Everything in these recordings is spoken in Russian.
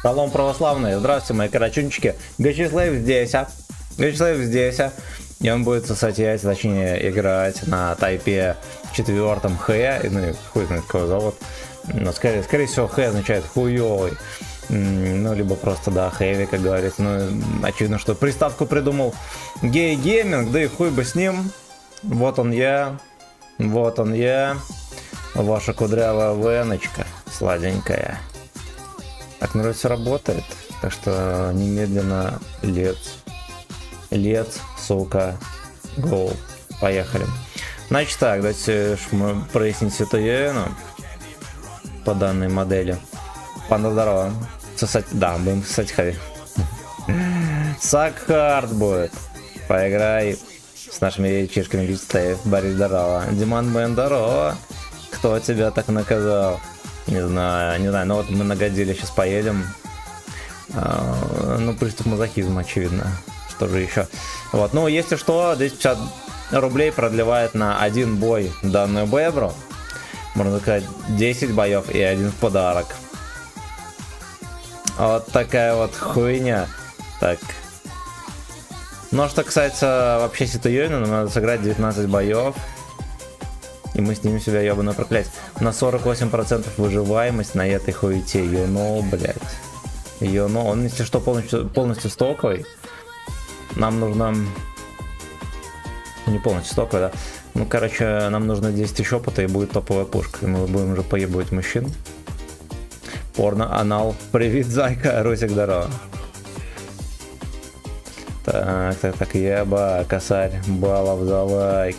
Шалом православные, здравствуйте, мои карачунчики. Гачислейв здесь, Гачислейв здесь, и он будет сосать яйца, точнее, играть на тайпе 4-м Х, ну, хуй знает, кого зовут. Но скорее всего, Х означает хуёвый. Ну, либо просто, да, хэви, как говорится. Ну, очевидно, что приставку придумал гей-гейминг, да и хуй бы с ним. Вот он я, ваша кудрявая веночка, сладенькая. Так, ну, все работает, так что немедленно лец, сука, гоу, поехали. Значит так, давайте мы проясним ситуацию по данной модели. Панда, здорово. Сосать, да, будем сосать хэви. Сакхард будет. Поиграй с нашими яичишками Гичтейв. Борис, здорово. Диман Бен, здорово. Кто тебя так наказал? Не знаю, но вот мы нагодили, сейчас поедем. Ну, приступ мазохизма, очевидно. Что же еще? Вот, ну, если что, 250 рублей продлевает на один бой данную бебру. Можно сказать, 10 боев и один в подарок. Вот такая вот хуйня. Так. Ну, что касается вообще ситуации, нам надо сыграть 19 боев. И мы снимем себя ебаное проклятие. На 48% выживаемость на этой хуете. Йоно, блядь. Йоно. Он, если что, полностью стоковый. Нам нужно... Не полностью стоковый, да. Ну, короче, нам нужно 10 тысяч опыта и будет топовая пушка. И мы будем уже поебывать мужчин. Порно, анал. Привет, зайка. Русик, здорово. Так, еба, косарь, баллов за лайк.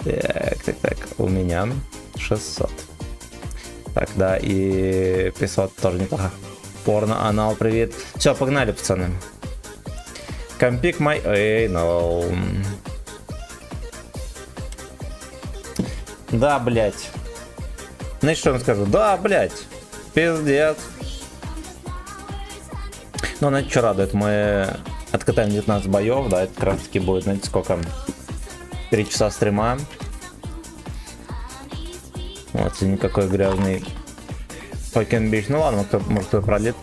Так, у меня 600. Так, да, и 500 тоже неплохо. Порно, анал, привет. Все, погнали, пацаны. Компик мой... Эй, ну... Да, блять. Знаете, что я вам скажу? Да, блять. Пиздец. Ну, знаете, что радует? Мы откатаем 19 боев, да, это как раз таки будет, знаете, сколько? 3 часа стрима. Вот, никакой грязный fucking bitch. Ну ладно, может кто пролит.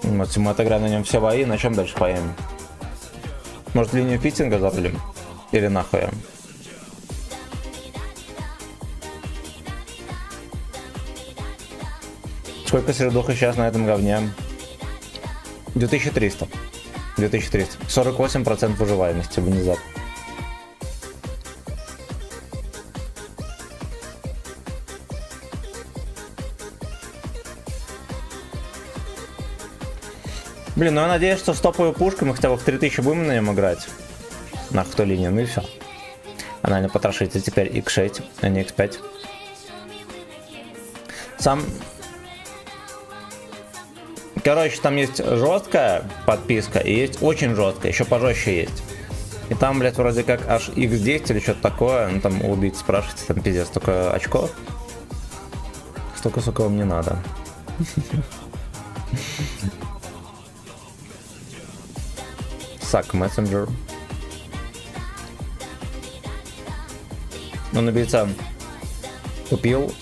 Вот, мы отыграем на нем все бои, на чем дальше поедем? Может, линию фитинга запилим? Или нахуй? Сколько средуха сейчас на этом говне? 2300. 2300. 48% выживаемости внезапно. Блин, ну я надеюсь, что с топовой пушкой мы хотя бы в 3000 будем на нем играть. Нахуй кто линию, ну и все. Она не потрошится теперь X6, а не X5. Короче, там есть жесткая подписка и есть очень жесткая, еще пожестче есть. И там, блядь, вроде как аж X10 или что-то такое. Ну там у убийц спрашивайте, там пиздец, столько очков. Столько, сука, вам не надо. Suck Messenger. Он убийца купил,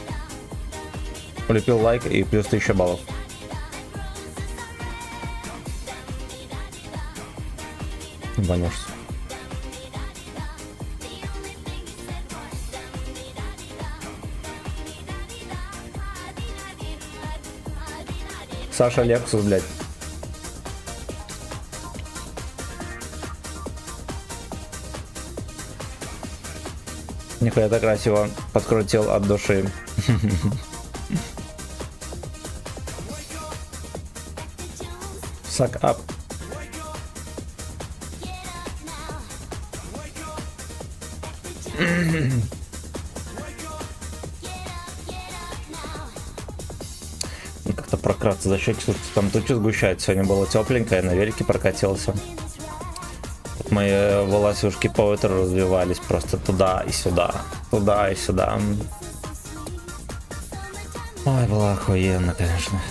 улепил лайк и плюс 1000 баллов. Банешься. Саша Лексус, блядь. Нихуя так красиво подкрутил от души. Suck up. Как-то прократься за щеки, слушайте, там тучи сгущается. Сегодня было тепленько, я на велике прокатился. Вот мои волосюшки по ветру развивались просто туда и сюда, туда и сюда. Ой, было охуенно, конечно.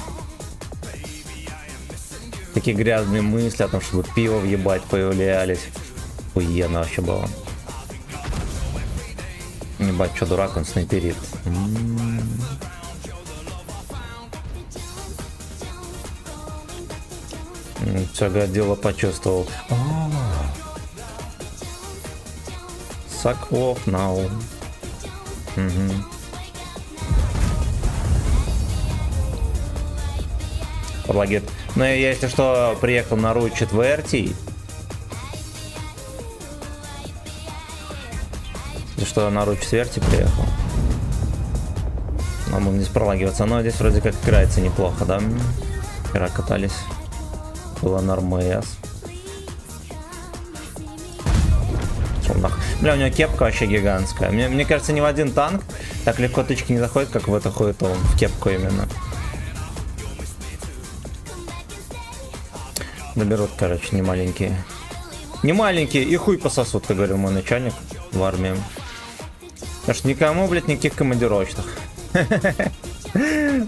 Такие грязные мысли о том, чтобы пиво въебать появлялись. Охуенно вообще было. Ебать, что дурак, он снайперит. Все, Годзилла почувствовал. Suck off now. Подлагет. Ну, я, если что, приехал на Ру 4. Если что, на Ру 4 приехал. Нам будем здесь пролагиваться. Но здесь вроде как играется неплохо, да? Вчера катались. Было нормально. Бля, у него кепка вообще гигантская. Мне кажется, ни в один танк так легко тычки не заходит, как в эту хуету, в кепку именно. Доберут, короче, не маленькие. Не маленькие, и хуй пососут, как говорил мой начальник в армии. Потому что никому, блядь, никаких командировочных.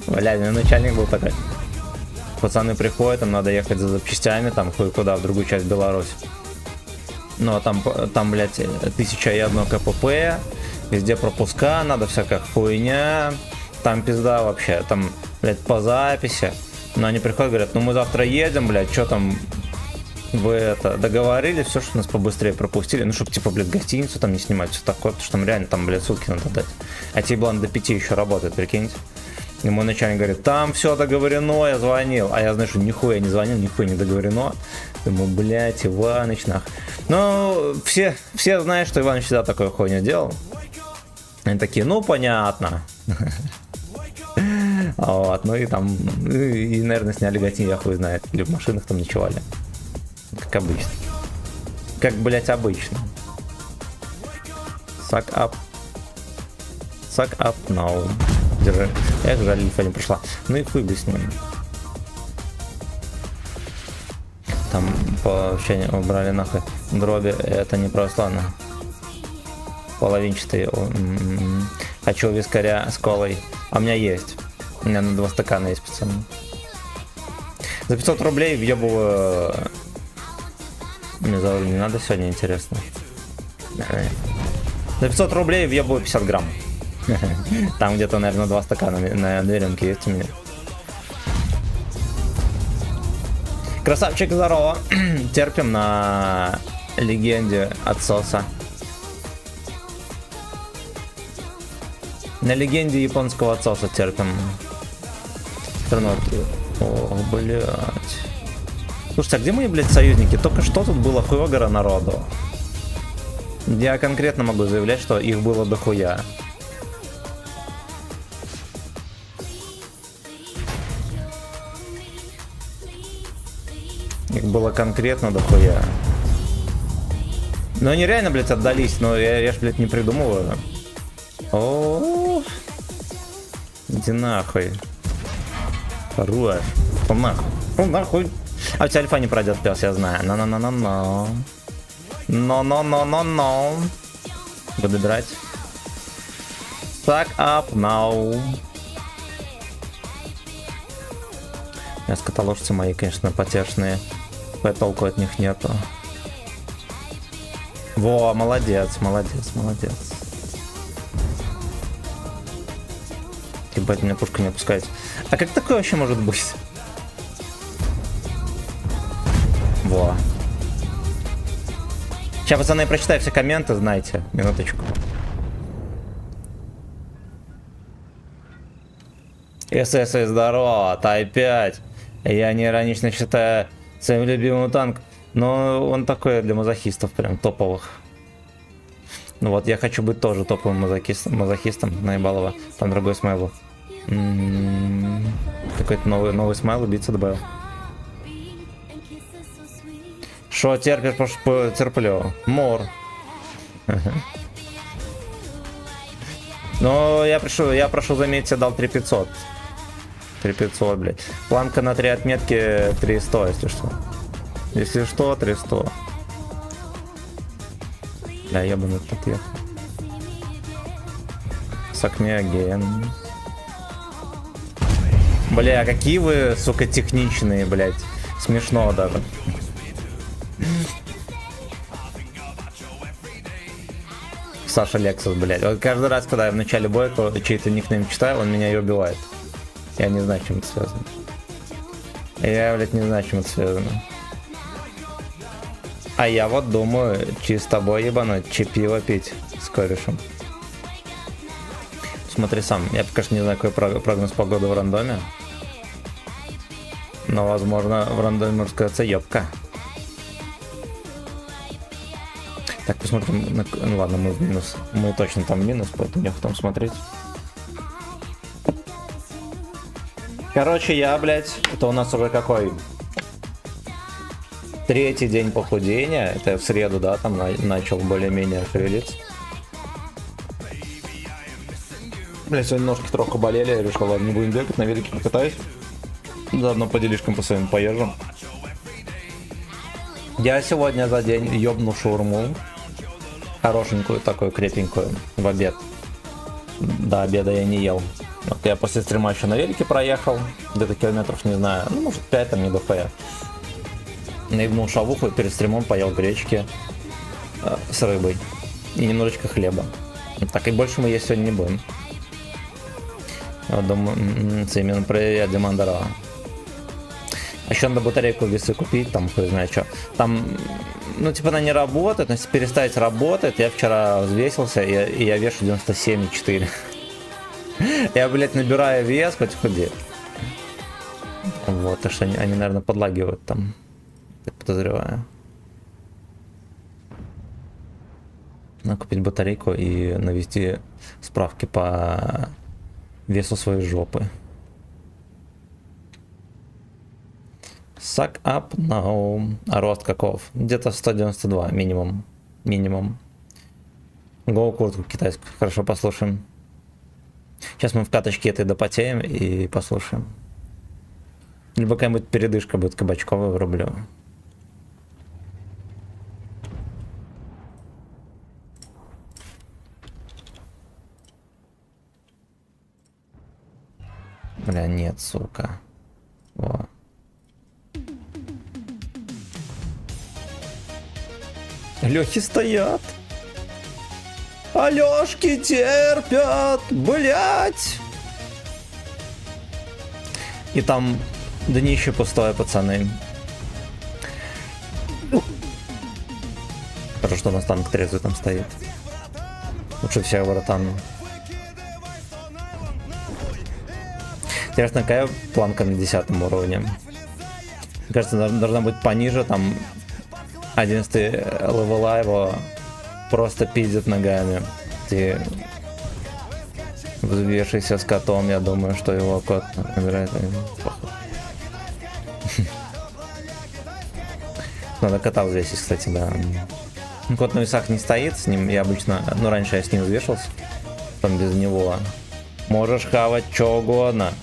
Блядь, мой начальник был такой. Пацаны приходят, им надо ехать за запчастями, там, хуй куда, в другую часть Беларуси. Ну, а там, блядь, 1001 КПП, везде пропуска, надо всякая хуйня. Там пизда вообще, там, блядь, по записи. Но они приходят, говорят, ну мы завтра едем, блядь, что там, вы это, договорились, все, что нас побыстрее пропустили, ну, чтобы, типа, блядь, гостиницу там не снимать, все такое, потому что там реально, там, блядь, сутки надо дать. А Тиблан до 5 еще работает, прикиньте. И мой начальник говорит, там все договорено, я звонил. А я, знаешь, нихуя не звонил, нихуя не договорено. Думаю, блядь, Иваныч, нах. Ну, все знают, что Иваныч всегда такую хуйню делал. Они такие, ну, понятно. Вот, ну и там, и, наверное, сняли гостиницу, я хуй знает. Или в машинах там ночевали. Как обычно. Как, блядь, обычно. Suck up. Suck up now. Держи. Эх, жаль, лифа не пришла. Ну и хуй бы с ним. Там вообще убрали нахуй дроби. Это не просто, ладно. Половинчатые. Хочу вискаря с колой. А у меня есть. У меня на 2 стакана есть, пацаны. За 500 рублей въебываю. Мне за не надо сегодня, интересно. За 500 рублей въебываю 50 грамм. Там где-то, наверное, 2 стакана на рюмке есть у меня. Красавчик, здорово. Терпим на легенде отсоса. На легенде японского отсоса терпим. О, блядь. Слушайте, а где мои, блядь, союзники? Только что тут было хуёгора народу. Я конкретно могу заявлять, что их было дохуя. Их было конкретно дохуя. Но они реально, блядь, отдались, но я ж, блядь, не придумываю. О, иди нахуй. Руа. Нахуй. Нахуй. А у тебя альфа не пройдет, пес, я знаю. Но. Но. Буду драть. Suck up now. Скотоложцы мои, конечно, потешные. Толку от них нету. Во, молодец. Ебать, меня пушка не опускает. А как такое вообще может быть? Во. Сейчас, пацаны, я прочитаю все комменты, знаете. Минуточку. СС, здорово, Тай-5. Я не иронично считаю своим любимым танк, но он такой для мазохистов, прям топовых. Ну вот, я хочу быть тоже топовым мазохистом, наебалово. Там другой смайл. Какой-то новый смайл, убийца добавил. Шо терпишь, терплю. Мор. Но я прошу заметить, я дал 3500. 3500, блядь. Планка на 3 отметки 300, если что. Если что, 300. Да, ебаный подъехал. Сакне аген. Бля, какие вы, сука, техничные, блядь. Смешно даже. Саша Лексус, блядь. Вот каждый раз, когда я в начале боя чей-то никнейм читаю, он меня и убивает. Я не знаю, чем это связано. Я, блядь, не знаю, чем это связано. А я вот думаю, чи с тобой ебануть, чи пиво пить с корешем. Смотри сам. Я, конечно, не знаю, какой прогноз погоды в рандоме. Но, возможно, в рандоме можно сказать ёбка. Так, посмотрим. Ну ладно, мы в минус. Мы точно там в минус, поэтому нехуй там смотреть. Короче, я, блядь, это у нас уже какой? 3-й день похудения. Это в среду, да, там начал более-менее шевелиться. Блядь, сегодня ножки трохи болели, я решил, ладно, не будем бегать, на велике покатаюсь. Заодно по делишкам по своим поезжу. Я сегодня за день ёбну шаурму. Хорошенькую, такую крепенькую, в обед. До обеда я не ел. Вот я после стрима еще на велике проехал. Где-то километров, не знаю, ну может 5 там, не до хуя. Наебнул шавуху и перед стримом поел гречки с рыбой. И немножечко хлеба. Так, и больше мы есть сегодня не будем. Вот, думаю, это именно проверять Демандара. А еще надо батарейку весы купить, там, хуй знает что. Там, ну, типа, она не работает, но если перестать работать, я вчера взвесился, и я вешу 97,4. Я, блядь, набираю вес, хоть худи. Вот, так что они, наверное, подлагивают там, так подозреваю. Надо купить батарейку и навести справки по весу своей жопы. Suck up now. А рост каков? Где-то 192 минимум. Минимум. Гоу куртку китайскую. Хорошо, послушаем. Сейчас мы в каточке этой допотеем и послушаем. Либо какая-нибудь передышка будет кабачковая, врублю. Бля, нет, сука. Во. Лёхи стоят. Алёшки терпят, блять. И там днище пустое, пацаны. Хорошо, что у нас танк трезвый там стоит. Лучше всех братан. Интересно, какая планка на 10 уровне? Мне кажется, должна быть пониже, там 11 левела его просто пиздит ногами. Ты взвешивайся с котом, я думаю, что его кот набирает. Надо кота взвесить, кстати, да. Кот на весах не стоит, с ним я обычно, ну раньше я с ним взвешивался, там без него. Можешь хавать что угодно.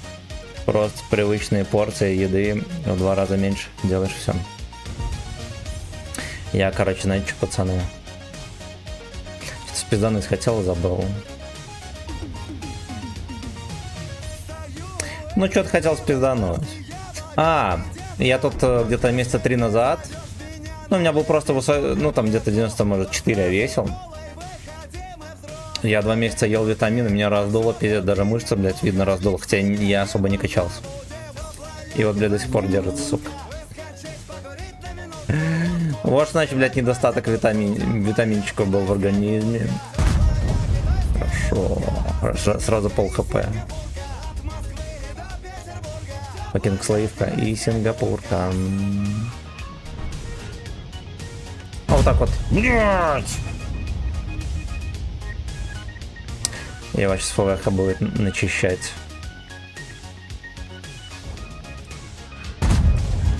Просто привычные порции еды в 2 раза меньше делаешь все. Я, короче, знаете что, пацаны? Что-то спиздануть хотел и забыл. Ну, что-то хотел спиздануть. Я тут где-то месяца 3 назад. Ну, у меня был просто высокий, ну, там где-то 90, может, 4 я весил. Я 2 месяца ел витамины, меня раздуло, пиздец, даже мышцы, блядь, видно раздуло, хотя я особо не качался. И вот, блядь, до сих пор держится, сука. Вот, значит, блядь, недостаток витаминчиков был в организме. Хорошо. Сразу пол хп. Покинг сливка и сингапурка. А вот так вот. Блядь! Я сейчас ФВХ будет начищать.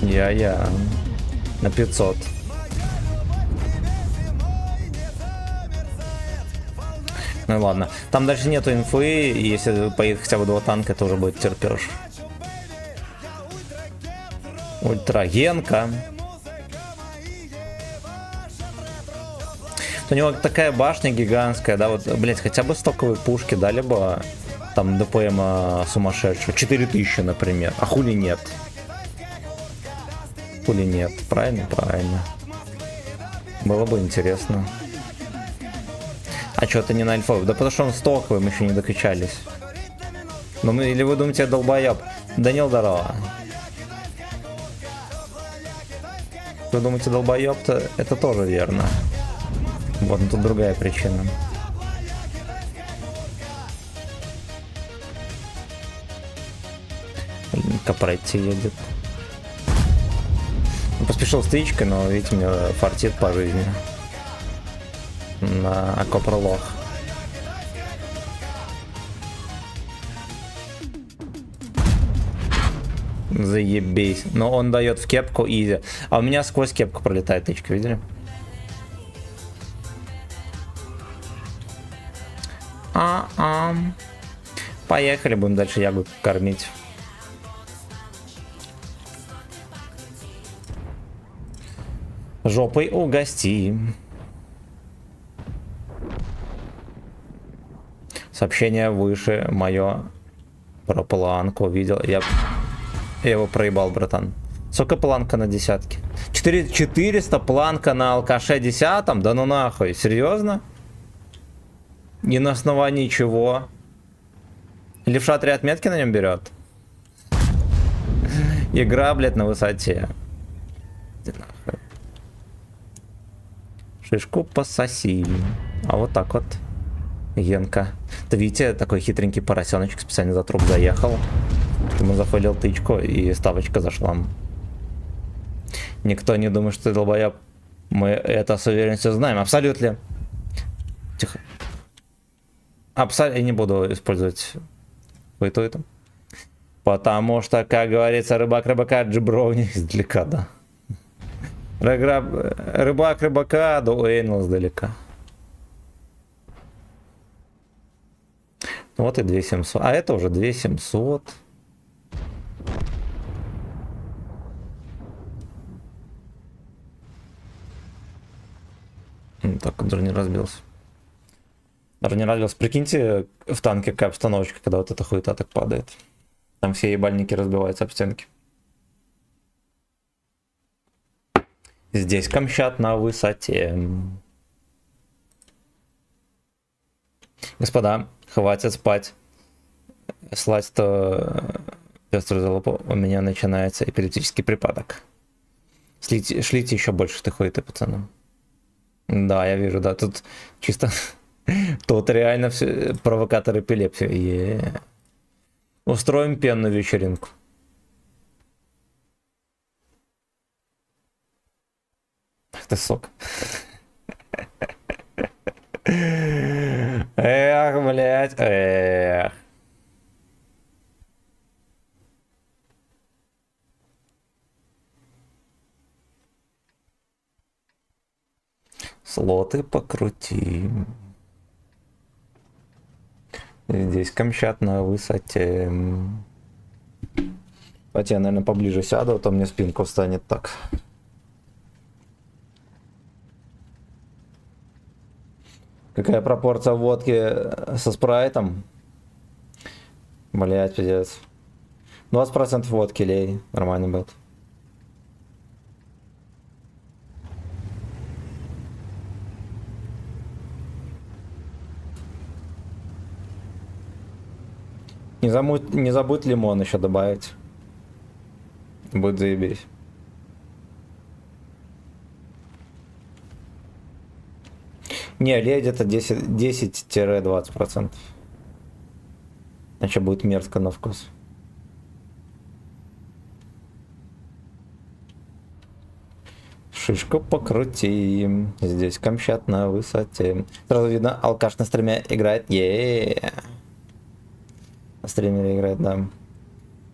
Я на 500. Ну ладно. Там дальше нету инфы, и если поедет хотя бы 2 танка, то уже будет терпеж. Ультрагенка. У него такая башня гигантская, да, вот, блять, хотя бы стоковые пушки дали бы там ДПМ сумасшедшего. 4000, например. А хули нет? Хули нет. Правильно? Правильно. Было бы интересно. А что это не на альфовый? Да потому что он стоковый, мы еще не докачались. Ну, или вы думаете, я долбоеб? Данил, здорово. Вы думаете, долбоёб-то? Это тоже верно. Вот, но тут другая причина. Капретти едет. Поспешил с тычкой, но, видите, мне фартит по жизни. На Копролох. Заебись. Но он дает в кепку изи. А у меня сквозь кепку пролетает тычка, видели? Поехали, будем дальше ягу кормить. Жопой угости. Сообщение выше мое про планку видел. Я его проебал, братан. Сколько планка на десятке? 400 планка на алкаше 10? Да ну нахуй, серьезно? Не на основании чего? Левша 3 отметки на нем берет? Игра, блядь, на высоте. Шишку пососи. А вот так вот. Генка. Ты видите, такой хитренький поросеночек специально за труп заехал. Ему зафейлил тычку, и ставочка зашла. Никто не думает, что ты долбоеб. Мы это с уверенностью знаем. Абсолютно. Тихо. Абсолютно. Я не буду использовать это. Потому что, как говорится, рыбак рыбака джибровни издалека, да. Рыбак рыбака дуэйнул издалека. Вот и 2700. А это уже 2700. Так, даже не разбился. Даже не разбился. Прикиньте, в танке какая обстановочка, когда вот эта хуета так падает. Там все ебальники разбиваются об стенки. Здесь Камчат на высоте. Господа, хватит спать. Слазь-то пеструю залупу. У меня начинается эпилептический припадок. Шлите еще больше ты хуеты, пацаны. Да, я вижу, да, тут чисто... Тут реально все провокатор эпилепсии. Устроим пенную вечеринку. Ах ты сок. Эх, блядь, эх. Слоты покрути. Здесь Камчат на высоте. Давайте я, наверное, поближе сяду, а то мне спинку встанет так. Какая пропорция водки со спрайтом? Блять, пиздец. 20% водки лей. Нормально будет. Не забудь лимон еще добавить. Будет заебись. Не, лей где-то 10-20%. Иначе будет мерзко на вкус. Шишку покрути. Здесь Камчат на высоте. Сразу видно, алкаш на стриме играет. На стримере играет, да.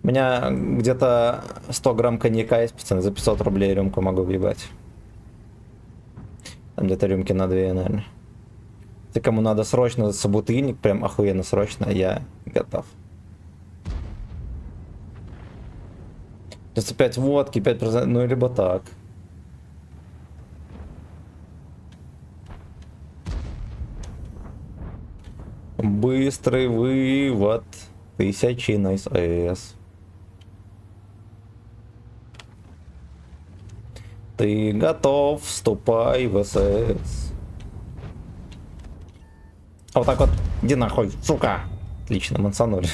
У меня где-то 100 грамм коньяка есть, пацаны. За 500 рублей рюмку могу въебать. Там где-то рюмки на 2, наверное. Если кому надо срочно собутыльник, прям охуенно срочно, я готов. 95 водки, 5%, ну либо так. Быстрый вывод. 1000 на СС. Ты готов, вступай в СС. А вот так вот, иди нахуй, сука. Отлично, мансанули.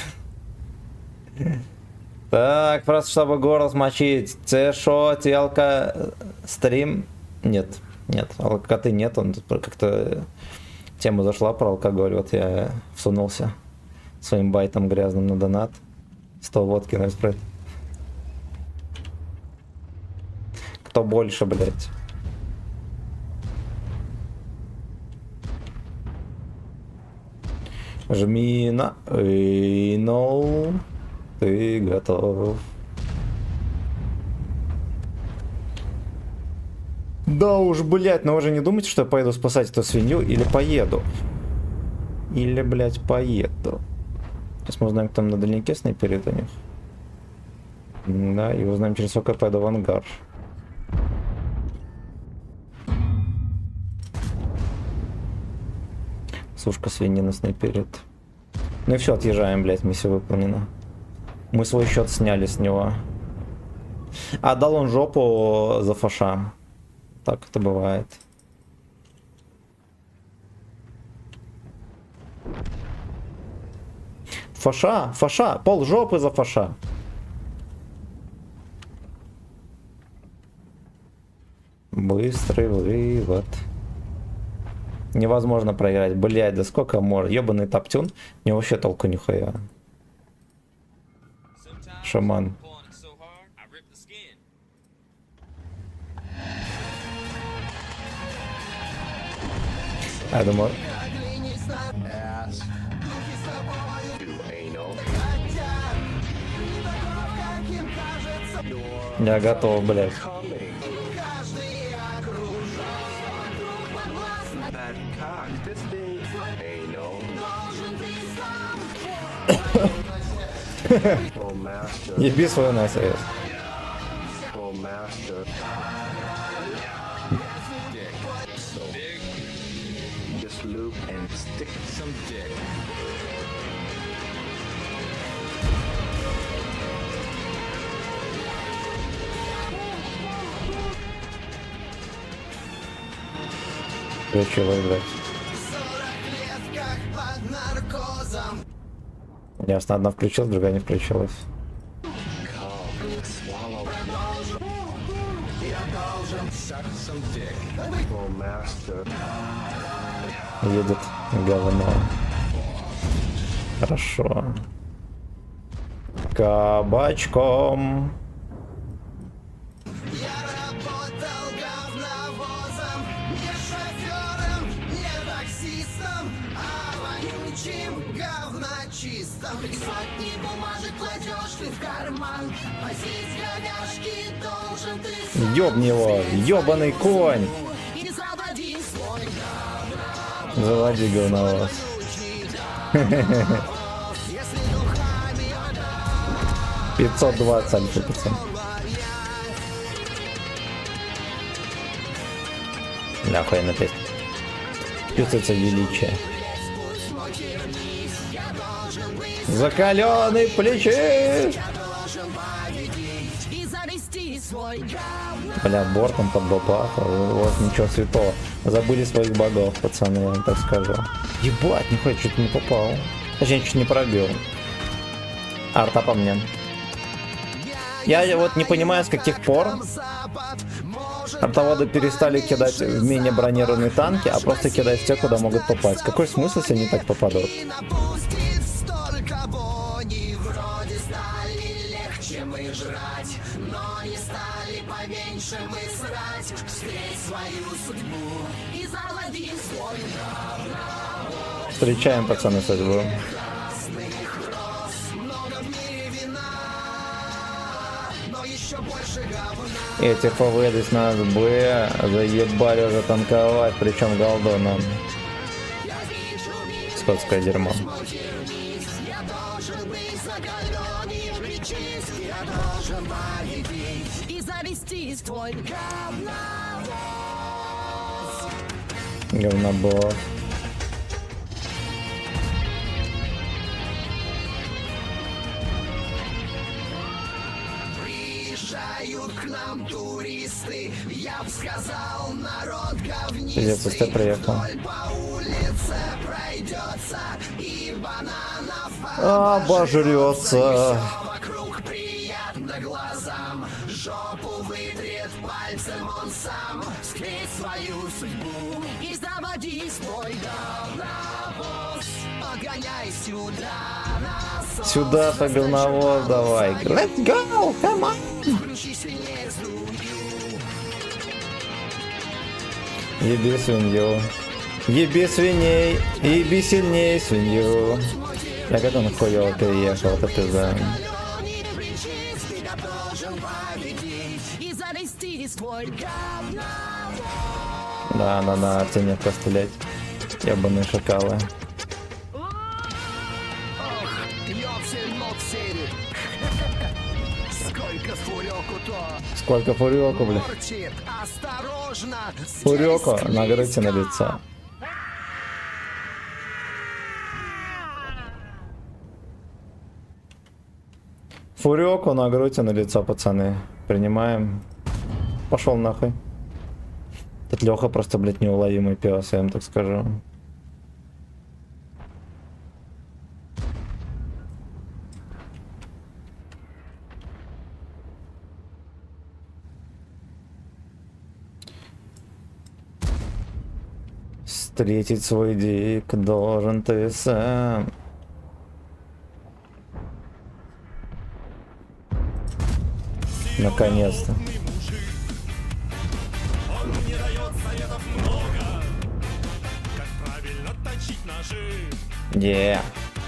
Так, просто чтобы горло смочить. Це шо, телка Стрим? Нет. Нет. Алкоты нет. Он как-то... Тема зашла про алкоголь. Вот я всунулся своим байтом грязным на донат. 100 водки на спред. Кто больше, блядь? Жми на no. Ты готов. Да уж, блядь, но вы же не думаете, что я поеду спасать эту свинью или поеду? Или, блядь, поеду. Сейчас мы узнаем, кто там на дальнике снайперит у них. Да, и узнаем, через сколько я пойду в ангар. Сушка свинина снайперит. Ну и все, отъезжаем, блядь, миссия выполнена. Мы свой счет сняли с него. А дал он жопу за фаша. Так это бывает. Фаша, фаша, пол жопы за фаша. Быстрый вывод. Невозможно проиграть. Блять, да сколько можно. Ебаный топтюн. Не вообще толку нихуя. Шаман. Я думаю... Я готов, блядь. Еби свою насрез. Включилось, блядь. Ясно, одна включилась, другая не включилась. Едет говно. Хорошо. Кабачком. Сотни бумажек кладешь ты в карман. Возить говяжки должен ты. Ёбни его, ёбаный конь. И заводи свой Заводи говновоз. 520 альфа, пацан. Да, охуенно песня. Чувствуется величие. Закаленный плечи. Бля, бортом под бабах. Вот ничего святого. Забыли своих богов, пацаны, я вам так скажу. Ебать, нихуя, чуть не попал. Точнее, чуть не пробил. Арта по мне. Я вот не понимаю, с каких пор артоводы перестали кидать в менее бронированные танки, а просто кидать в те, куда могут попасть. Какой смысл, если они так попадут? Встречаем, пацаны, судьбу. Эти ФВ нас Б заебали уже танковать, причем голдоном. Скотское дерьмо. Говнобос. К нам туристы, я бы сказал, народ говнистый. Пиздец, СТ приехал. По улице пройдется и бананов обожрется. вокруг приятно глазам, жопу вытрет пальцем он сам. Склей свою судьбу и заводи свой говновоз. Погоняй сюда насос. Сюда по говновоз давай. Let's go, come on. Включи сильнее струю. Еби свинью. Еби свиней, еби сильней свинью. Я как он хуёво переехал, это пизда. Не кричись, ты должен победить и завести свой говновоз. Да, оценил пострелять. Ебаные шакалы. Ох, ёпсель-мопсель. Сколько фурёку-то Сколько фурёку, бля. торчит, осторожно. Фурёку здесь на грудь и на клизко. лицо. Фурёку на грудь и на лицо, пацаны. Принимаем. Пошел нахуй. Этот Леха просто, блядь, неуловимый пес, я им так скажу. Встретить свой дик должен ты сам. Наконец-то. Он не дает советов много, как правильно точить ножи, Yeah.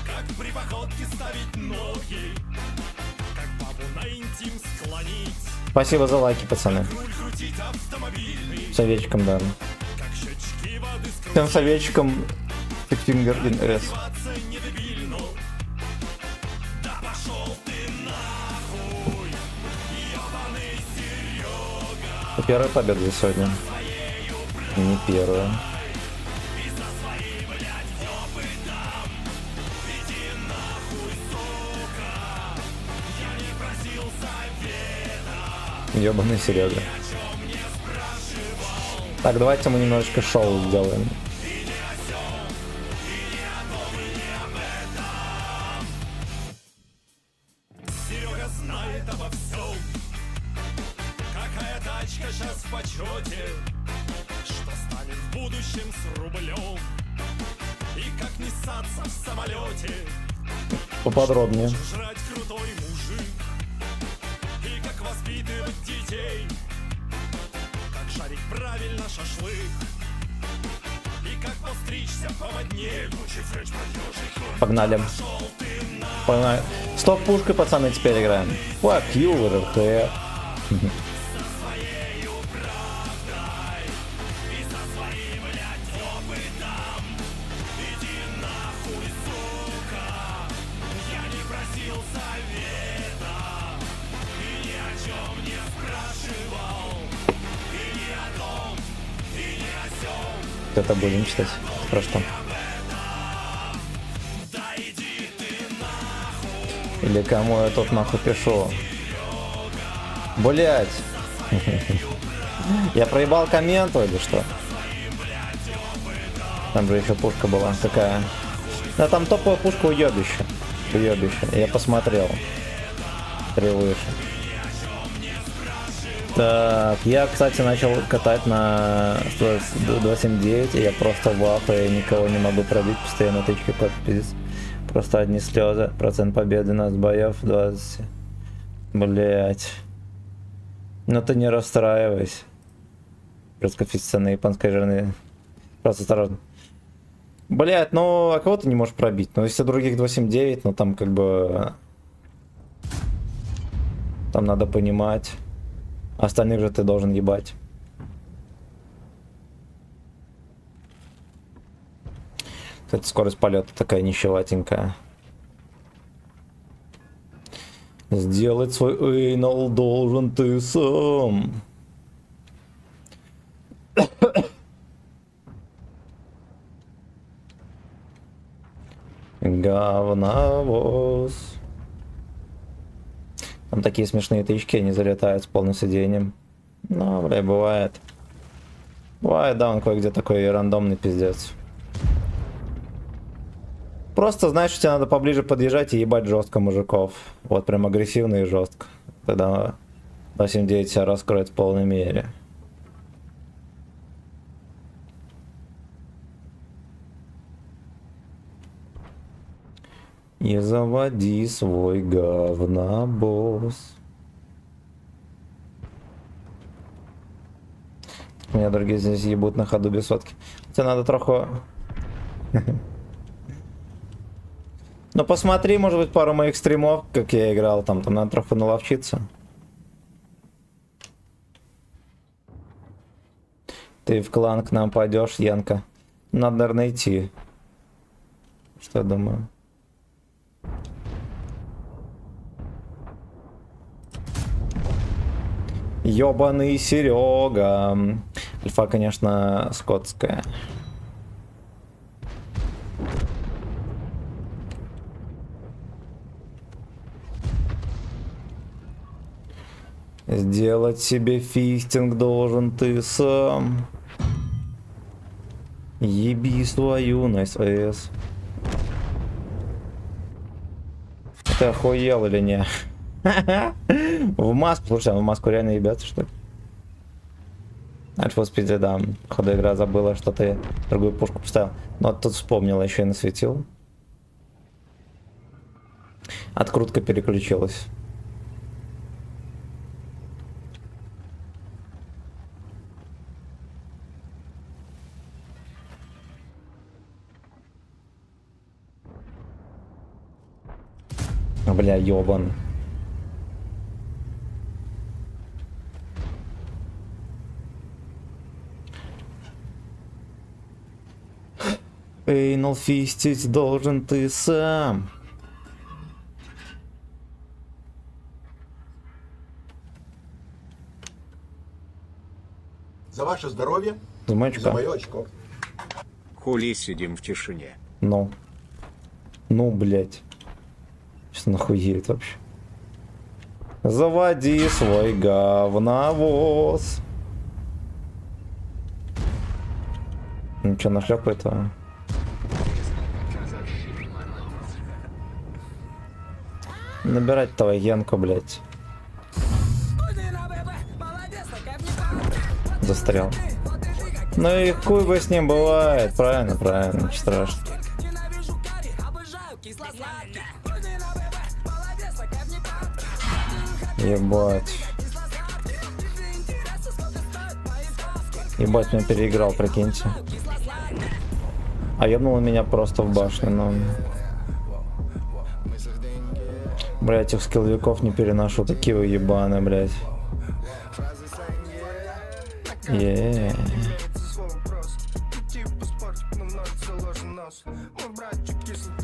как при походке ставить ноги, как бабу на интим склонить, Спасибо за лайки, пацаны. руль крутить автомобильный, Советчиком, да. как щечки воды Всем советчиком Finger in S. скрываться не дебильно. Да пошел ты нахуй, ебаный Серега. Первая победа за сегодня. Не первая. Ёбаный Серега. Так, давайте мы немножечко шоу сделаем. Серега знает обо всем. Какая тачка сейчас в почете, что станет в будущем с рублем, и как не ссаться в самолете, Поподробнее. жрать крутой мужик, и как воспитывать детей, как жарить правильно шашлык, и как постричься помоднее. Погнали. Погнали. Стоп пушкой, пацаны, теперь играем. Fuck you, РТ. Это будем читать. Про что? Или кому я тут нахуй пишу? Блять. Я проебал комменту или что? Там же еще пушка была такая. Да там топовая пушка уебища. Уебища. Я посмотрел. 3 выше. Так, я, кстати, начал катать на 279, и я просто в ахуе, я никого не могу пробить, постоянно тычки кот пиздец. Просто одни слезы. Процент победы 12 боев, 20. Блять. Ну ты не расстраивайся. Просто официально японской жирные. Просто осторожно. Блять, ну а кого ты не можешь пробить? Ну если других 279, ну там как бы... Там надо понимать. Остальных же ты должен ебать. Кстати, скорость полета такая нищеватенькая. Сделать свой эйнал должен ты сам. Говновоз. Там такие смешные тычки, они залетают с полным сиденьем. Ну, бля, бывает. Бывает, да, он кое-где такой рандомный пиздец. Просто, знаешь, тебе надо поближе подъезжать и ебать жестко мужиков. Вот прям агрессивно и жестко. Тогда 8-9 себя раскроет в полной мере. И заводи свой говнобосс. Меня другие здесь ебут на ходу без сотки. Тебе надо троху... Ну посмотри, может быть, пару моих стримов, как я играл, там надо троху наловчиться. Ты в клан к нам пойдешь, Янка? Надо, наверное, идти. Что я думаю? Ёбаный Серега. Альфа, конечно, скотская. Сделать себе фистинг должен ты сам. Еби свою на СВС. Ты охуел или не? В маску, слушай, а в маску реально ебятся, что ли? Альфа спиди, да. Походу игра забыла, что ты другую пушку поставил. Но тут вспомнила, еще и насветил. Открутка переключилась. Бля, ёбан. Эйнал фистить должен ты сам. За ваше здоровье, за Замочка. мое очко. Хули сидим в тишине. Ну. Ну, блять. Что нахуеет вообще? Заводи свой говновоз. Ну что, нашлепает, а? Набирать твою Янку, блять. Застрял. Ну и хуй бы с ним бывает. Правильно, правильно, ничего страшного. Ебать. Ебать, меня переиграл, прикиньте. А ебнуло меня просто в башню, но... Бля, этих скилловиков не переношу, такие вы ебаные, блядь.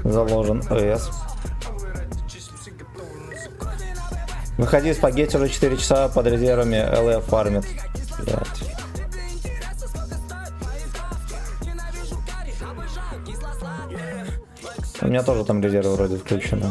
Заложен ЭС. Выходи, спагетти уже 4 часа под резервами, ЛФ фармит. Блядь. У меня тоже там резервы вроде включены.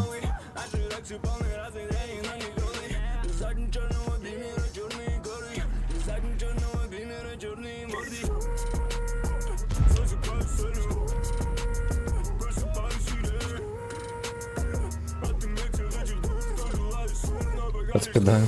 Под спидами.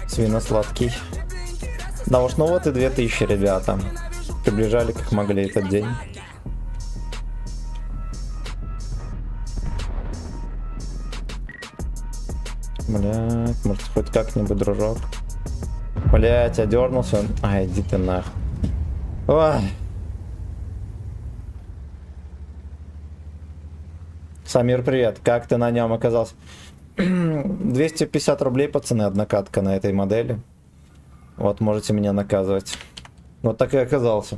Свино-сладкий. Да уж, ну вот и 2000, ребята. Приближали как могли этот день. Блять, может хоть как-нибудь, дружок. Блять, одернулся. Ай, иди ты нах. Ой. Самир, привет. Как ты на нем оказался? 250 рублей, пацаны, одна катка на этой модели. Вот, можете меня наказывать. Вот так и оказался.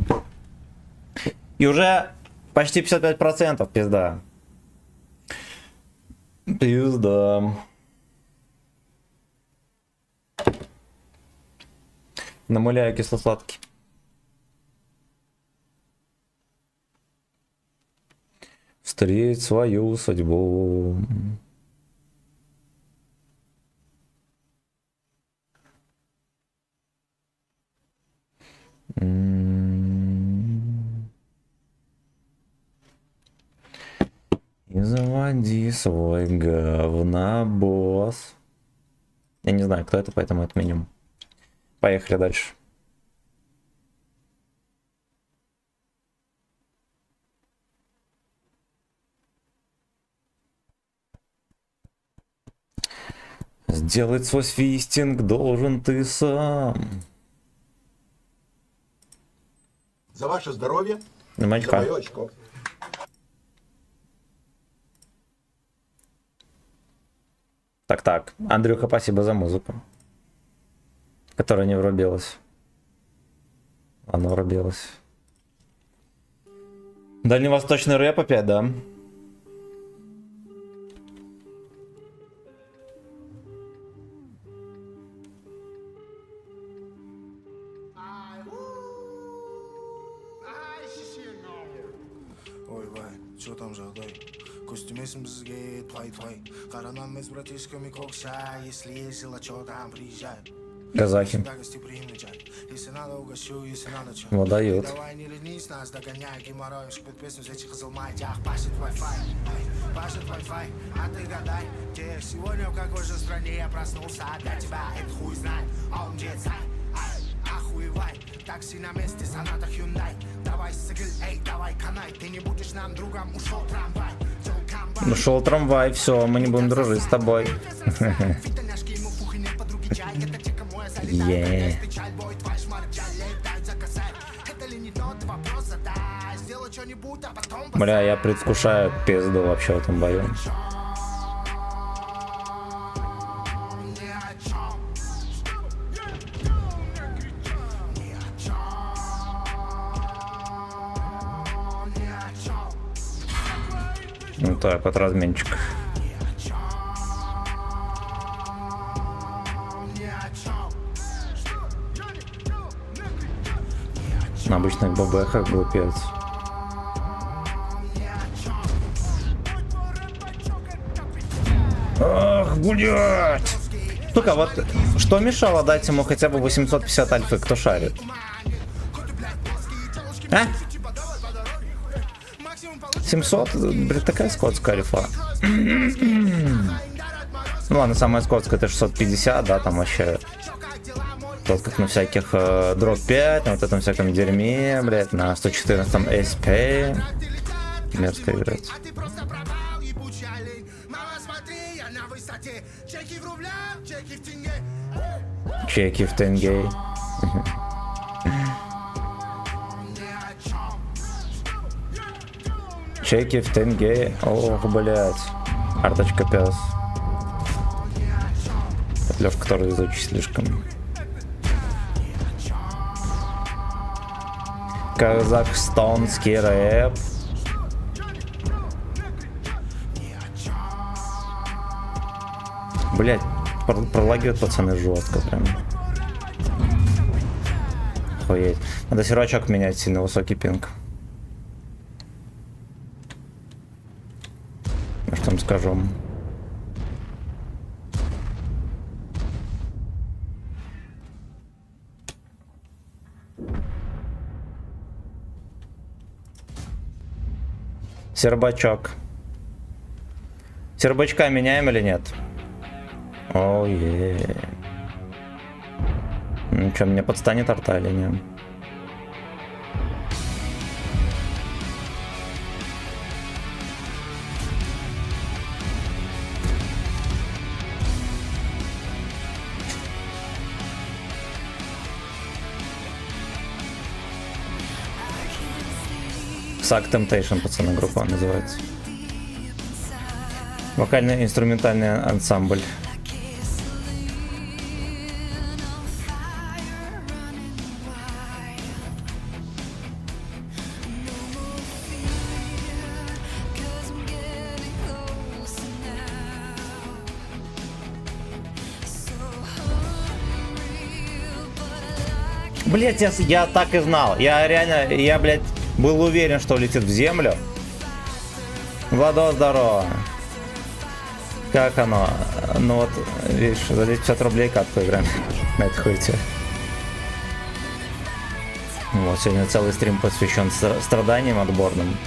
И уже почти 55%, пизда. Пизда. Намыляю кисло-сладкий. Встреть свою судьбу. И заводи свой говнобосс. Я не знаю, кто это, поэтому отменим. Поехали дальше. Сделать свой свистинг должен ты сам. За ваше здоровье, за Малька. мое очко. Так. Андрюха, спасибо за музыку. Которая не врубилась. Она врубилась. Дальневосточный рэп опять, да? Ойбай, что там жағдай? Костюмесім бізге твай-твай. Қаранам с братишками кокша. Если есть дела, что там приезжай. Казахи. Всегда гостеприимный чай. Если надо, угощу, если надо, чё. Вот дают. Давай не ленись, нас догоняй. Геморрой, шпит песню, зайчик қызылмай. Тях, пашет Wi-Fi. Пашет Wi-Fi, а ты гадай. Где сегодня в какой же стране я проснулся? Для тебя это хуй знает, а он где царь? Охуевай, такси на месте, соната Hyundai. Давай сыграй, эй, давай канай. Ты не будешь нам другом, ушел трамвай. Ушел трамвай, все, мы не будем дружить с тобой. Е. Бля, я предвкушаю пизду вообще в этом бою. Ну так, вот разменчик. На обычных ББХах глупец. Ах, блядь! Сука, вот что мешало дать ему хотя бы 850 альфы, кто шарит? А? 700? Блядь, такая скотская альфа. Ну ладно, самая скотская это 650, да, там вообще... Тот как на всяких дроп 5, на вот этом всяком дерьме, блядь, на 114 SP. Мерзко играть. Чеки в тенге. Чеки в тенге. Ох, блядь. Карточка пес. Лёшка тоже изучит слишком. Казахстанский рэп. Блять, пролагивают пацаны жестко прям. Охуеть. Надо сервачок менять, сильно высокий пинг. Ну что там скажу. Сербачок. Сербачка меняем или нет? Ой. Ну что, мне подстанет арта или нет? Sack Temptation, пацаны, группа называется. Вокально-инструментальный ансамбль. Блять, я так и знал. Я реально, блядь, был уверен, что улетит в землю. Владос, здорово. Как оно? Ну вот, видишь, за 50 рублей катку играем на этой хуйте. Вот, сегодня целый стрим посвящен страданиям отборным.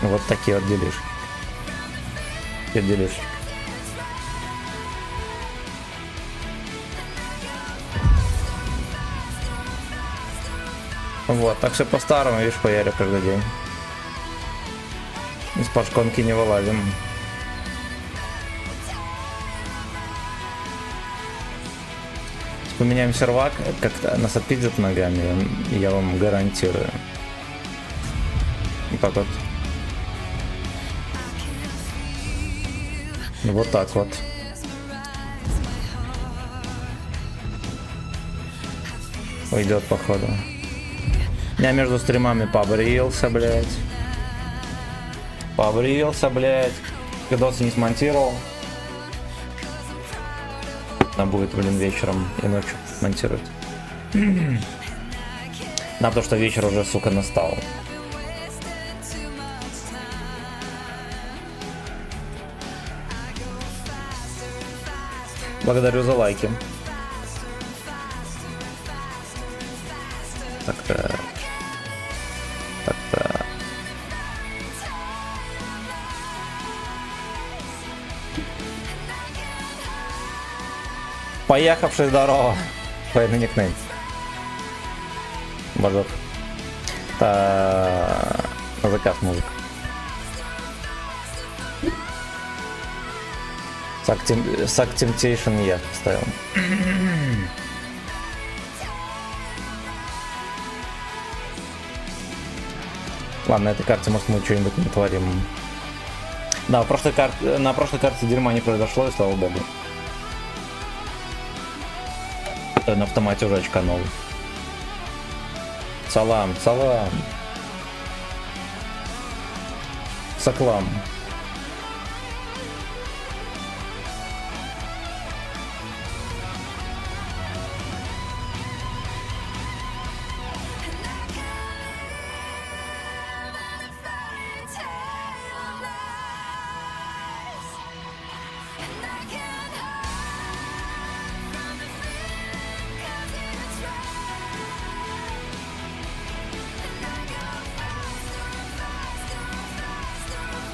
Вот такие вот делишки. Такие делишки. Вот, так все по-старому, видишь, поярю каждый день. Из-под шконки не вылазим. Поменяем сервак, как-то нас отпиздят ногами, я вам гарантирую. Вот так вот. Вот так вот. Уйдет, походу. Я между стримами побрился, блядь. Побрился, блядь. Видосы не смонтировал. Надо будет, блин, вечером и ночью монтировать. Да, потому что вечер уже, сука, настал. Благодарю за лайки. Так-то. Так-то. Поехавший, здорово. Твой никнейм. Божок. На заказ музыка. Suck Temptation я ставил. Ладно, на этой карте, может, мы что-нибудь натворим. Да, на прошлой карте дерьма не произошло, и слава богу. На автомате уже очканул. Салам, салам. Саклам.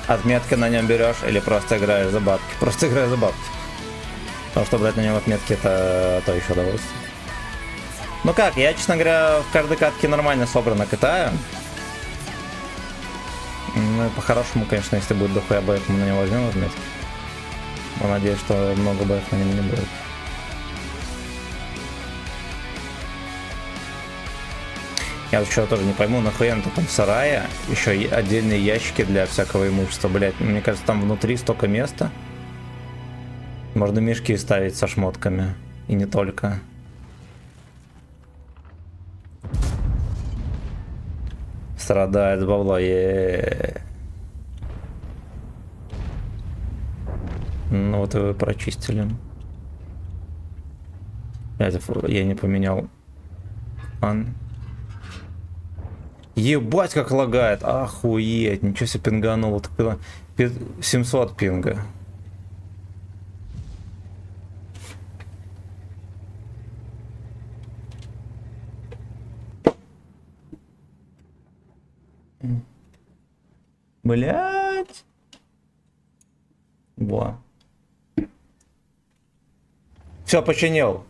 Отметки на нем берешь или просто играешь за бабки? Просто играю за бабки. Потому что брать на нем отметки это то еще удовольствие. Ну как, я, честно говоря, в каждой катке нормально собрано катаю. Ну и по-хорошему, конечно, если будет дохуя боев, мы на него возьмем отметки. Но надеюсь, что много боев на нем не будет. Я еще тоже не пойму, нахуя на таком сарае еще отдельные ящики для всякого имущества, блять. Мне кажется, там внутри столько места. Можно мешки ставить со шмотками. И не только. Страдает бабло. Ну вот вы прочистили. Я не поменял. Ебать, как лагает. Охуеть. Ничего себе пингануло. 700 пинга. Блять. Во. Все, починил.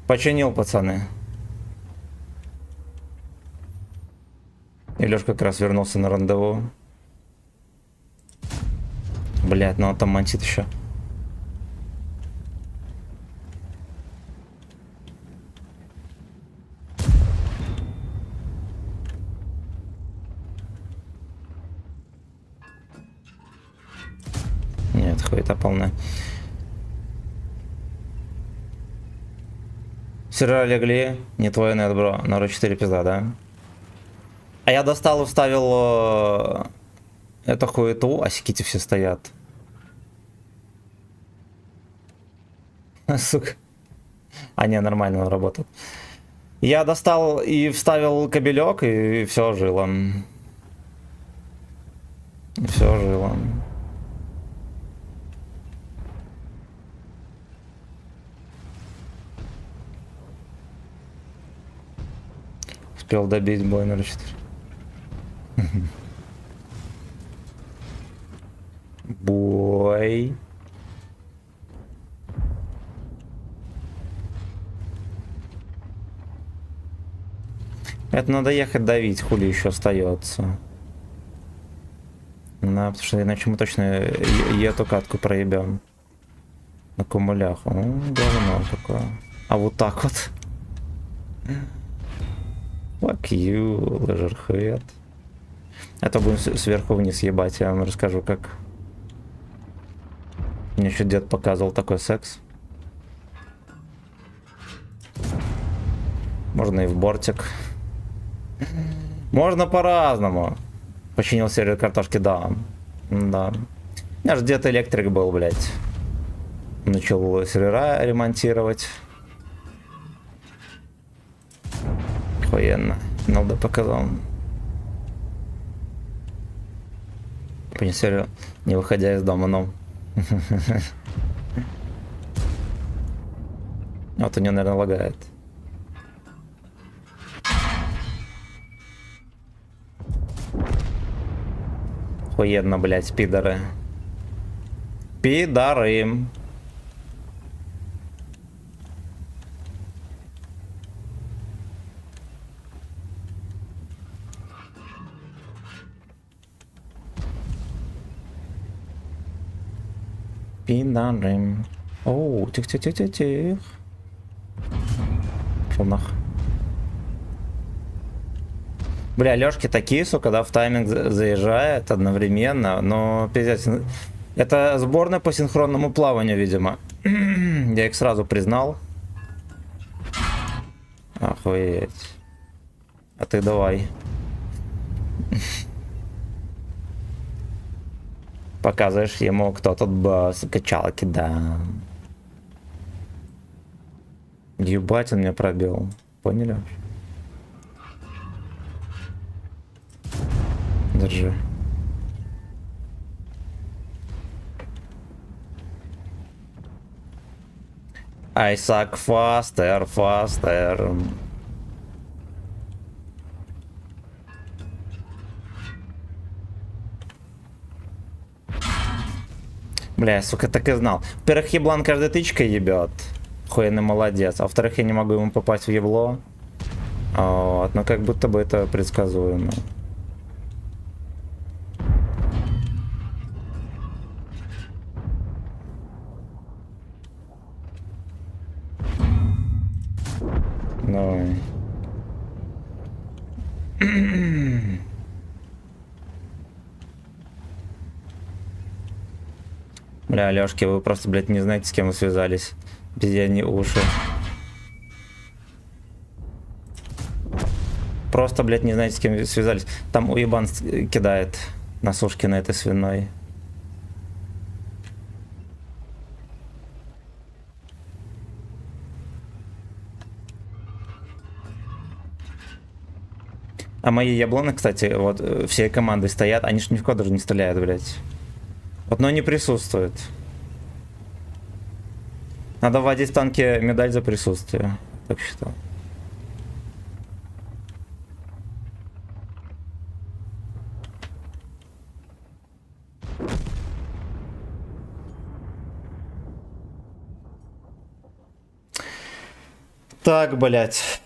Починил, пацаны. И Лёш как раз вернулся на рандеву. Блять, ну он там мантит еще. Нет, хуета полная. Сервера легли, не твой нет, бро. На 4 пизда, да? А я достал и вставил эту хуету, а секите все стоят. Сука. А не, нормально он работает. Я достал и вставил кабелек, и все жило. И все жило. успел добить бой 0-4. Бой. Это надо ехать давить, хули еще остается. Да, потому что иначе мы точно и эту катку проебем. На кумуляху. Говно такое. А вот так вот. Fuck you, лежерхед. Это будем сверху вниз ебать, я вам расскажу как. Мне еще дед показывал такой секс. Можно и в бортик. Можно по-разному. Починил серию картошки, да. Да. У меня же дед электрик был, блядь. Начал сервера ремонтировать. Охуенно. НЛД показал. Починил серию, не выходя из дома, но... Вот у него, наверное, лагает. Охуенно, блядь, пидоры. Пидоры. Пидоры. Оу, тихо-тихо-тихо-тихо. Шел нах. Бля, Лёшки такие, сука, да, в тайминг заезжает одновременно, но пиздец. Это сборная по синхронному плаванию, видимо. Я их сразу признал. Охуеть. А ты давай. Показываешь ему, кто тут босс, качалки, да. Ебать, он меня пробил. Поняли? Держи. I suck faster, faster. Бля, сука, так и знал. Во-первых, еблан каждой тычкой ебет. Хуйный молодец. А во-вторых, я не могу ему попасть в ебло. Вот, но как будто бы это предсказуемо. Давай. Бля, Лёшки, вы просто, блядь, не знаете, с кем вы связались. Обезьяне уши. Просто, блядь, не знаете, с кем вы связались. Там уебан кидает на сушке на этой свиной. А мои яблоны, кстати, вот все команды стоят, они ж ни в кого даже не стреляют, блядь. Вот, но не присутствует. Надо вводить в танке медаль за присутствие. Так считал. Так, блядь.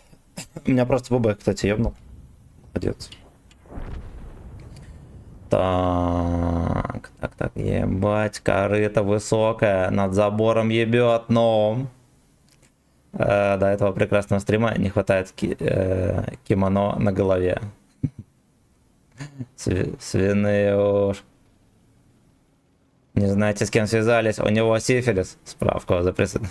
У меня просто ББ, кстати, ебнул. Молодец. Так, ебать, корыто высокая, над забором ебет, но до этого прекрасного стрима не хватает кимоно на голове. Свиные уж. Не знаете, с кем связались? У него сифилис. Справку за присутствие.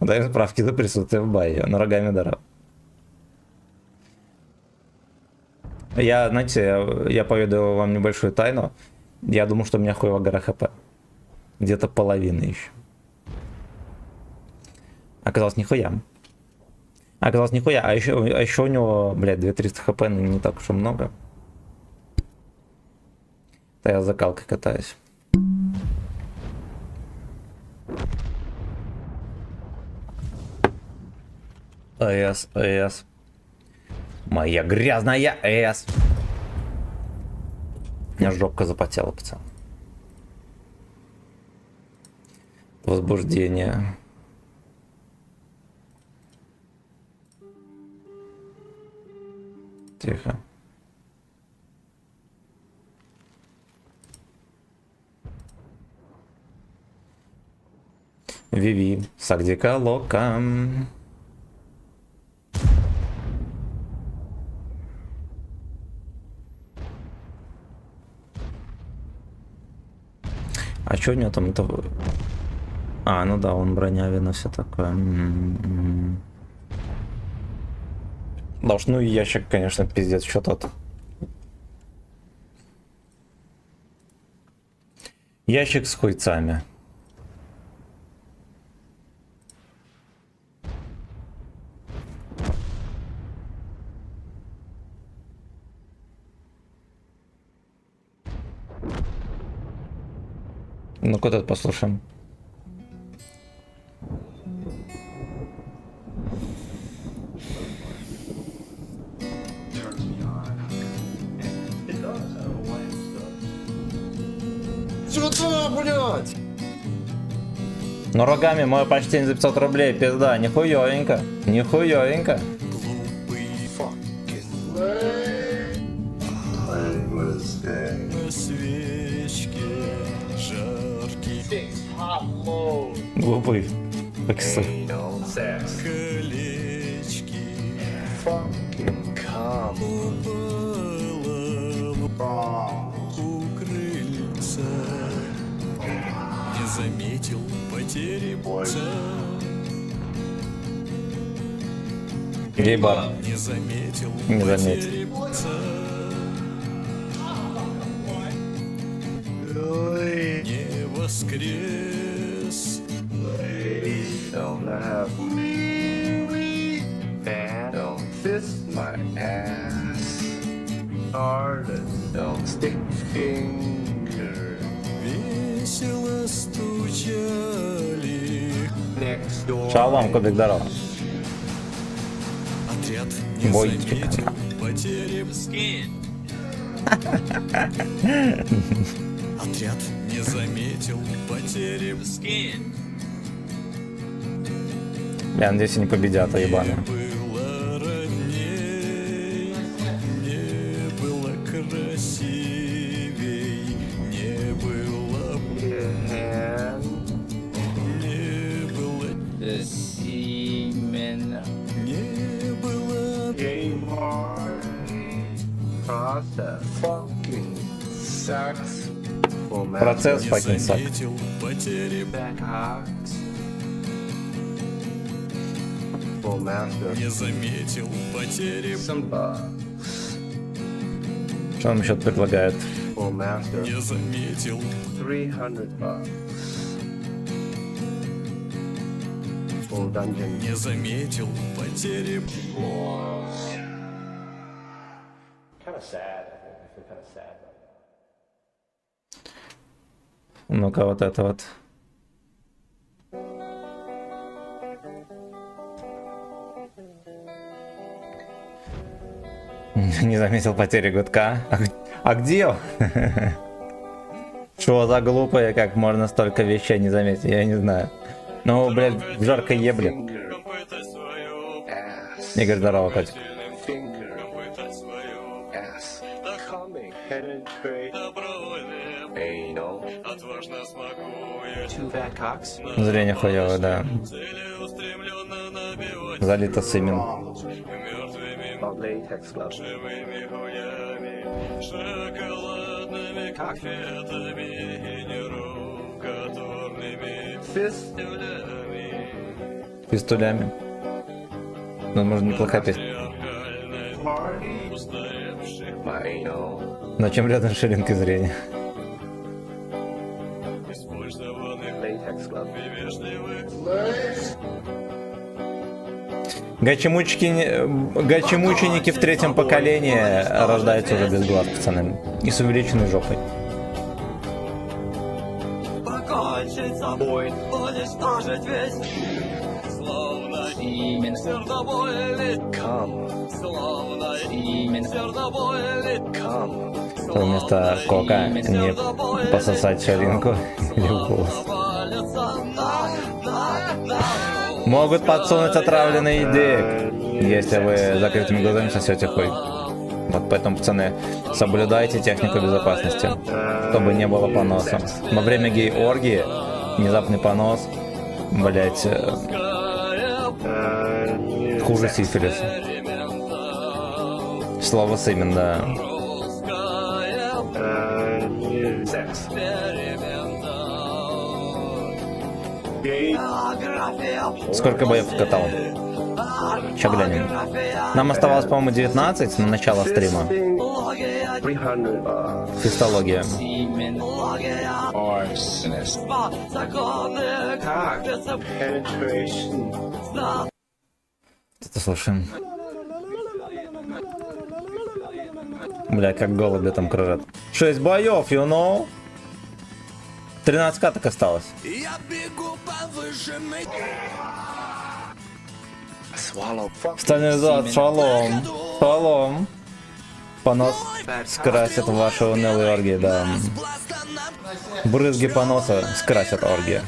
Дай справки за присутствие в бае, на рогами даров. Я, знаете, я поведаю вам небольшую тайну. Я думал, что у меня хуево гора хп. Где-то половина еще. Оказалось, нихуя. Оказалось, нихуя. А еще у него, блядь, 2300 хп, ну не так уж и много. Да я с закалкой катаюсь. АЭС. Моя грязная эс. У меня жопка запотела, пацан. Возбуждение. Тихо. Виви, Сагдика Лока. А что у него там это? А, ну да, он бронявина, все такое. Да уж, ну и ящик, конечно, пиздец, что тот. Ящик с хуйцами. Ну-ка тут послушаем. Сюда, блядь! Но рогами мое почтение за 500 рублей, пизда, нихуёвенько, нихуёвенько. На свечке жаркий Глупый. Факсы. колечки. Упала у крыльца. Не заметил потери пца. Гей-бар. Не заметил Не потери заметил. пца. Не воскрес. Don't have me. Don't fist my ass. Don't stick finger Весело стучали. next door. Шалом, кубик здоров. Отряд не Бойчик. заметил потери. Отряд не заметил потери. Я надеюсь, они победят, а ебаные. Было родней, не было красивей, не было, And не было, the semen не было. game hard. Process fucking sucks. For Процесс Не fucking suck. заметил потери. back hawks. For master. Не заметил потери. Some bugs. Что нам еще предлагают? For master. Не заметил. $300. For dungeon. Не заметил потери. Ну-ка, вот это вот. Не заметил потери гудка. А где он? Что за глупое, как можно столько вещей не заметить, я не знаю. Ну, блядь, в жаркой ебле. Ass. Игорь, здорово, котик. Finger. Ass. Coming. Penetrate. Anal. Отважно смакуя. Two fat cocks. Зрение хуёвое, да. Целеустремленно набивать Залито сымен. мертвыми About latex glove. живыми хуями, шоколадными конфетами и нерукотворными Fist. тюлями. Пистулями. Ну, может, неплохая песня. Патриархальной Party. устаревших My anal. Но чем рядом ширинкой зрения? использованных Latex glove. и вежливых. Гачи-мученики в третьем поколении рождаются уже без глаз, пацаны. И с увеличенной жопой. Покончить с собой, уничтожить весь, словно Сердобольный, Come. славный, сердобольный, Come. Вместо кока не пососать ширинку или в голос. Могут подсунуть отравленный дик, если вы закрытыми глазами сосете хуй. Вот поэтому, пацаны, соблюдайте технику безопасности, чтобы не было поноса. Во время гей-оргии внезапный понос, блять, хуже сифилиса. Слово с имен, да. Сколько боев катал? Сейчас глянем. Нам оставалось, по-моему, 19 на начало стрима. 300 Фистология. penetration. Это слушаем. Бля, как голуби там кружат. 6 боев, you know? 13 каток осталось. Я бегу повышенный. Swallow. Стальной зад, шалом. Шалом. Понос скрасит ваши унылые оргии, да. Брызги поноса скрасят оргии.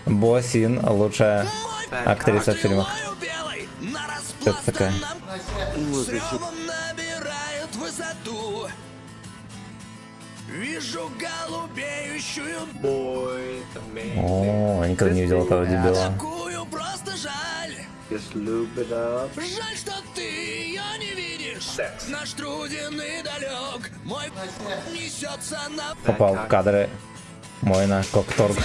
Босин, лучшая актриса в фильмах. Кто это такая? Набирает высоту. Вижу голубеющую Boy, the man. О, я никогда не видел этого дебила. такую, просто жаль. Just lube it up. Жаль, что ты ее не видишь. Секс. Наш труден и далек. Мой несется на Попал в кадры. Мой на кокторг.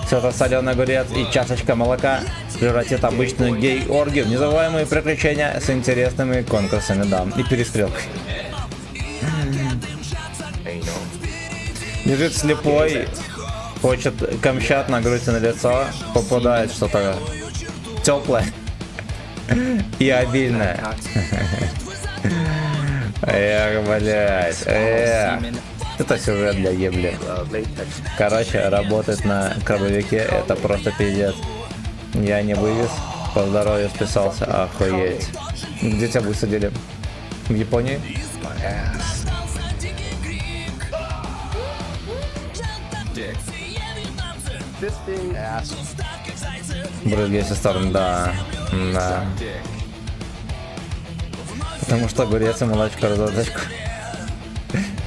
Все-то соленый огурец и чашечка молока превратит обычную гей-оргию в незабываемые приключения с интересными конкурсами, да, и перестрелкой. Лежит слепой, хочет камчат на грудь и на лицо, попадает что-то теплое и обильное. Эх, блядь, эх. Это сюжет для ебли. Latex. Короче, работать на крабовике это просто пиздец. Я не вывез, по здоровью списался, охуеть. Где тебя высадили? В Японии? Брызги со стороны, да. Да. Потому что огурец и молочко разоточку.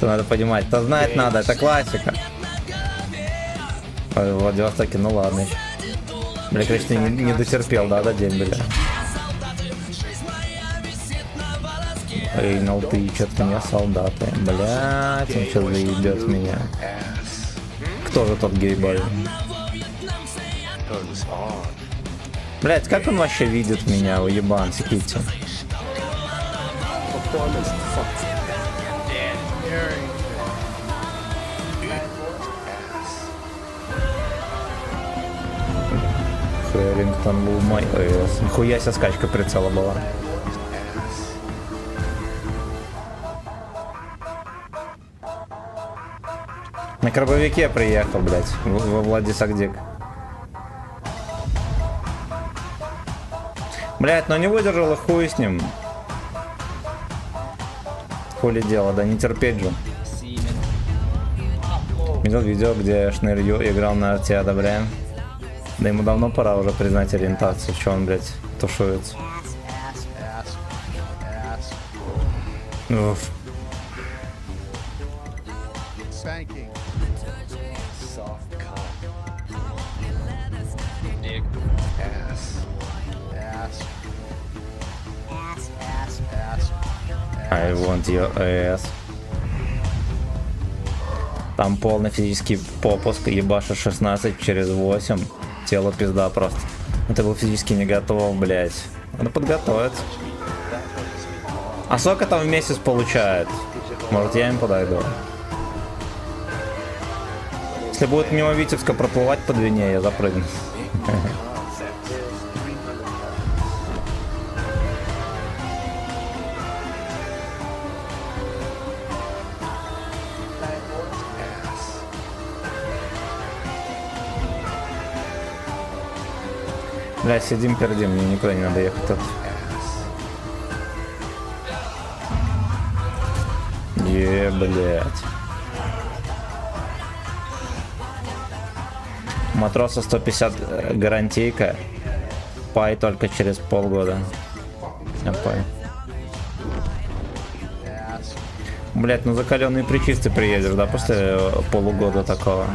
Это надо понимать. Это знать надо, это классика. Ой, в Владивостоке, ну ладно. Бля, короче, ты не дотерпел, да, до день, бля. Эй, ну ты чё-то меня солдаты. Блядь, он сейчас заебет меня. Кто же тот гей-бой? Turns on. Блядь, как он вообще видит меня, уебан, Китти? Performance. Fuck. Хэрингтон был мой ОС. Нихуя себе скачка прицела была. На крабовике приехал, блядь, во Владисагдик. Блядь, но не выдержал и хуй с ним. Хули дело, да не терпеть же. Видел видео, где Шнырью играл на арте, одобряем. Да ему давно пора уже признать ориентацию, что он, блядь, тушуется. Уф. Soft cock. Ass. I want your ass. Там полный физический попуск, ебаша 16 через 8. Тело пизда просто. Это был физически не готов, блядь. Надо подготовиться. А сколько там в месяц получает? Может, я им подойду? Если будет мимо Витебска проплывать по Двине, я запрыгну. Бля, сидим, пердим, мне никуда не надо ехать тут. Блядь. Матроса 150 гарантийка. Пай только через полгода. Я пай. Блять, ну закаленный причисты приедешь, да, после полугода такого?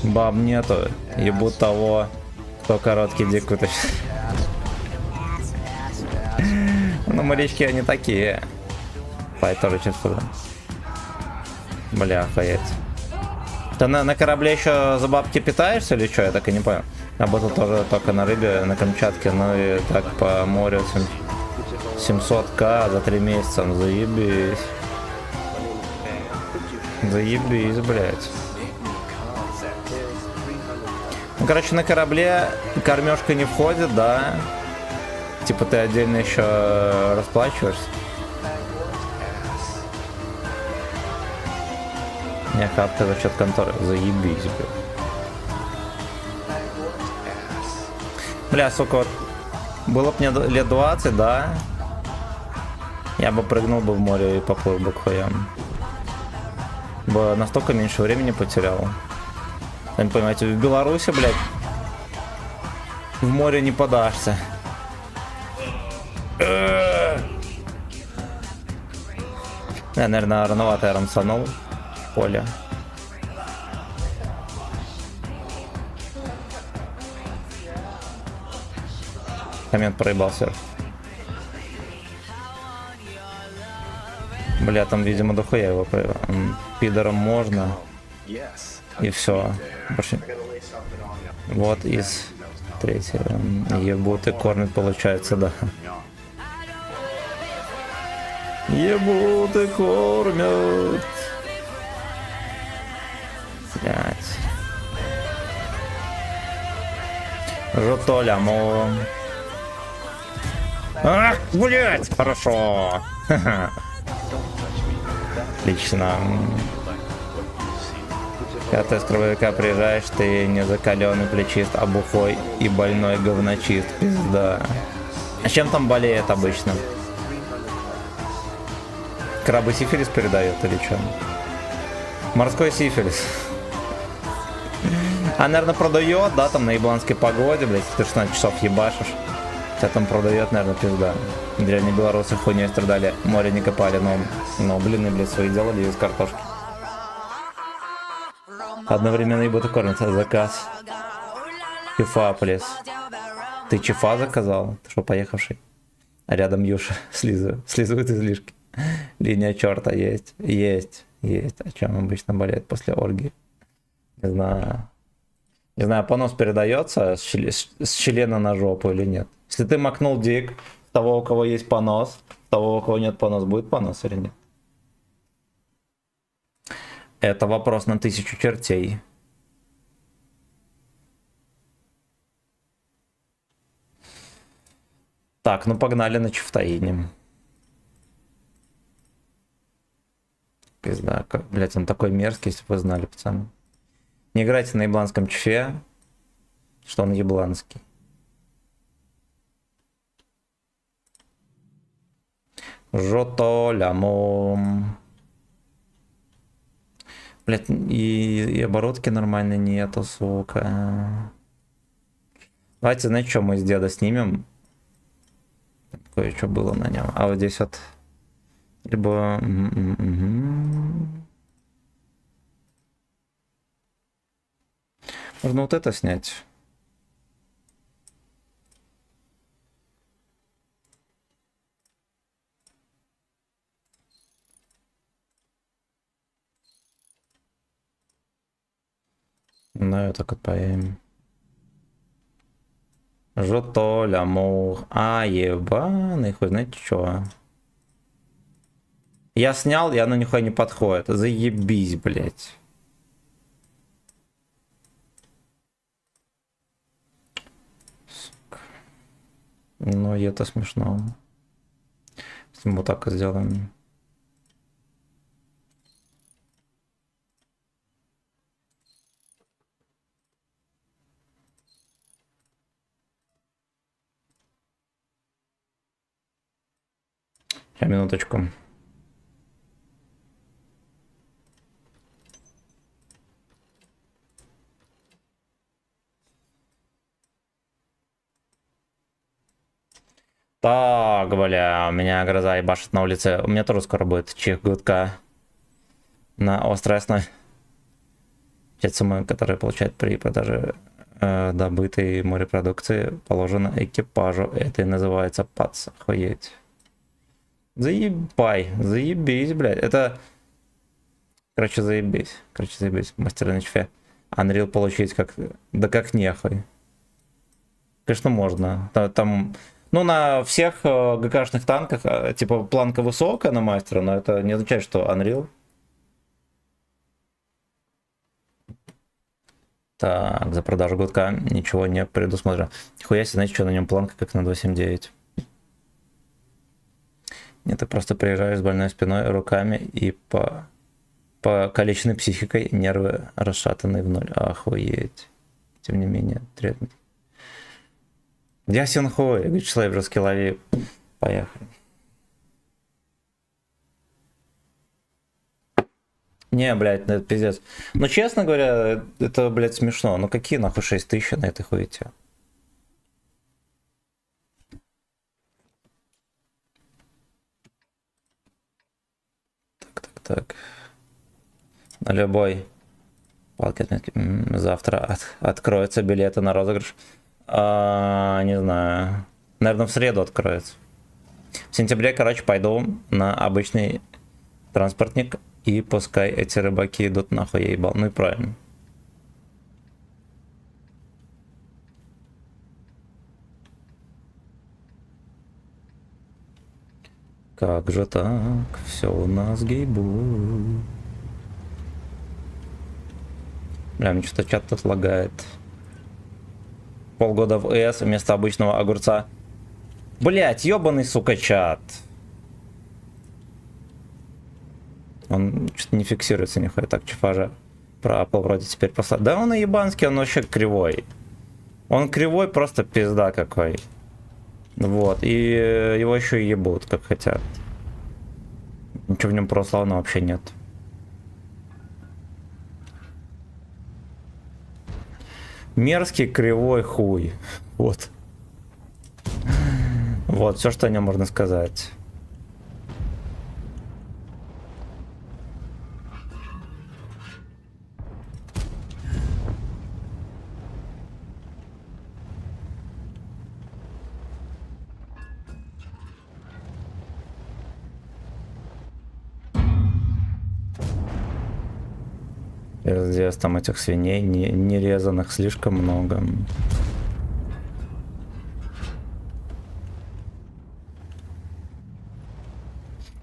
Баб нету, ебут того, кто короткий дик вытащит. Ну, морячки они такие. Пай тоже чувствую. Бля, охуеть. Ты на корабле еще за бабки питаешься или что? Я так и не понял. Работал тоже только на рыбе, на Камчатке, ну и так по морю 700к за 3 месяца, ну заебись. Заебись, блядь. Ну, короче, на корабле кормежка не входит, да? Типа ты отдельно еще расплачиваешься. Не, капка за счет конторы. Заебись, блядь. Бля, сука, вот было бы мне лет 20, да? Я бы прыгнул бы в море и поплыл бы к хуям. Бы настолько меньше времени потерял. Вы понимаете, в Беларуси, блядь, в море не подашься. Я, наверное, рановато я рамсанул в поле. Коммент проебался. Бля, там, видимо, дохуя его проебал. Пидором можно. И все. Больше... Вот из третьего. Ебут и кормят, получается, да. Ебут и кормят. Блять. Жотоля, мол. Ах, блять, хорошо. Отлично. Когда ты с крововика приезжаешь, ты не закаленный плечист, а бухой и больной говночист. Пизда. А чем там болеет обычно? Крабы сифилис передает или что? Морской сифилис. А, наверное, продает, да, там на ебланской погоде, блядь, ты 16 часов ебашишь. Тебя там продает, наверное, пизда. Древние белорусы хуйней страдали, море не копали, но блины, блядь, свои делали из картошки. Одновременно ебут и кормятся. Заказ. Чифа, плес. Ты чифа заказал? Ты что, поехавший? А рядом Юша слизывает излишки. Линия черта есть. Есть. О чем обычно болеет после оргии? Не знаю. Не знаю, понос передается с члена на жопу или нет. Если ты макнул дик того, у кого есть понос, того, у кого нет понос, будет понос или нет? Это вопрос на 1000 чертей. Так, ну погнали на Чифтаине. Пизда, блять, он такой мерзкий, если бы вы знали, пацаны. Не играйте на ебланском чифе, что он ебланский. Жотолямом. Блять, и оборотки нормально нету, сука. Давайте, знаете, что мы с деда снимем? Кое-что было на нем. А вот здесь вот. Либо... Можно вот это снять. Да, это как поем. Жотоля, мух. А, ебаный, хоть знаете что? Я снял, и оно нихуя не подходит. Заебись, блять. Сука. Ну, и это смешно. Если мы вот так сделаем. Ща, минуточку. Так, бля, у меня гроза ебашит на улице. У меня тоже скоро будет чих гудка на острой основе. Часть суммы, которая получает при продаже добытой морепродукции, положено экипажу. Это и называется пац. Охуеть. Заебай, заебись, блядь. Это... Короче, заебись. Короче, заебись. Мастер на чефе. Unreal получить как... Да как нехуй. Конечно, можно. Там... Ну, на всех ГКшных танках, типа, планка высокая на мастера, но это не означает, что Unreal. Так, за продажу гудка ничего не предусмотрено. Нихуя себе, знаете, что на нем планка, как на 279. Нет, ты просто приезжаешь с больной спиной, руками и покалеченной психикой, нервы расшатаны в ноль. Охуеть. Тем не менее, требует. Ясен хуй, Вячеслав Жесткий лови. Поехали. Не, блядь, ну это пиздец. Ну, честно говоря, это, блядь, смешно. Ну, какие нахуй 6000 на этой хуете? Так. На любой палке отметки. Завтра откроются билеты на розыгрыш. Не знаю. Наверное, в среду откроется. В сентябре, короче, пойду на обычный транспортник. И пускай эти рыбаки идут нахуй, я ебал. Ну и правильно. Как же так? Все у нас гейбу. Бля, мне что-то чат тут лагает. Полгода в ЭС вместо обычного огурца. Блять, ебаный, сука, чат. Он что-то не фиксируется нихуя. Так, чефажа про Apple вроде теперь послал. Да он и ебанский, он вообще кривой. Он кривой, просто пизда какой. Вот, и его еще и ебут, как хотят. Ничего в нем православного вообще нет. Мерзкий кривой хуй. Вот. Вот, все, что о нем можно сказать. Здесь там этих свиней не резаных слишком много.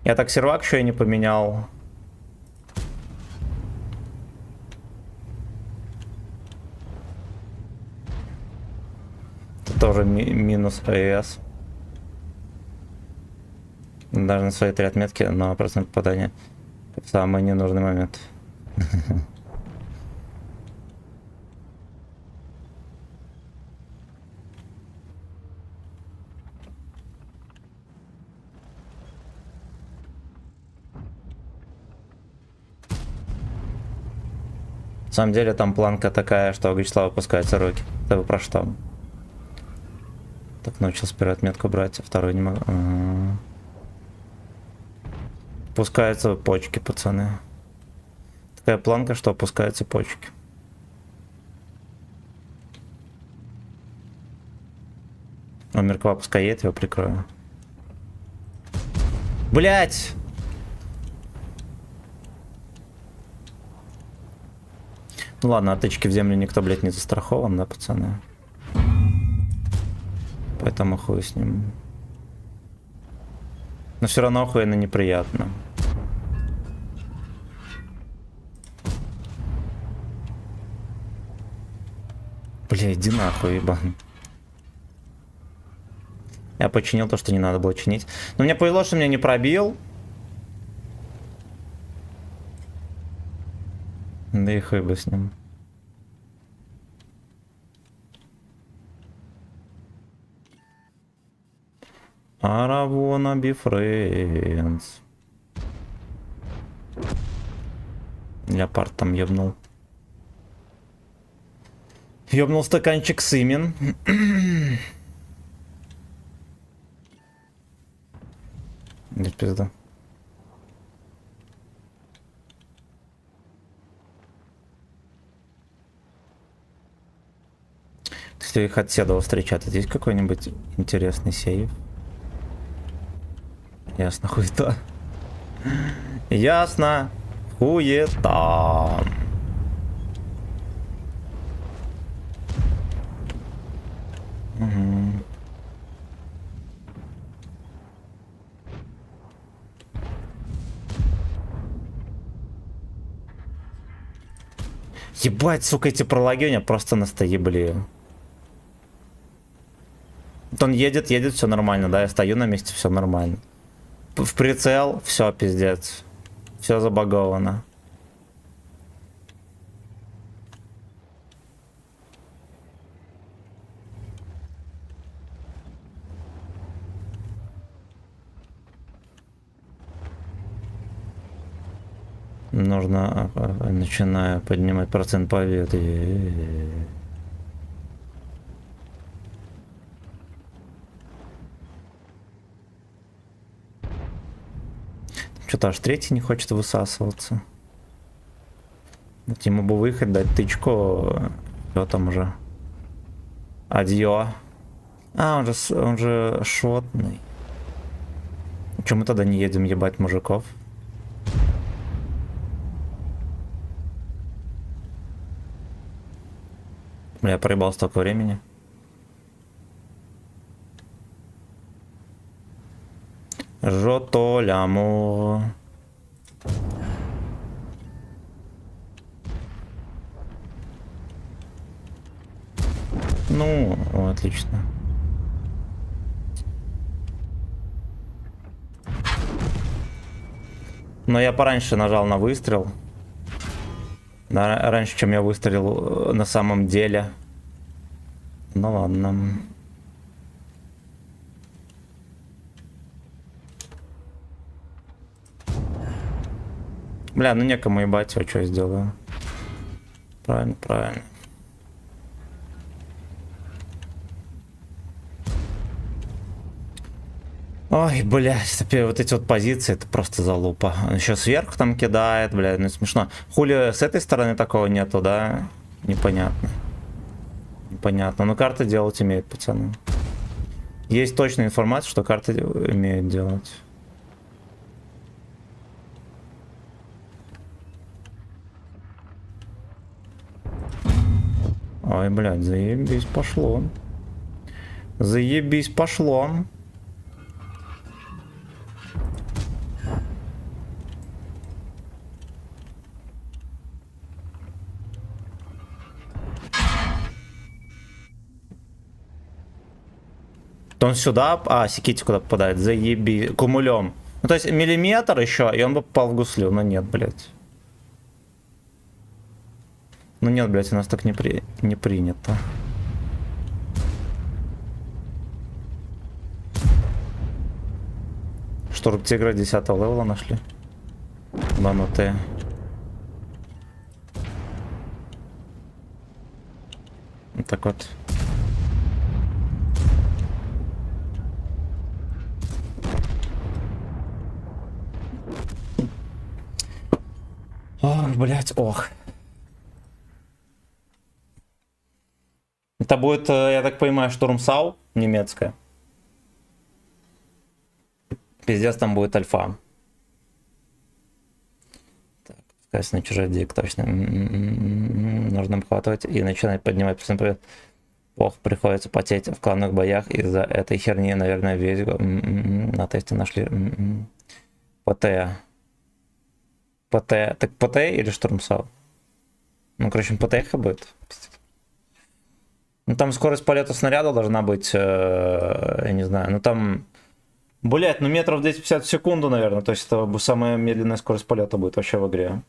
Я так сервак еще и не поменял. Это тоже минус АЭС. Даже на свои 3 отметки на процент попадания в самый ненужный момент. На самом деле там планка такая, что у Вячеслава опускаются руки. Это вы про что? Так, научился первую отметку брать, а вторую не могу. Опускаются почки, пацаны. Такая планка, что опускаются почки. О, Мерква пускай едет, его прикрою. Блять! Ну ладно, от тычки в землю никто, блядь, не застрахован, да, пацаны? Поэтому хуй с ним. Но все равно охуенно неприятно. Бля, иди нахуй, ебан. Я починил то, что не надо было чинить. Но мне повезло, что меня не пробил. Да и хуй бы с ним. I wanna be friends. Леопард там ёбнул. Ёбнул стаканчик сымен. Где пизда? Если их от Седова встречать, есть какой-нибудь интересный сейв? Ясно, хуета. Ясно. Хуета. Угу. Ебать, сука, эти прологи у меня просто настоебли. Вот он едет, все нормально, да, я стою на месте, все нормально. В прицел, все, пиздец. Все забаговано. Нужно, начинаю поднимать процент победы. Что-то аж третий не хочет высасываться. Вот ему бы выехать, дать тычку. Что там уже? Адьё. А, он же шотный. Чё мы тогда не едем ебать мужиков? Бля, я проебал столько времени. Жото ляму. Ну, отлично. Но я пораньше нажал на выстрел. Да, раньше, чем я выстрелил на самом деле. Ну ладно. Бля, ну некому ебать, я что я сделаю. Правильно, правильно. Ой, блядь, вот эти вот позиции, это просто залупа. Он еще сверху там кидает, блядь, ну смешно. Хули с этой стороны такого нету, да? Непонятно. Непонятно. Но карты делать умеют, пацаны. Есть точная информация, что карты умеют делать. Ой, блядь, заебись, пошло. Заебись, пошло. Он сюда, а, Секити куда попадает, заеби, кумулем. Ну, то есть миллиметр еще, и он бы попал в гуслю, но нет, блядь. Ну нет, блядь, у нас так не принято. Шторм Тигра 10 левела нашли. Банутые. Вот так вот. Ох, блядь, ох. Это будет, я так понимаю, Штурмсау немецкая. Пиздец, там будет альфа. Так, пускай на чужодик, точно. Нужно обхватывать и начинать поднимать процент. Ох, приходится потеть в кланных боях из-за этой херни, наверное, весь год. На тесте нашли ПТ. ПТ. Так ПТ или Штурмсау? Ну, короче, ПТХ будет. Ну, там скорость полета снаряда должна быть, я не знаю, ну там, блять, ну метров 250 в секунду, наверное, то есть это самая медленная скорость полета будет вообще в игре.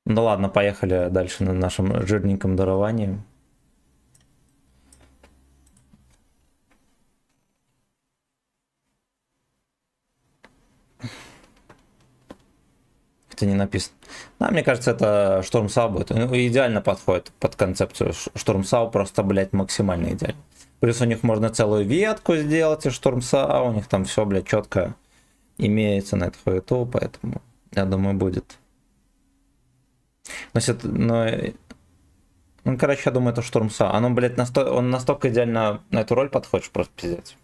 Ну ладно, поехали дальше на нашем жирненьком даровании. Это не написано. Да, мне кажется, это штурмсау будет. Ну, идеально подходит под концепцию штурмсау, просто, блядь, максимально идеально. Плюс у них можно целую ветку сделать из штурмсау, у них там все, блядь, четко имеется на эту хуету, поэтому, я думаю, будет. Ну, короче, я думаю, это штурмсау. Оно, блядь, он настолько идеально на эту роль подходит, что просто пиздец.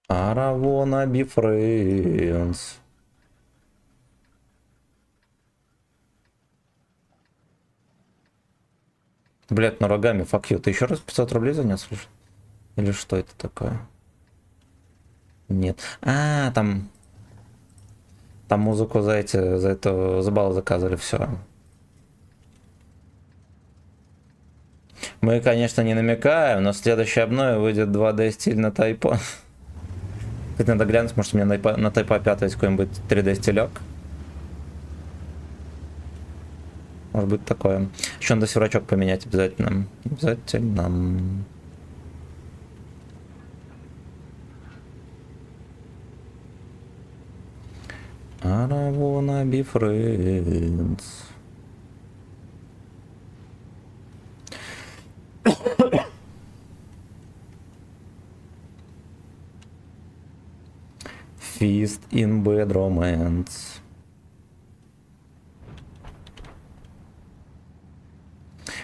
I wanna be friends. Блять, ну рогами, fuck you. Ты еще раз 500 рублей занес? Или что это такое? Нет. А, там музыку за балл заказывали, все. Мы, конечно, не намекаем, но в следующей обнове выйдет 2D стиль на тайпо. Хоть надо глянуть, может у меня на тайпа 5 есть какой-нибудь 3D стилек. Может быть такое. Еще надо сюрачок поменять обязательно. Обязательно. I don't wanna be friends. Fist in bed romance.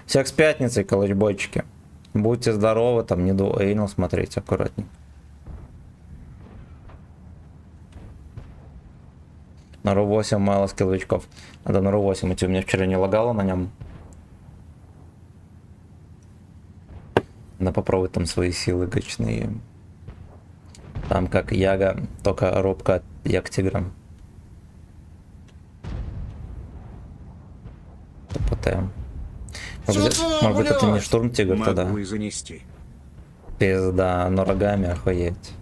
Всех с пятницей, колочбойчики. Будьте здоровы, там не до эйнал смотреть аккуратней. На Ру-8 мало скилловичков. Надо на Ру-8 идти, у меня вчера не лагало на нем. Надо попробовать там свои силы гачные. Там как Яга, только робко от Як-тигра. ТПТ. Может быть, это не штурм-тигр тогда? Могу и занести. Пизда, но рогами охуеть.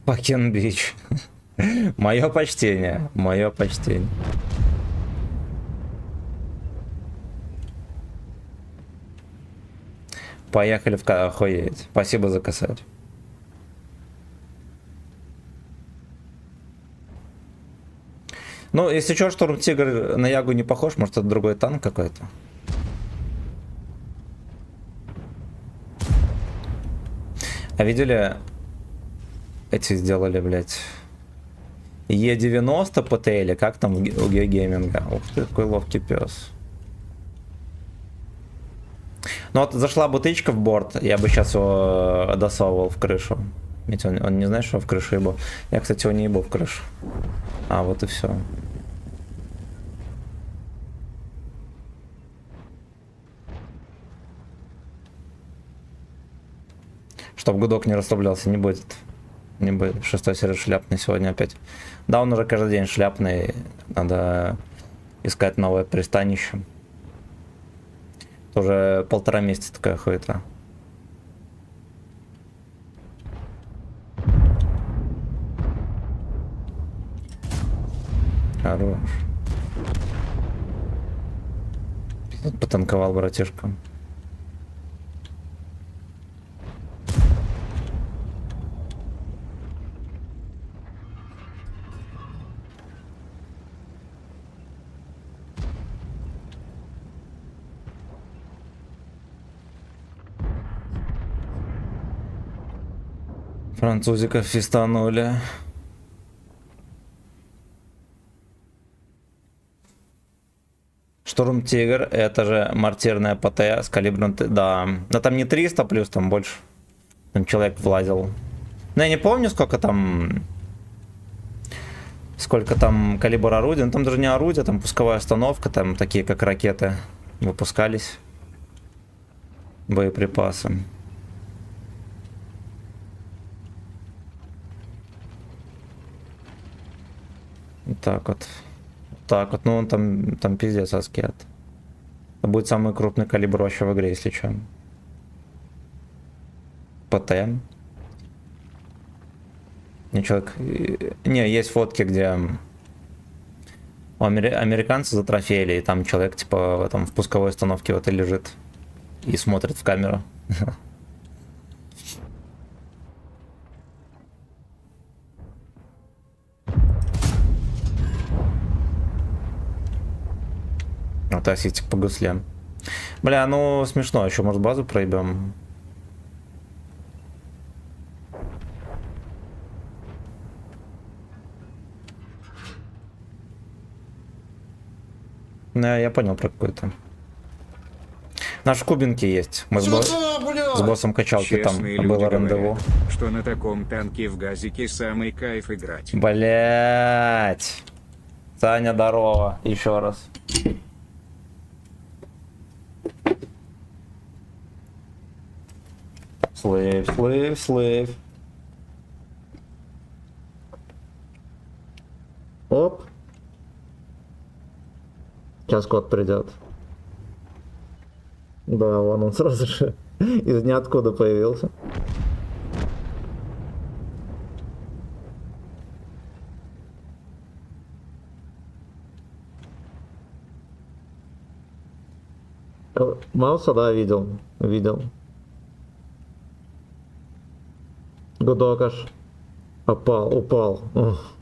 Fucking bitch. Мое почтение, мое почтение. Поехали в охуеть. Спасибо за косарь. Ну, если что, штурм-тигр на Ягу не похож, может это другой танк какой-то. А видели, эти сделали, блядь, Е90 по тейле, как там у Геогейминга? Ух ты, какой ловкий пес. Ну вот зашла бутычка в борт, я бы сейчас его досовывал в крышу. Ведь он не знает, что в крышу ебал. Я, кстати, его не ебал в крышу. А, вот и все. Чтоб гудок не расслаблялся, не будет. Не будет. 6-й сервер шляпный сегодня опять. Да, он уже каждый день шляпный. Надо искать новое пристанище. Уже 1,5 месяца такая хуета. Хорош. Потанковал, братишка. Французиков фистанули. Штурм Тигр, это же мортирная ПТ с калибром, да. Но там не 300 плюс, там больше. Там человек влазил. Ну, я не помню, сколько там калибр орудия. Ну, там даже не орудие, там пусковая установка, там такие, как ракеты, выпускались. Боеприпасы. Так вот. Так вот, ну там пиздец аскет. Это будет самый крупный калибр вообще в игре, если что. ПТ. Не, человек... Не, есть фотки, где у американцев затрофеили, и там человек типа в пусковой установке вот и лежит. и смотрит в камеру. А тасить по гуслям. Бля, ну смешно, еще может базу проебем. Да, я понял про какой-то. Наш в кубинке есть. Мы Сюда, с блядь! боссом качалки там Честные люди было говорят, рандеву. что на таком танке в газике самый кайф играть. Блять. Саня, здорово. Еще раз. Слив. Оп. Сейчас кот придет. Да, вон он сразу же из ниоткуда появился. Мауса, да, видел. Гудок аж упал. Ух.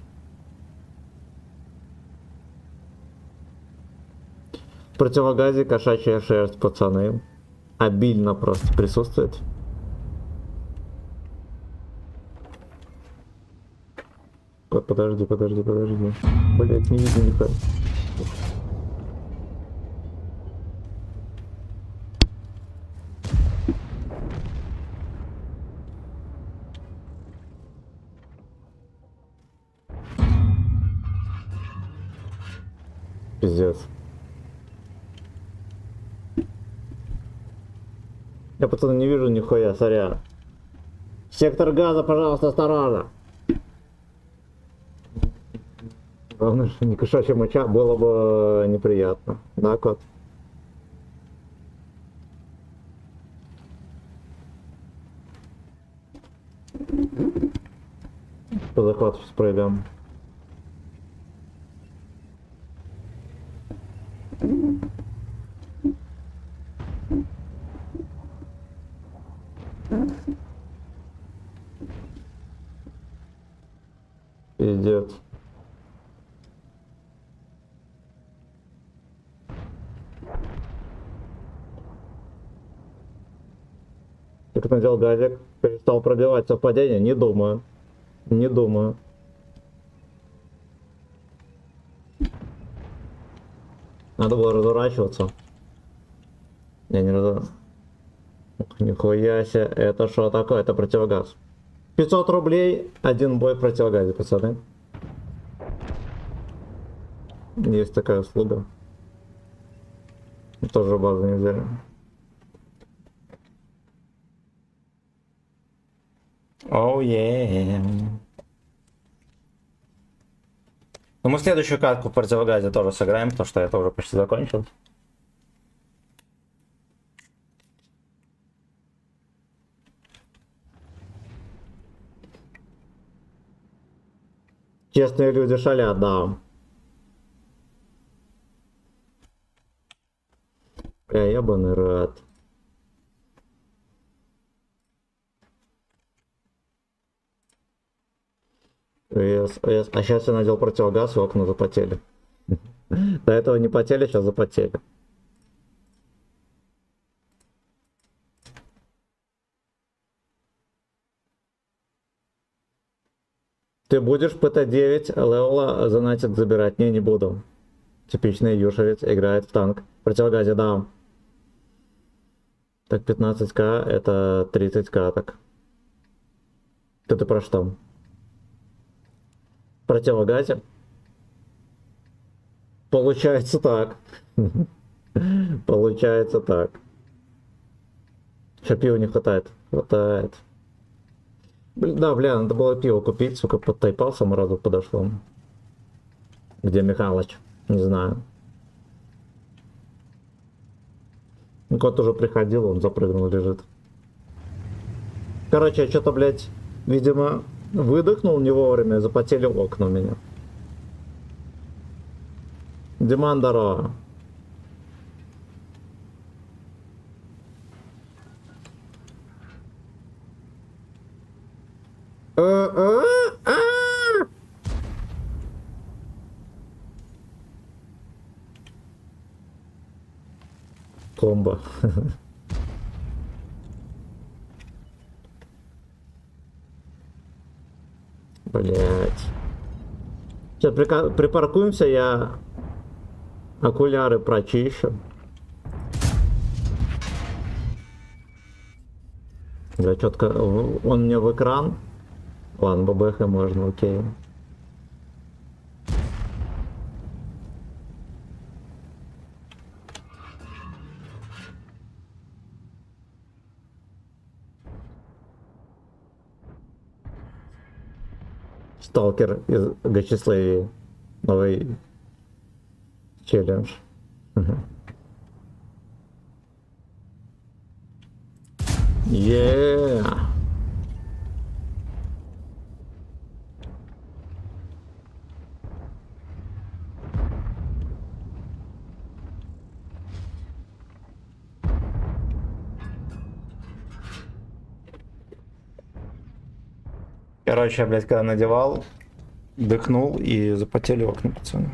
В противогазе кошачья шерсть, пацаны. Обильно просто присутствует. Подожди. Блять, не видно никак. Пиздец. Я, пацаны, не вижу нихуя, сорян. Сектор газа, пожалуйста, осторожно. Главное, что не кошачья моча, было бы неприятно. Да, кот? По захвату сейчас пройдем. Пиздец. Как надел газик, перестал пробивать совпадение? Не думаю. Надо было разворачиваться. Я не разворачивался. Нихуя себе, это что такое? Это противогаз. 500 рублей, один бой в противогазе, пацаны. Есть такая услуга. Тоже базу не взяли. Оу, Ну, мы следующую катку в противогазе тоже сыграем, потому что это уже почти закончил. Честные люди шалят, да. Бля, ебаный рад. А сейчас я надел противогаз, и окна запотели. До этого не потели, сейчас запотели. Ты будешь ПТ-9 левела занатик забирать? Не буду. Типичный юшевец играет в танк. В противогазе, да. Так, 15к, это 30к, так. Ты про что? В противогазе? Получается так. Получается так. Что, пива не хватает? Хватает. Да, бля, надо было пиво купить, сука, подтайпал, сразу подошло. Где Михалыч? Не знаю. Ну, кот уже приходил, он запрыгнул, лежит. Короче, я что-то, блядь, видимо, выдохнул не вовремя, запотели окна у меня. Диман, здорово. Комбо. Блять. Сейчас припаркуемся, я окуляры прочищу. Да, четко. Он мне в экран. Ладно, ББХ можно, окей. Сталкер из Гачиславии. Новый челлендж. Yeah. Короче, я, блядь, когда надевал, дыхнул и запотели окна, пацаны.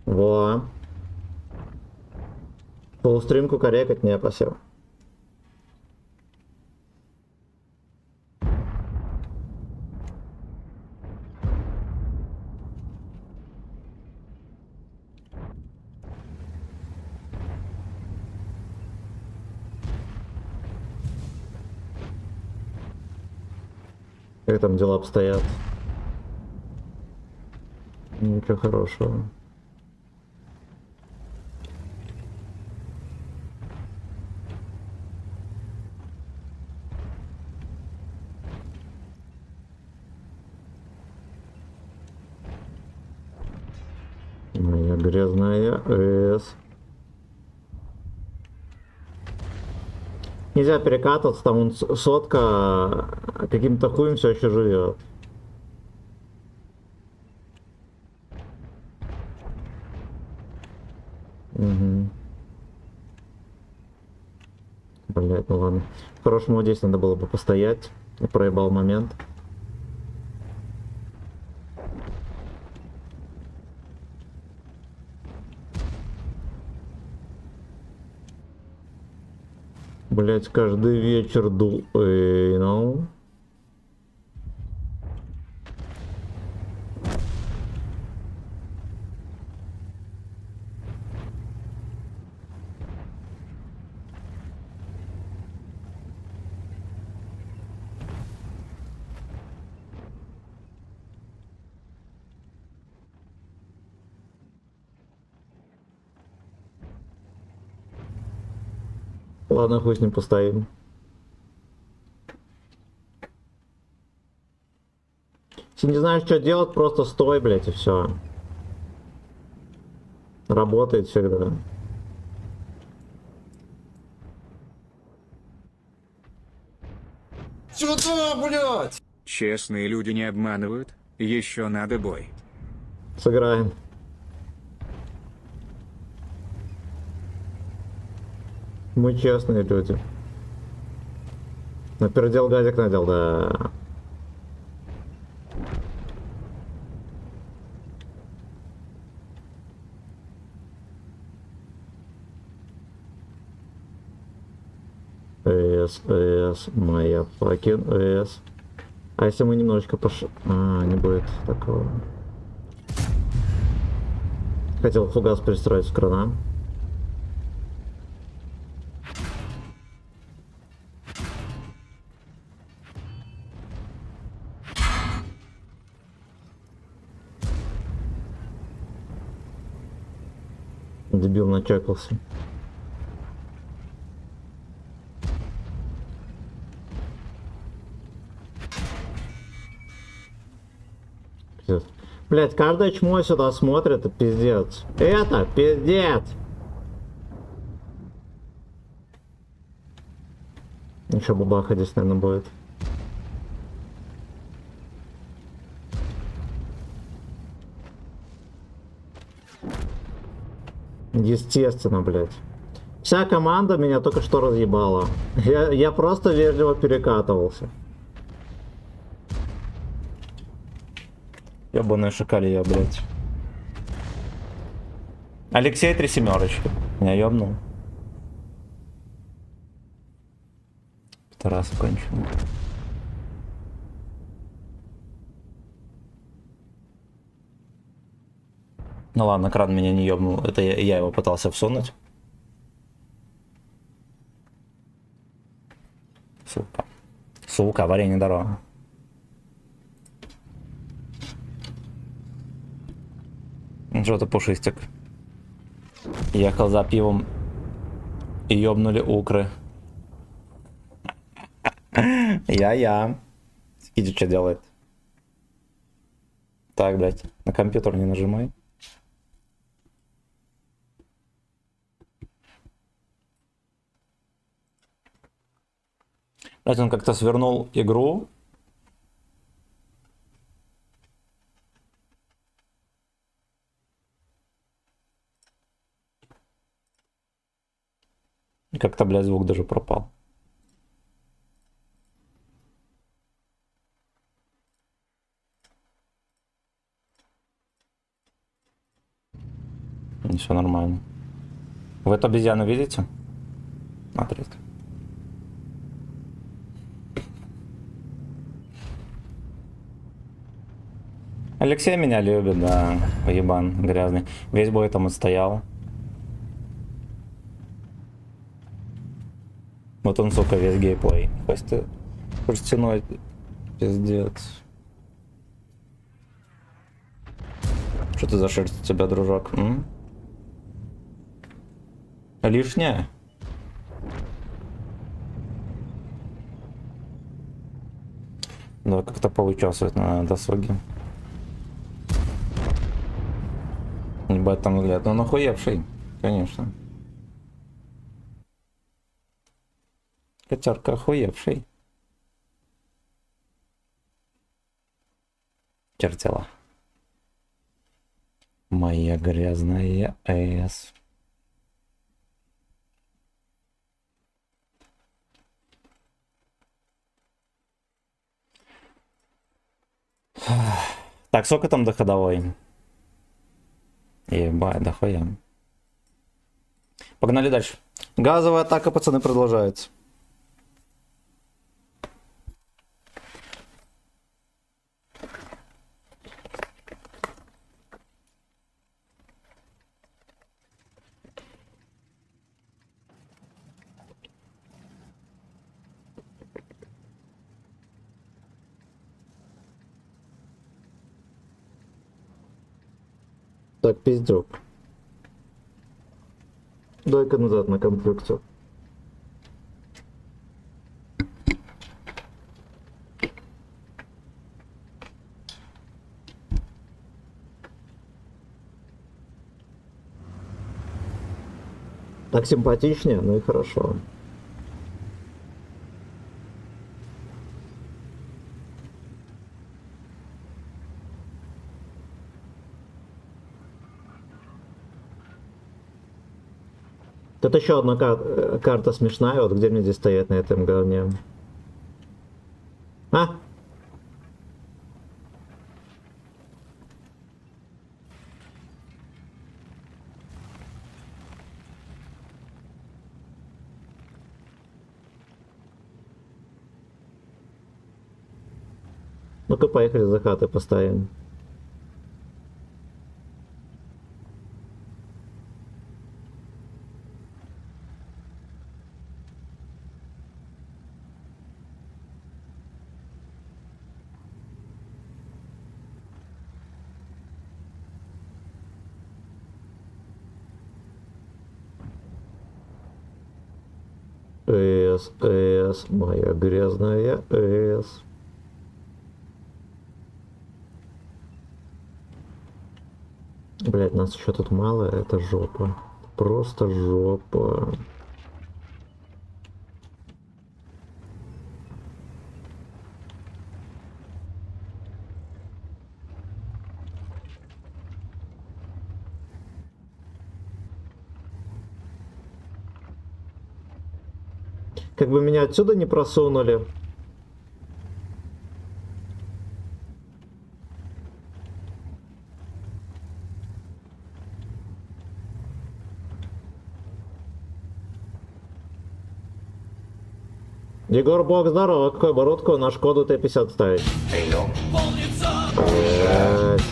Во. Полустрим кукарекать не просил. Как там дела обстоят? Ничего хорошего. Моя грязная С. Нельзя перекатываться, там он сотка каким-то хуем все еще живет. Угу. Блять, ну ладно. Хорошему здесь надо было бы постоять. Я проебал момент. Блять, каждый вечер ну. Ладно, хуй с ним постоим. Если не знаешь, что делать, просто стой, блять, и все. Работает всегда. Сюда, блядь! Честные люди не обманывают. Еще надо бой. Сыграем. Мы честные люди. Напердел газик надел, да. Моя факин С. А если мы немножечко не будет такого. Хотел фугас пристроить с крана. Дебил начекался. Пиздец. Блять, каждое чмо сюда смотрит, это пиздец. Это пиздец. Еще бабаха здесь, наверное, будет. Естественно, блядь. Вся команда меня только что разъебала. Я просто вежливо перекатывался. Ёбаная шакалия, блядь. Алексей 3 семерочки. Меня ёбнул. Тарас конченый. Ну ладно, кран меня не ёбнул. Это я его пытался всунуть. Сука. Сука, варенье дорога. Что-то пушистик. Ехал за пивом и ёбнули укры. Я. Скиди что делает? Так, блядь, на компьютер не нажимай. Блядь, он как-то свернул игру. И как-то, блядь, звук даже пропал. Не все нормально. Вы эту обезьяну видите? Смотрите. Алексей меня любит, да, поебан грязный. Весь бой там отстоял. Вот он, сука, весь геймплей. Хоть ты шерстяной, пиздец. Что ты за шерсть у тебя, дружок? М? Лишняя? Давай как-то поучаствовать на досуге. Ебать там взгляд. Ну, он охуевший, конечно. Котярка охуевший. Чертила. Моя грязная эс. Так, сколько там до ходовой? Ебать, дохуя. Погнали дальше. Газовая атака, пацаны, продолжается. Так, пиздюк. Дай-ка назад на конструкцию. Так симпатичнее, ну и хорошо. Тут еще одна карта смешная, вот где мне здесь стоять на этом говне. А? Ну-ка, поехали за хаты поставим. Моя грязная эс. Блять, нас еще тут мало, это жопа. Просто жопа. Как бы меня отсюда не просунули. Егор, бог здорово, какую оборотку на Шкоду Т-50 ставить? Блядь.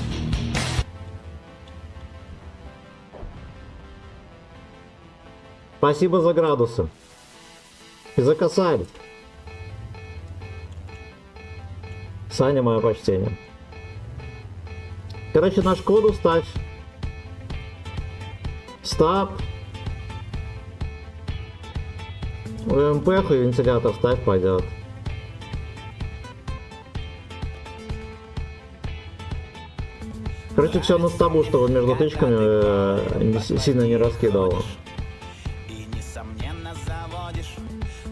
Спасибо за градусы. И за косарь. Саня, мое почтение. Короче, на Шкоду ставь. Стаб. УМП и вентилятор ставь, пойдет. Короче, все на стабу, чтобы между тычками сильно не раскидало. И несомненно заводишь.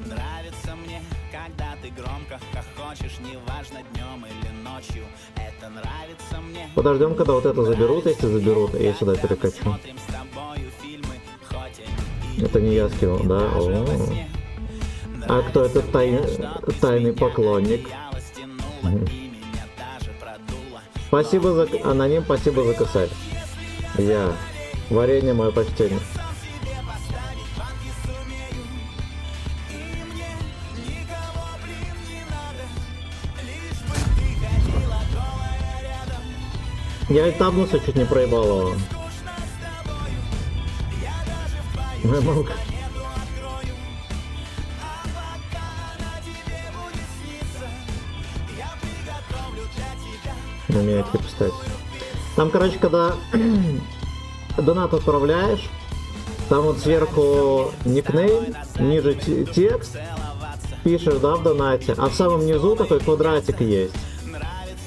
Нравится мне, когда ты громко хохочешь, неважно днем или ночью. Это нравится мне. Подождем, когда вот это заберут, если заберут, я сюда перекачу. Смотрим с тобою фильмы, хоть они и Это не я скинул, да? О. А кто это тайный поклонник? Спасибо за аноним, спасибо за косарь. Я. Варенье, мое почтение. Я и табнулся, чуть не проебал его. На меня поставить. Там, короче, когда донат отправляешь, там вот сверху никнейм, ниже текст, пишешь, да, в донате, а в самом низу такой квадратик есть.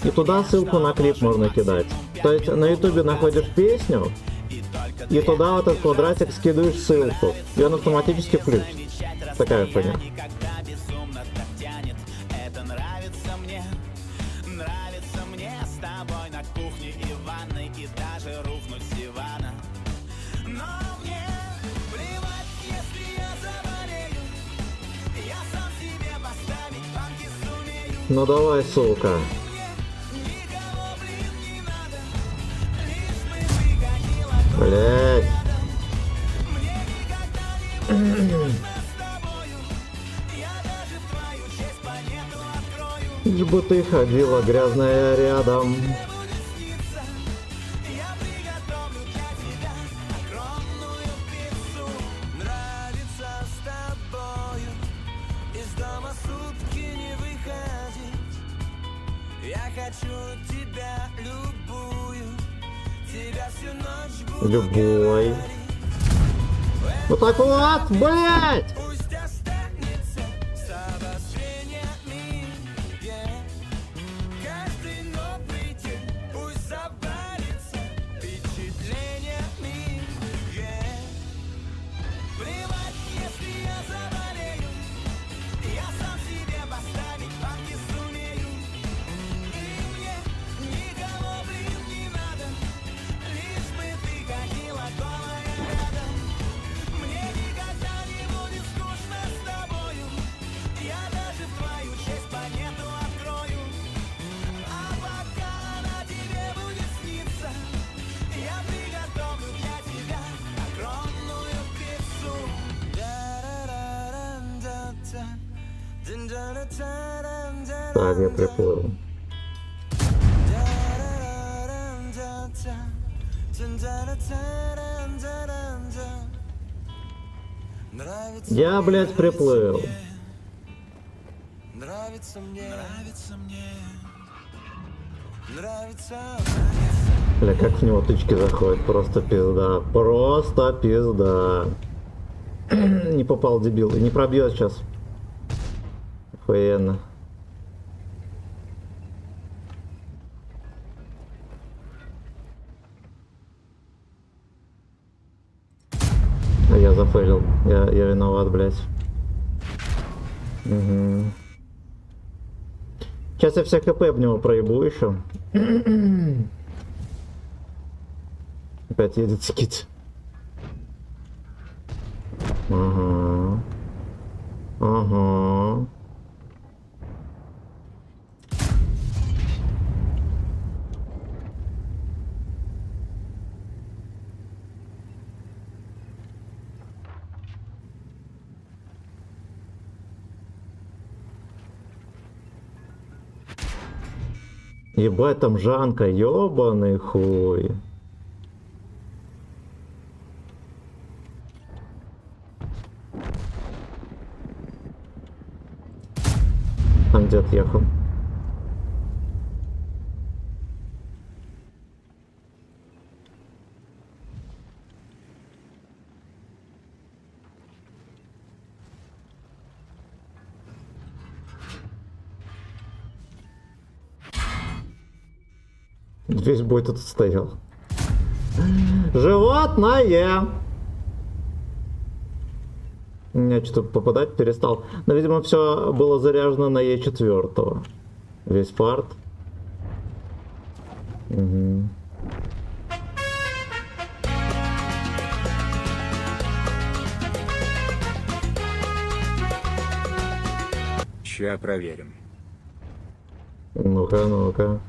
И туда ссылку на клип можно кидать. То есть на ютубе находишь песню, и туда вот этот квадратик скидываешь ссылку, и он автоматически включит. Такая хуйня. Ну давай, сука. Блять. Лишь бы ты ходила грязная рядом. Любой. Вот так вот, блять! Так, я приплыл. Я, блядь, приплыл. Нравится мне, нравится мне, нравится. Бля, как в него тычки заходят, просто пизда. Просто пизда. Не попал, дебил. Не пробьет сейчас. Охуенно. А я зафейлил. Я виноват, блядь. Угу. Сейчас я все КП об него проебу еще. Опять едет скит. Ага. Ага. Ебать, там Жанка, ёбаный хуй. Там дед ехал. Весь бой тут стоял. Животное! У меня что-то попадать перестал. Но, видимо, все было заряжено на Е4. Весь фарт. Угу. Ща проверим. Ну-ка, ну-ка.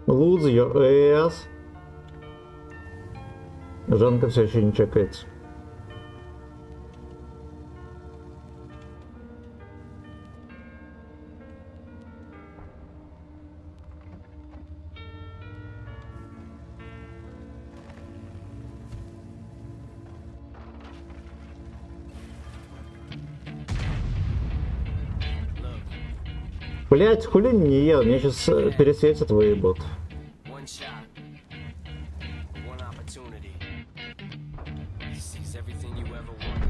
Lose your ass. Жанка все еще не чекается. Блять, хули не ел, мне сейчас пересветят выебут. One shot, one opportunity. Sees everything you ever wanted.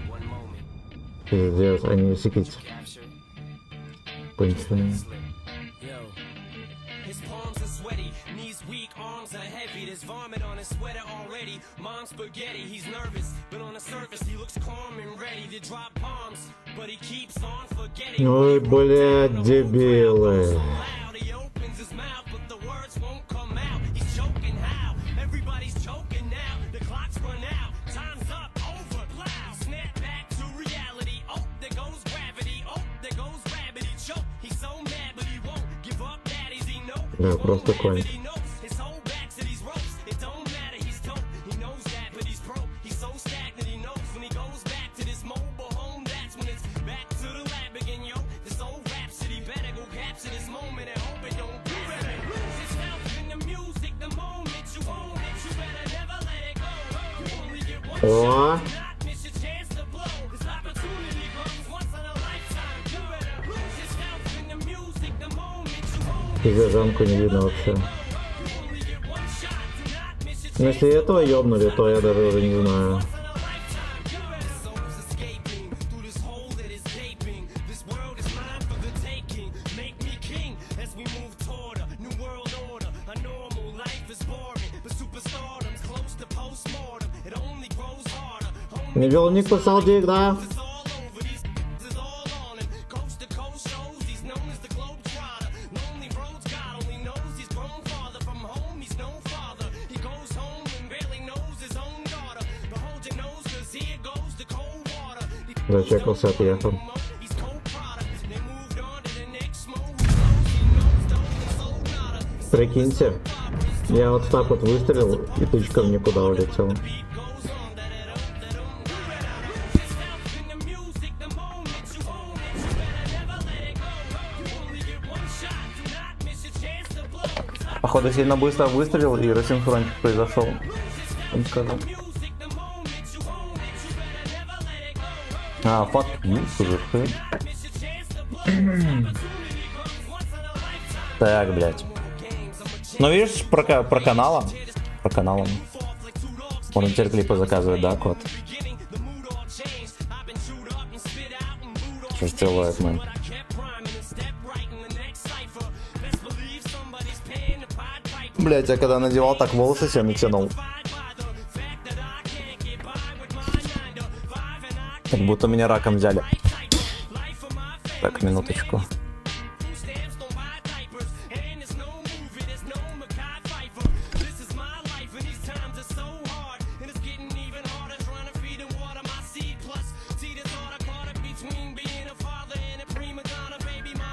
One moment, Пиздец, они сикить. captured. Понятно. Yo. His palms are sweaty, knees weak, arms are heavy. There's vomit on his sweater already. Mom's spaghetti, he's nervous, but on the surface he looks calm and ready to drop bombs. But he keeps on forgetting. Ой, блядь, дебилы. Loud, he opens his mouth, but the words won't come out. He's choking how? Everybody's choking now. The clock's run out, time's up, over, plow. Snap back to reality. Oh, there goes gravity. Oh, there goes rabbit. He choke. He's so mad, but he won't give up. That is he know. Да, просто конь. He knows his whole back to these ropes. It don't matter, he's dope. He knows that, but he's broke. He's so stagnant, he knows when he goes back to this mobile home. That's when it's back to the lab again, yo. This old rhapsody better go capture this moment and hope it don't do it. Lose yourself in the music, the moment you own it. You better never let it go. You only get one О, shot, not miss your chance to blow. This opportunity comes once in a lifetime. You better lose yourself in the music, the moment you own it. пиздец, Жанку не видно вообще. Но если этого ёбнули, то я даже уже не знаю. Не вел ник писал дик, да? Зачекался, отъехал. Прикиньте, я вот так вот выстрелил, и тычка в никуда улетела. Походу сильно быстро выстрелил и рассинхрончик произошел. Он сказал. А, fuck you, слушай. Так, блядь. Ну видишь, про каналом. Про каналом. Он теперь клипы заказывает, да, кот? Что ж делает, мэн? Блять, я когда надевал, так волосы себе натянул. Как будто меня раком взяли. Так, минуточку.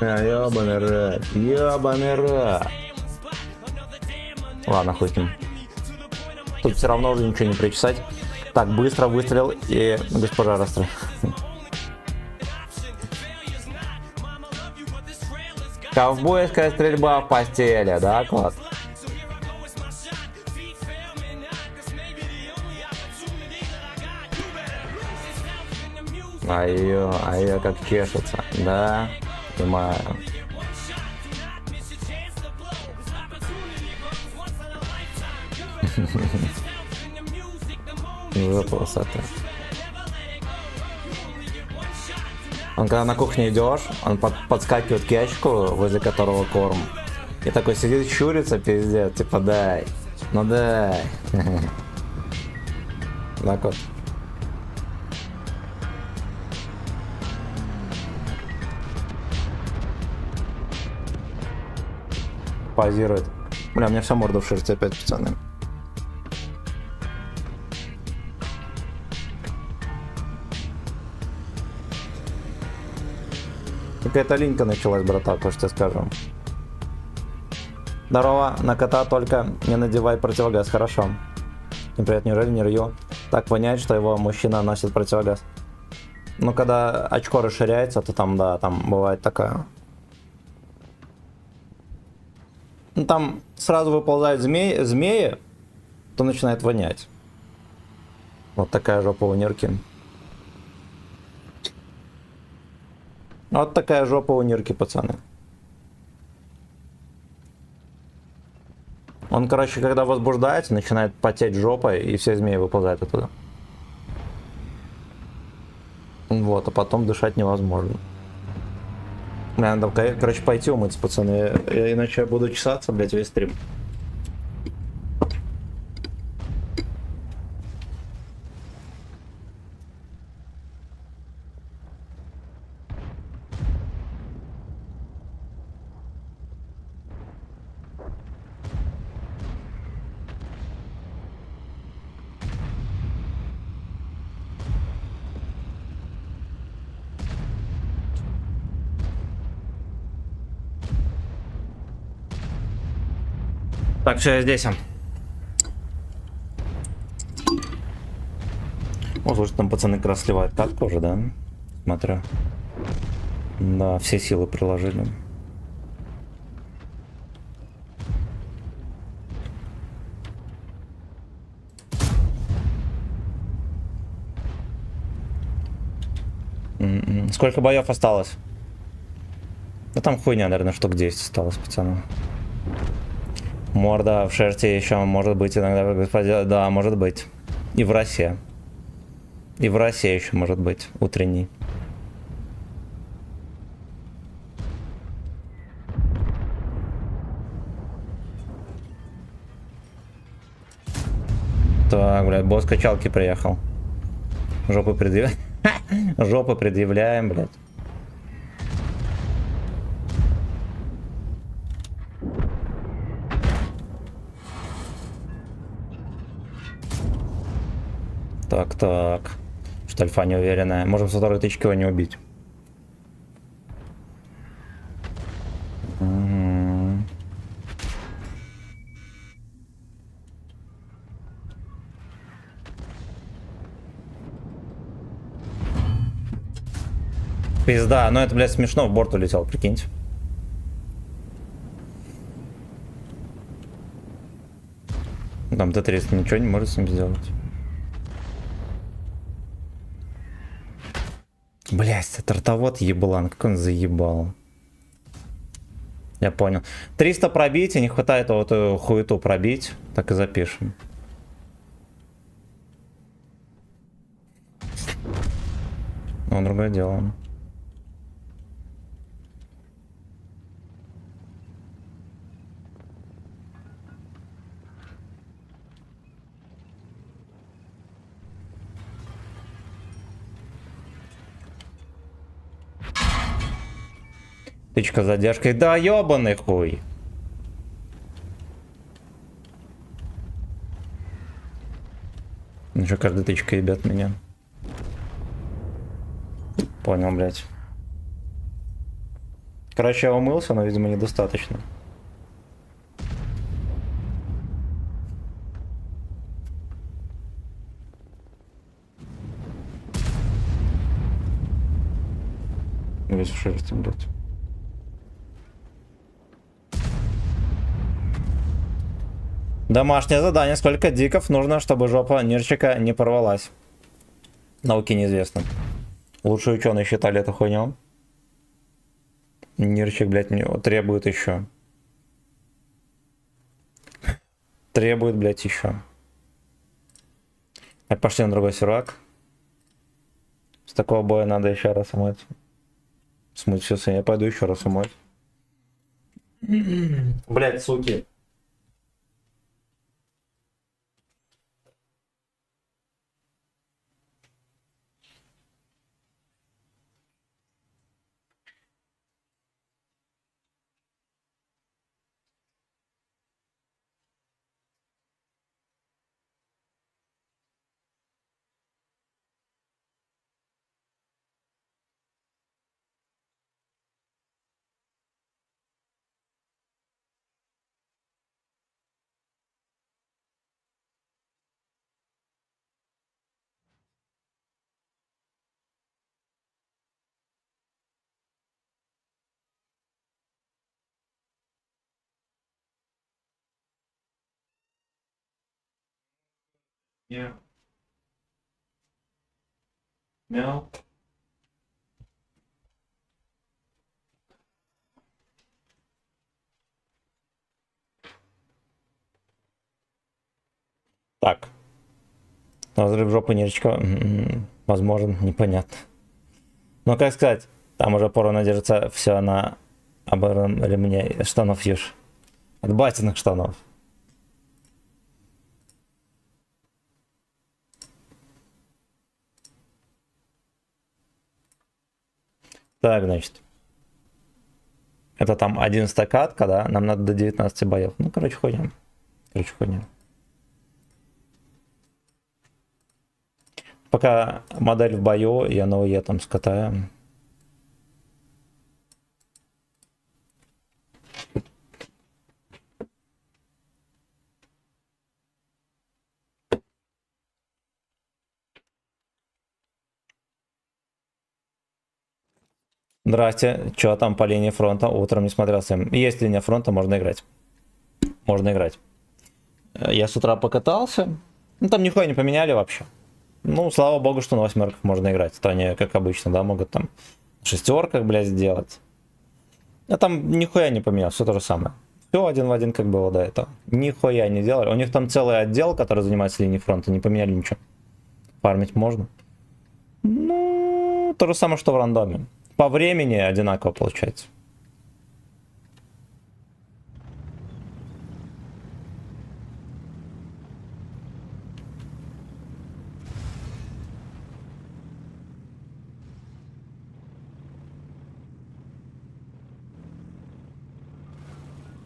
Ёбаный рот, ёбаный рот. Ладно, хуй с ним. Тут все равно уже ничего не причесать. Так, быстро выстрелил и госпожа расстроена. Ковбойская стрельба в постели, да, класс? А ее как чешется, да, понимаю. Жопа высота. Он когда на кухне идешь, он подскакивает к ящику, возле которого корм. И такой сидит, щурится, пиздец, типа дай. Ну дай. Так вот. Позирует. Бля, у меня вся морда в шерсти опять, пацаны. Какая-то линька началась, брата, то что я скажу. Здорово, на кота только не надевай противогаз, хорошо. Неприятно, неужели не рью? Так понять, что его мужчина носит противогаз. Ну, когда очко расширяется, то там, да, там бывает такая. Ну, там сразу выползают змеи, то начинает вонять. Вот такая жопа у Нирки. Вот такая жопа у Нирки, пацаны. Он, короче, когда возбуждается, начинает потеть жопой, и все змеи выползают оттуда. Вот, а потом дышать невозможно. Мне надо, короче, пойти умыться, пацаны. Иначе я буду чесаться, блять, весь стрим. Так, все, я здесь. О, слушай, там пацаны как раз сливают катку уже, да? Смотрю. Да, все силы приложили. Сколько боев осталось? Да там хуйня, наверное, штук 10 осталось, пацаны. Морда в шерсти еще может быть иногда, господи, да, может быть. И в России. И в России еще может быть утренний. Так, блядь, босс качалки приехал. Жопы предъявляем. Жопы предъявляем, блядь. Так, так. Что альфа неуверенная. Можем со второй тычки его не убить. Угу. Пизда, но это, блядь, смешно, в борт улетел, прикиньте. Там Т-300 ничего не может с ним сделать. Блять, это ртовод еблан, как он заебал. Я понял. 300 пробить, и не хватает вот эту хуету пробить. Так и запишем. Ну, другое дело. Тычка с задержкой. Да ёбаный хуй. Ну что, каждая тычка ебет меня. Понял, блядь. Короче, я умылся, но, видимо, недостаточно. Весь в шерсти, блядь. Домашнее задание. Сколько диков нужно, чтобы жопа Нирчика не порвалась? Науке неизвестно. Лучшие ученые считали эту хуйню. Нирчик, блядь, требует еще. Требует, блядь, еще. Так, пошли на другой сервак. С такого боя надо еще раз умыть. Смыть все, я пойду еще раз умыть. Блядь, суки. Yeah. Мяу. Так. Разрыв жопы Нирчика. Возможен, непонятно. Но как сказать, там уже порвано держится все на оборванном ремне штанов Юж. От батиных штанов. Так, значит. Это там 11 катка, да? Нам надо до 19 боев. Ну, короче, хуйня. Пока модель в бою, я на УЕ там скатаю. Здрасте, что там по линии фронта? Утром не смотрел всем. Есть линия фронта, можно играть. Можно играть. Я с утра покатался. Ну, там нихуя не поменяли вообще. Ну, слава богу, что на восьмерках можно играть. То они, как обычно, да, могут там в шестерках, блядь, сделать. А там нихуя не поменялось, все то же самое. Все один в один, как было до этого. Нихуя не делали. У них там целый отдел, который занимается линией фронта, не поменяли ничего. Фармить можно. Ну, то же самое, что в рандоме. По времени одинаково получается.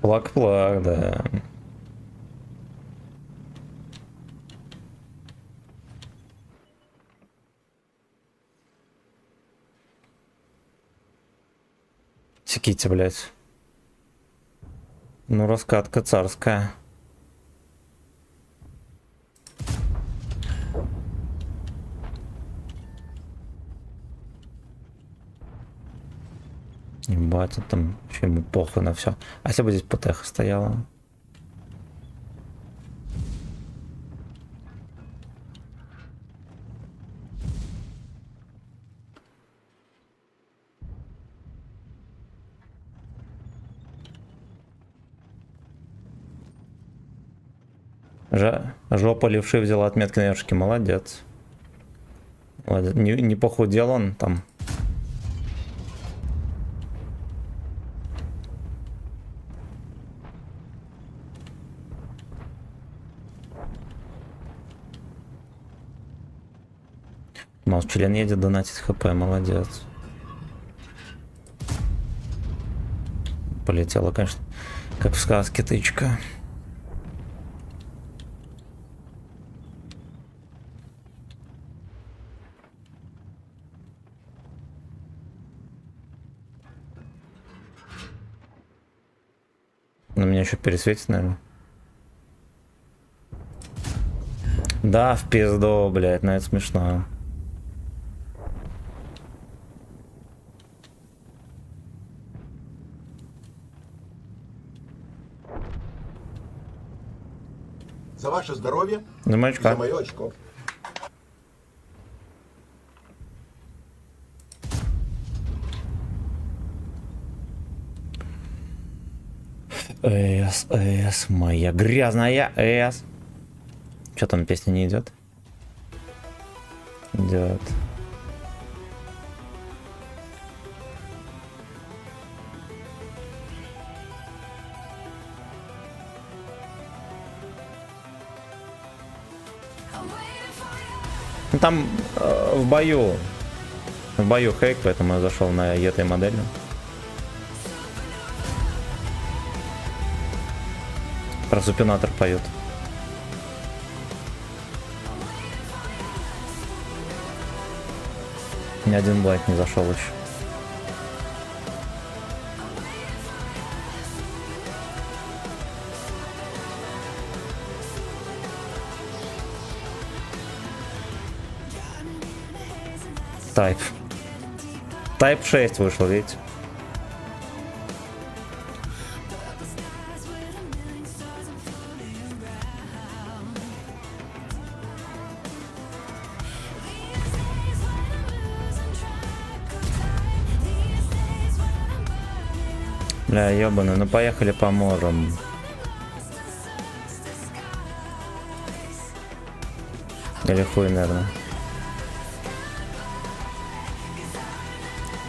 Плак-плак, да. Секите, блядь. Ну, раскатка царская. Ебать, там вообще ему похуй на все. А если бы здесь ПТХ стояла? Жопа левши взяла отметки на яшке, молодец. Молодец. Не похудел он там. Маус член едет донатить хп, молодец. Полетела, конечно, как в сказке тычка. На меня еще пересветит, наверное. Да, в пизду, блядь, но это смешно. За ваше здоровье За и за очко. мое очко. Эс, моя грязная Эс. Что там, песня не идет? Идет. Ну, там в бою хейк, поэтому я зашел на этой модели. Про супинатор поет. Ни один блайк не зашел еще. Тайп. Тайп 6 вышел, видите? Бля, ёбаный, ну поехали поможем. Или хуй, наверное.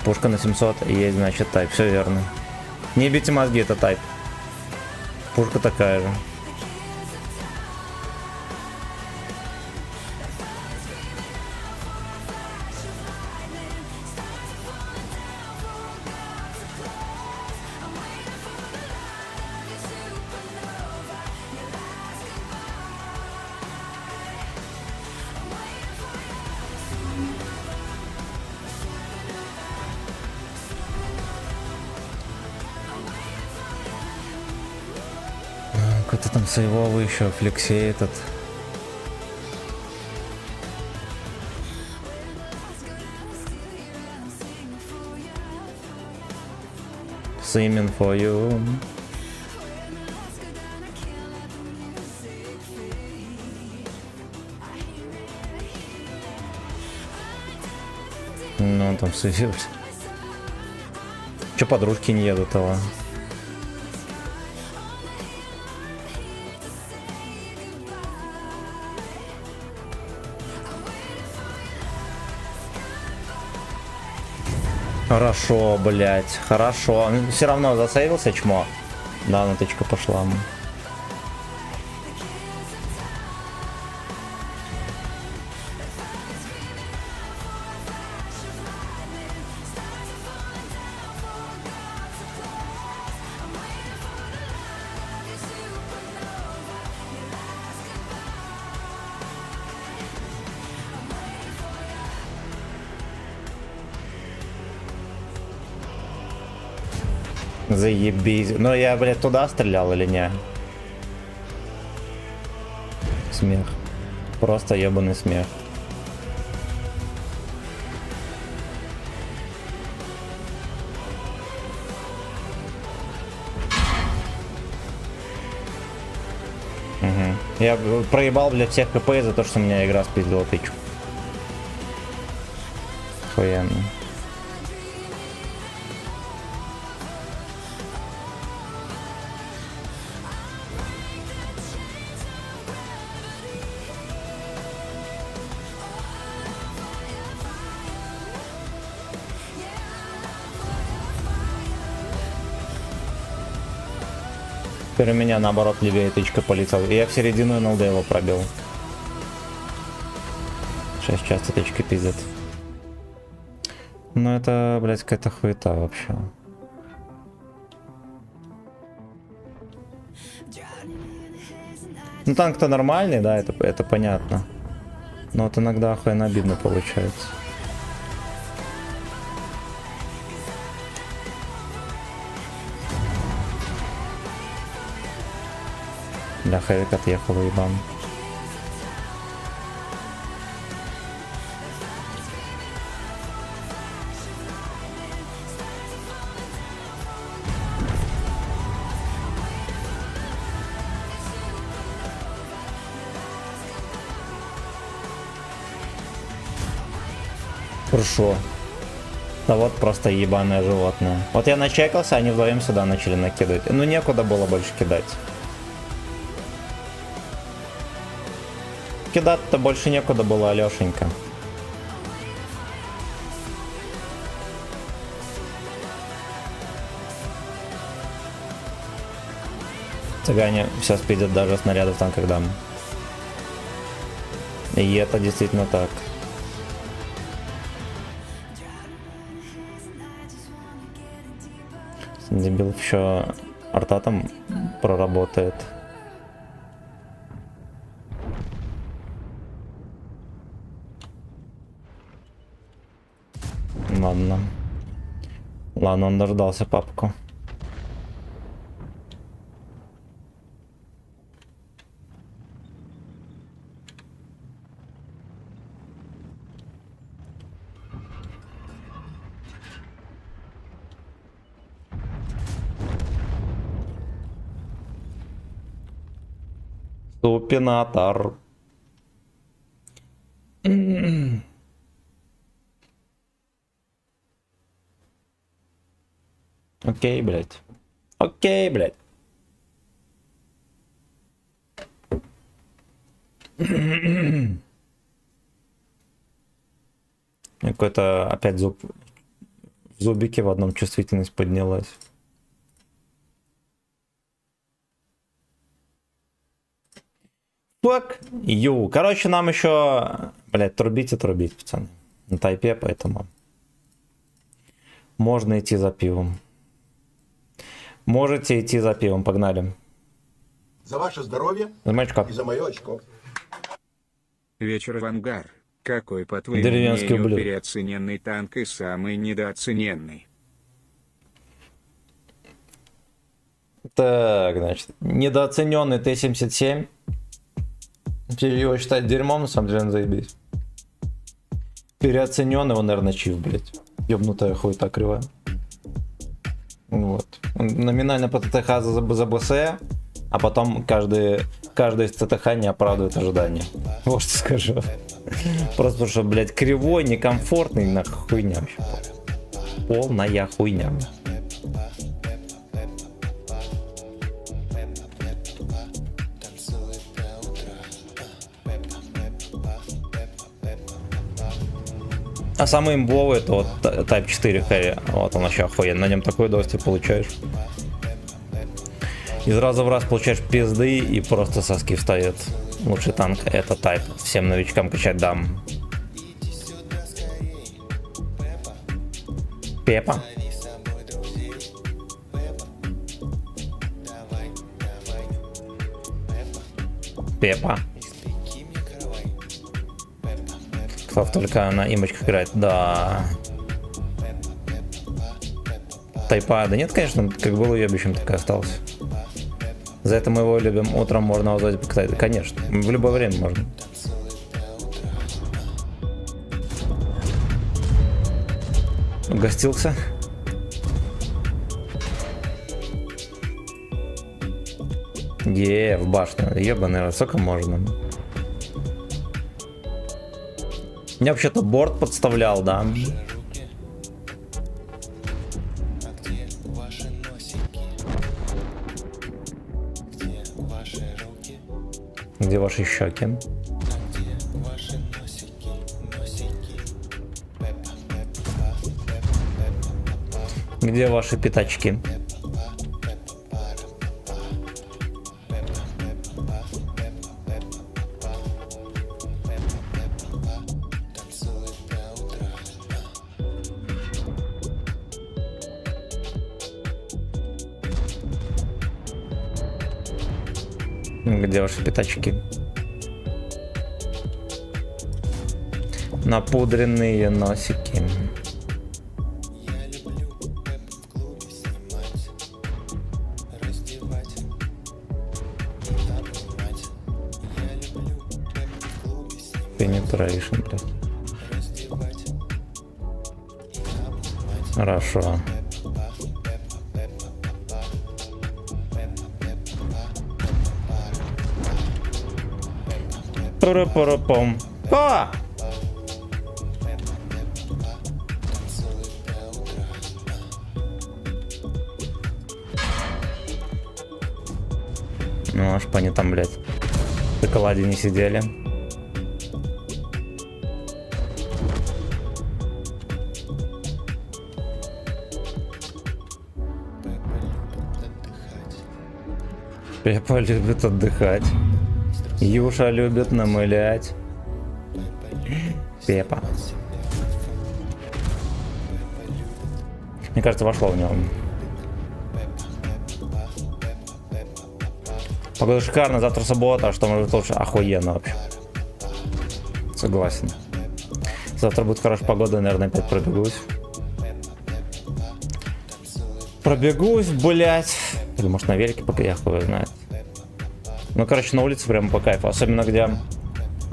Пушка на 700 и есть, значит, тайп. Все верно. Не бейте мозги, это тайп. Пушка такая же. Какой-то там сейвовый еще, флексей этот. Swimming for you. Ну, он там сыгрался. Че подружки не едут, того? Хорошо, блять, хорошо. Все равно засейвился, чмо. Да, натычка пошла. Заебись. Ну я, блядь, туда стрелял или не? Смех. Просто ебаный смех. Угу. Я проебал, блядь, всех КП за то, что у меня игра спиздила тычку. Охуенно. Теперь у меня наоборот левее тычка полетел. И я в середину НЛД его пробил. Сейчас часто тычки пиздят. Ну это, блядь, какая-то хуета вообще. Ну танк-то нормальный, да, это понятно. Но вот иногда охуенно обидно получается. Бля, Хевик отъехал, ебан. Хорошо. Да вот просто ебаное животное. Вот я начекался, они вдвоем сюда начали накидывать. Ну некуда было больше кидать. Кидать-то больше некуда было, Алешенька. Цыгане все спидят даже снаряды в танках дам. И это действительно так. Дебил еще арта там проработает. Ладно. Ладно, он дождался папку. Супинатор. Окей, блядь. Окей, блядь. Какой-то опять зуб в зубике в одном чувствительность поднялась. Fuck you. Короче, нам еще, блядь, трубить, пацаны. На тайпе, поэтому можно идти за пивом. Можете идти за пивом, погнали. За ваше здоровье За мой очко. и за мое очко. Вечер в ангар. Какой, по твоему Деревенский мнению, ублюдок. переоцененный танк и самый недооцененный? Так, значит, недооцененный Т-77. Его считать дерьмом, на самом деле, он заебись. Переоцененный, он, наверное, чиф, блядь. Ёбнутая хуйта кривая. Вот. Номинально по ТТХ за БС, а потом каждый из ТТХ не оправдывает ожидания. Вот что скажу. Просто потому что, блядь, кривой, некомфортный, нахуй хуйня вообще. Полная хуйня. А самый имбовый это вот Type 4 Heavy. Вот он вообще охуенный. На нем такое удовольствие получаешь. Из раза в раз получаешь пизды и просто соски встает. Лучший танк это Type. Всем новичкам качать дам. Пепа. Пепа. Клав только на имочках играет, да. Тайпа, да нет, конечно, как был уебищем, так и остался. За это мы его любим. Утром можно возвать, кстати, конечно, в любое время можно. Угостился. В башню, ебаный, сколько можно. Я вообще-то борт подставлял, да. Где ваши щеки? Где ваши пятачки? Где ваши пятачки? Напудренные носики. Penetration, блядь. Хорошо. Пара-пара-пам. А! Ну, аж по они там, блядь, в шоколаде не сидели. Пеппа любит отдыхать. Юша любит намылять. Пеппа. Мне кажется, вошло в него. Погода шикарная, завтра суббота, а что может лучше? Охуенно вообще. Согласен. Завтра будет хорошая погода, наверное, опять пробегусь. Пробегусь, блять. Или может на велике пока я хуй знает. Ну, короче, на улице прямо по кайфу. Особенно где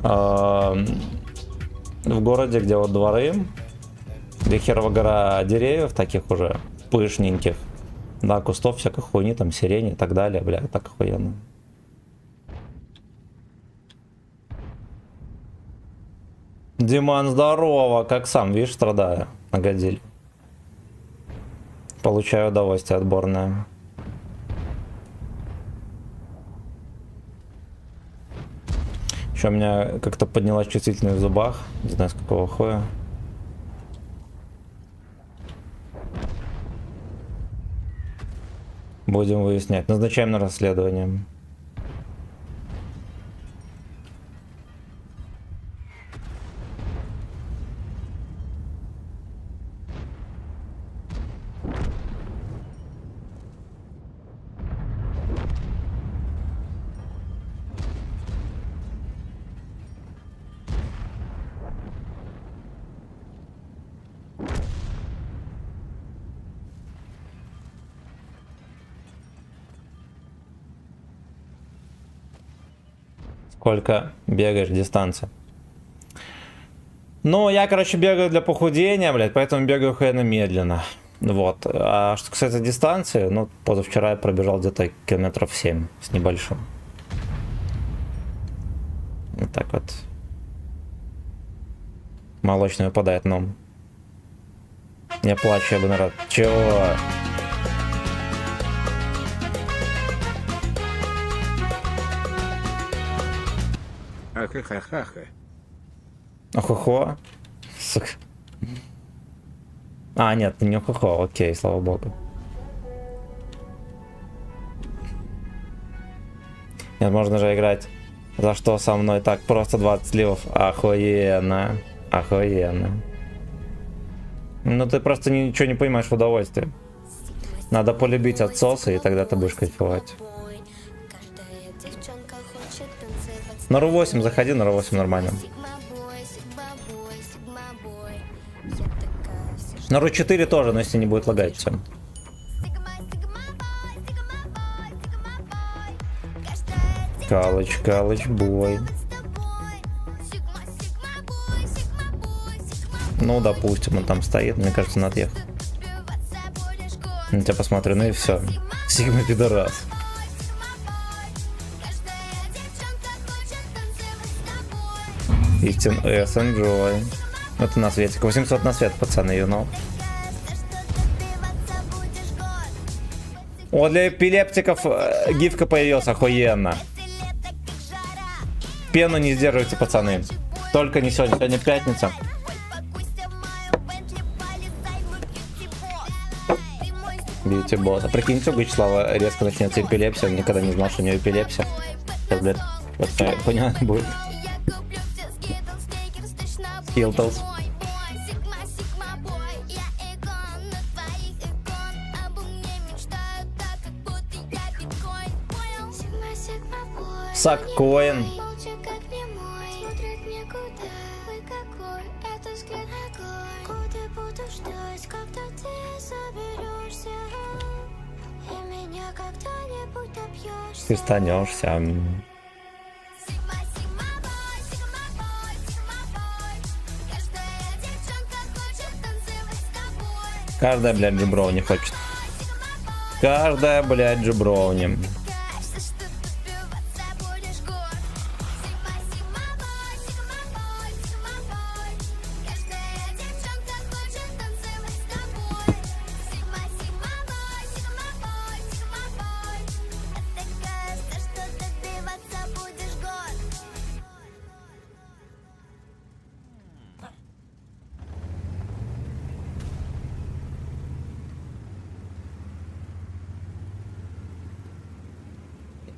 в городе, где вот дворы, где херова гора деревьев таких уже пышненьких. Да, кустов всякой хуйни, там сирени и так далее, бля, так охуенно. Диман, здорово, как сам, видишь, страдаю, нагодили. Получаю удовольствие отборное. Еще у меня как-то поднялась чувствительность в зубах, не знаю с какого хуя. Будем выяснять. Назначаем на расследование. Сколько бегаешь, дистанция? Ну, я, короче, бегаю для похудения, блядь, поэтому бегаю охуенно медленно. Вот. А что касается дистанции, ну, позавчера я пробежал где-то километров 7 с небольшим. Вот так вот. Молочный выпадает, но... Я плачу, я бы, народ. Чего? Ахахахаха. Охо-хо? Сука. А, нет, не охо-хо, окей, слава богу. Нет, можно же играть. За что со мной так просто 20 сливов? Охуенно. Охуенно. Ну ты просто ничего не понимаешь в удовольствии. Надо полюбить отсосы, и тогда ты будешь кайфовать. На Ру-8 заходи, на Ру-8 нормально. На Ру-4 тоже, но если не будет лагать все. Калыч, калыч, бой. Ну, допустим, он там стоит, мне кажется, он отъехал. На тебя посмотрю, ну и все. Сигма пидорас. Истин С, enjoy. Это на светик. 800 на свет, пацаны, you know. О, для эпилептиков гифка появилась, охуенно. Пену не сдерживайте, пацаны. Только не сегодня, сегодня пятница. Бьюти босса. Прикиньте, у Вячеслава резко начнется эпилепсия, он никогда не знал, что у него эпилепсия. Сейчас, блядь, вот понятно будет. Хилтелс. Сак Коэн. Ты станешься. Каждая, блядь, джеброуни хочет. Каждая, блядь, джеброуни.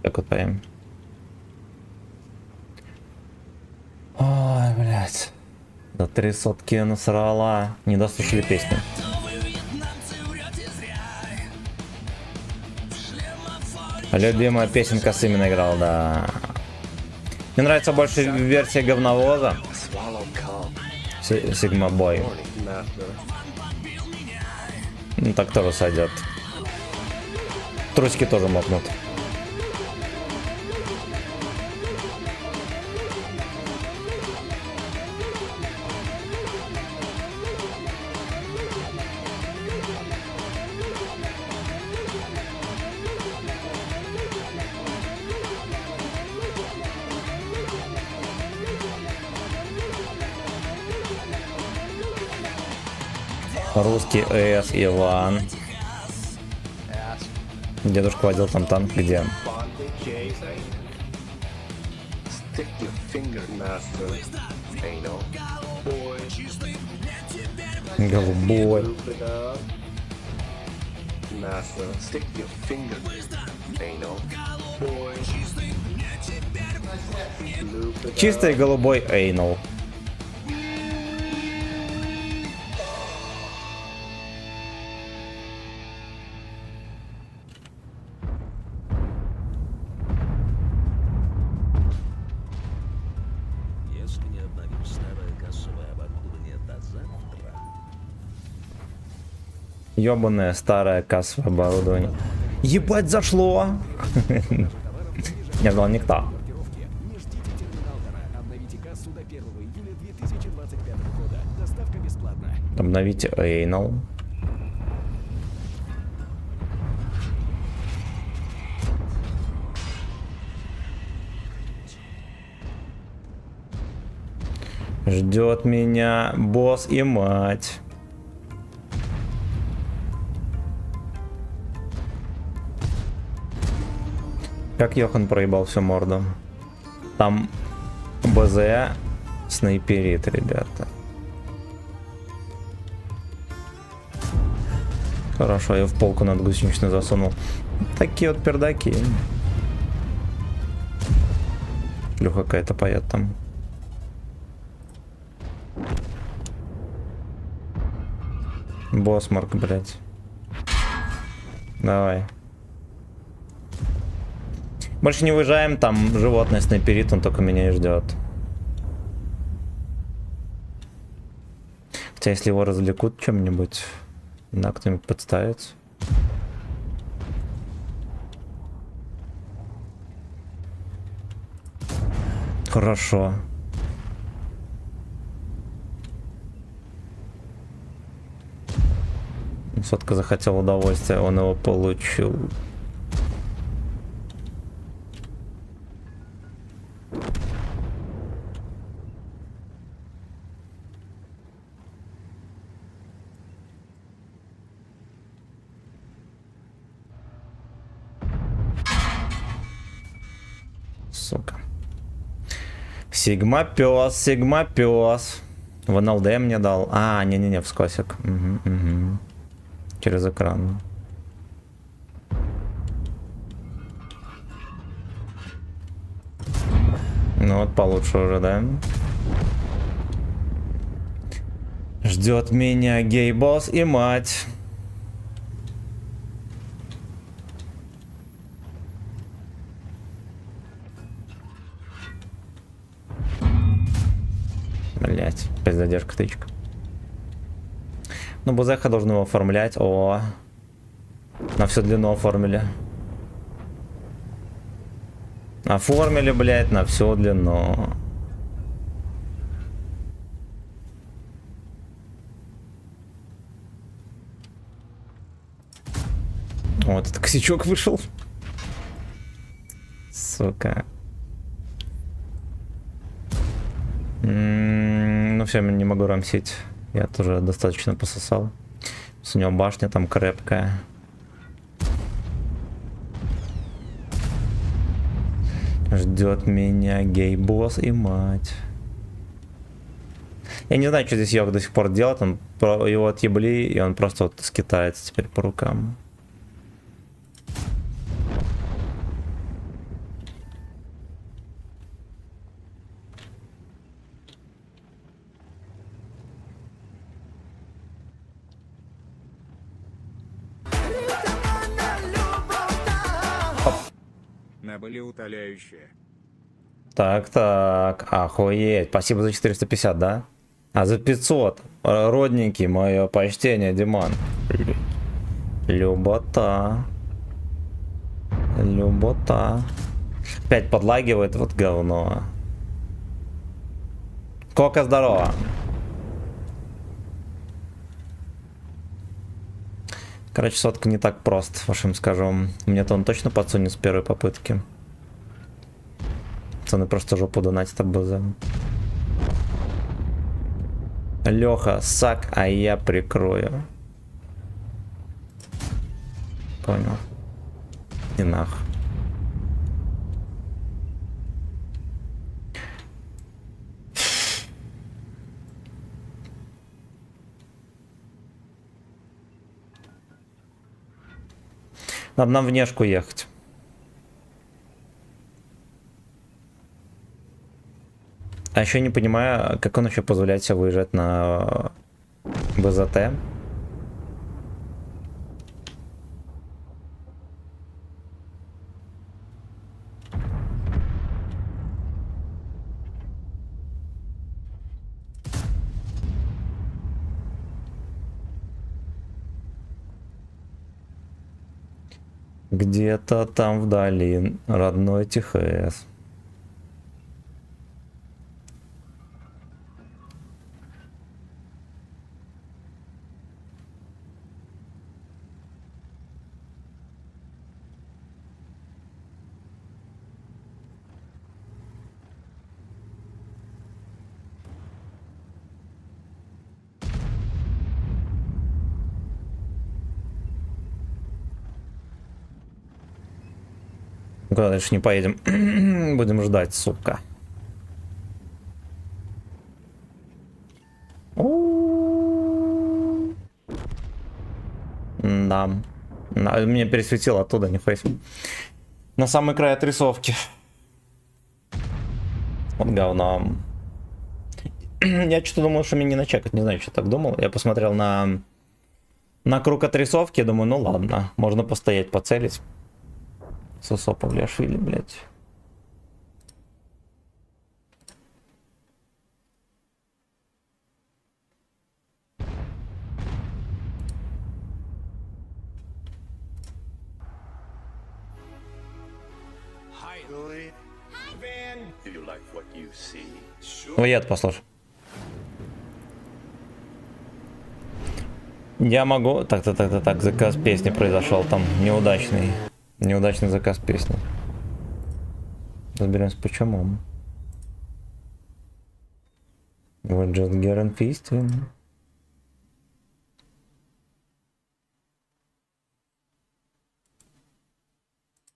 Так вот поем. Ой, блядь. До 300 насрала. Не дослушали песню. Любимая песенка с именно играл, да. Мне нравится больше версия говновоза. Swallow cum. Сигма Бой. Morning, master. Ну так тоже сойдет. Трусики тоже мокнут. Русский С. Иван. Дедушка водил там танк, где? Bondage, say. Stick your finger, master. Anal. Boy. Голубой. Loop it up. Master. Stick your finger. Anal. Boy. Loop it Чистый голубой эйнал. Если не обновим старое кассовое оборудование до завтра, Ёбаное старое кассовое оборудование. Ебать, зашло! Не ждал никто. не ждите терминатора. Обновите кассу до 1 июля 2025 года. Доставка бесплатна. Обновите эйнал. Ждет меня босс и мать. Как Йохан проебал всю морду. Там БЗ снайперит, ребята. Хорошо, я в полку над гусеничной засунул. Такие вот пердаки. Шлюха какая-то поет там. Босмарк, блядь. Давай. Больше не выезжаем, там животное снайперит, он только меня и ждет. Хотя если его развлекут чем-нибудь, на кто-нибудь подставится. Хорошо. Сотка захотел удовольствия, он его получил. Сука. Сигма пес, Сигма пес. В НЛД мне дал. А, не-не-не, вскосик. Угу. Через экран. Ну вот получше уже, да? Ждет меня гей-босс и мать. Блять, опять задержка тычка. Ну, Бузеха должен его оформлять. О, на всю длину оформили. Оформили, блять, на всю длину. Вот этот косячок вышел. Сука. Ну все, не могу рамсить. Я тоже достаточно пососал. У него башня там крепкая. Ждет меня гей-босс и мать. Я не знаю, что здесь Йог до сих пор делает. Его отъебли, и он просто вот скитается теперь по рукам. Набыли утоляющее. Так, охуеть. Спасибо за 450, да? А за 500. Родненький, мое почтение, Диман. Любота. Любота. Опять подлагивает, вот говно. Кока, здорово. Короче, сотка не так прост, вашим скажу. Мне-то он точно подсунет с первой попытки. Пацаны просто жопу донатят АБЗ. Леха, сак, а я прикрою. Понял. И нах. Надо нам внешку ехать. А еще не понимаю, как он еще позволяет себе выезжать на БЗТ. Где-то там вдали родной ТХС. Куда дальше не поедем? Будем ждать, сука. Да. Меня пересветило оттуда, нихуя себе. На самый край отрисовки. Вот говно. Я что-то думал, что меня не начекать. Не знаю, что так думал. Я посмотрел на круг отрисовки. Думаю, ну ладно. Можно постоять, поцелить. Сосо Павлиашвили, блядь. Do you like what you see? Ваят, послушай. Я могу... Так, заказ песни произошел там. Неудачный заказ песни. Разберемся почему. We're just getting feasting.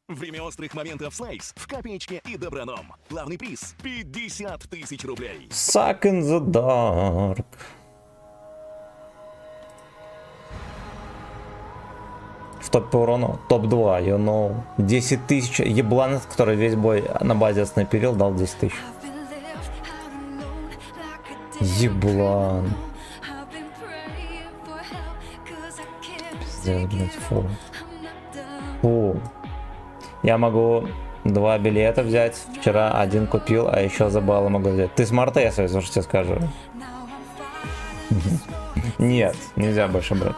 Время острых моментов с Лейс в копеечке и Доброном. Главный приз 50 тысяч рублей. Suck in the dark. В топ по урону, топ-2, you know. 10 тысяч, еблан, который весь бой на базе снайперил, дал 10 тысяч. Еблан. Пиздец, блядь, фу. Фу. Я могу 2 билета взять, вчера 1 купил, а еще за баллы могу взять. Ты смарт, я что тебе скажу. Нет, нельзя больше, брат.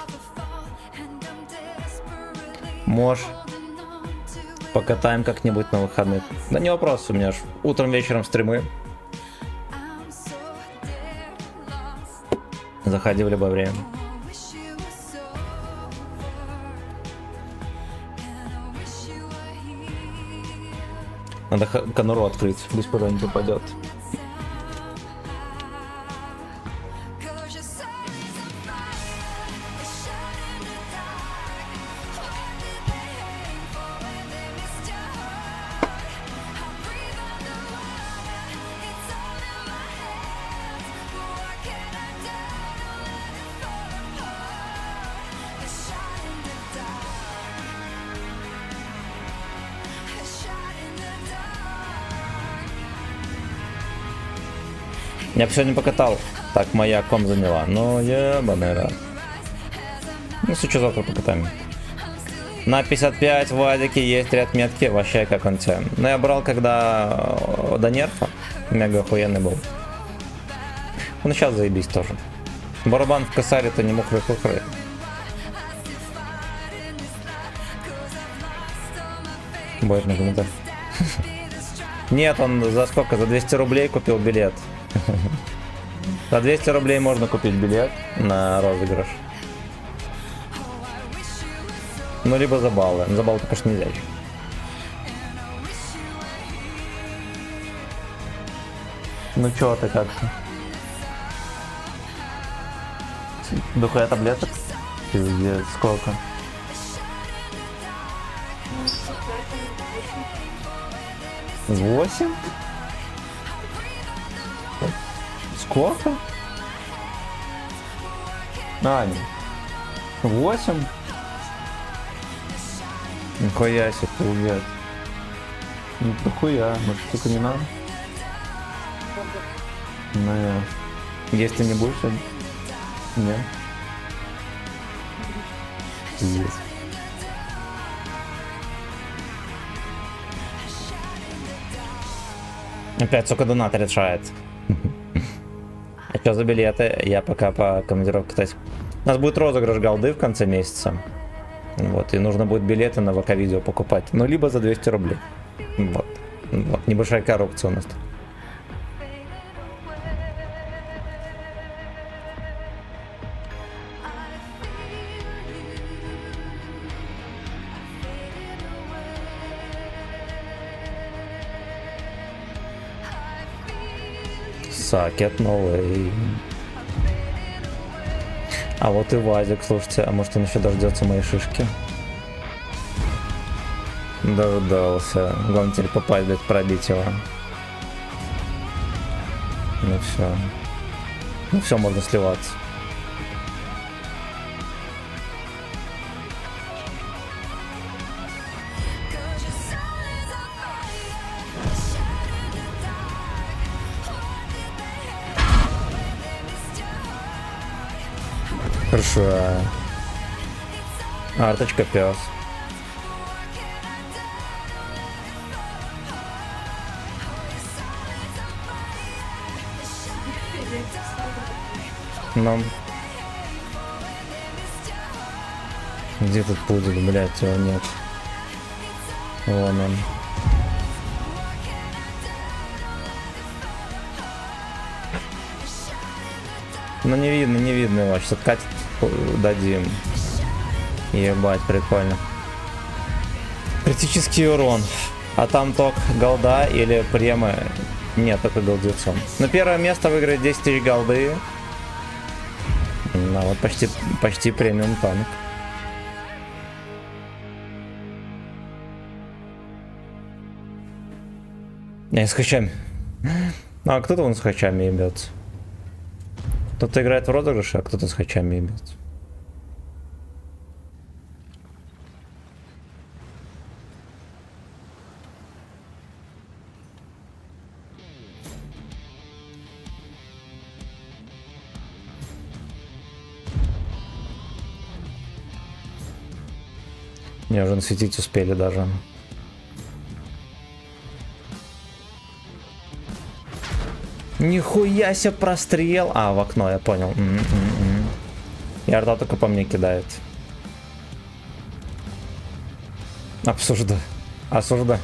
Можешь. Покатаем как-нибудь на выходных. Да не вопрос, у меня ж утром, вечером стримы. Заходи в любое время. Надо конуру открыть, пусть куда не попадет. Я бы сегодня покатал. Так, моя ком заняла. Ну, ебаный рад. Ну, что завтра покатаем. На 55 в Вадике есть ряд метки. Вообще, как он тебе. Ну, я брал, когда до нерфа. Мега охуенный был. Ну, сейчас заебись тоже. Барабан в косаре-то не мог выхухрыть. Будет на комментарий. Нет, он за сколько? За 200 рублей купил билет. За 200 рублей можно купить билет на розыгрыш. Ну, либо за баллы. За баллы пока что нельзя еще. Ну, чё ты как-то? Духуя таблеток? Пиздец, сколько? Восемь? Сколько? А, нет. 8? Нихуя себе, привет. Ну, нихуя, может, только не надо? Ну, я. Есть ты не будешь? Нет. Есть. Опять, сука, донат решает. А что за билеты? Я пока по командировке катаюсь. У нас будет розыгрыш голды в конце месяца. Вот, и нужно будет билеты на ВК-видео покупать. Ну, либо за 200 рублей. Вот. Вот. Небольшая коррупция у нас тут. Сакет новый. А вот и Вазик, слушайте, а может он еще дождется моей шишки? Дождался. Главное теперь попасть, блядь, пробить его. Ну все. Ну все, можно сливаться. Хорошо. Арточка пес. Ну. Где тут пудель, блядь, его нет. Вон он. Ну не видно его. Сейчас откатит, дадим. Ебать, прикольно. Критический урон. А там только голда или премы? Нет, только голдецом. Но первое место выиграет 10 тысяч голды. Ну вот почти премиум танк. Не, с хачами. А кто-то вон с хачами ебется. Кто-то играет в розыгрыше, а кто-то с хачами ебется. Мне уже насветить успели даже. Нихуя себе прострел. А, в окно, я понял. И арта только по мне кидает. Обсуждай. Осуждай.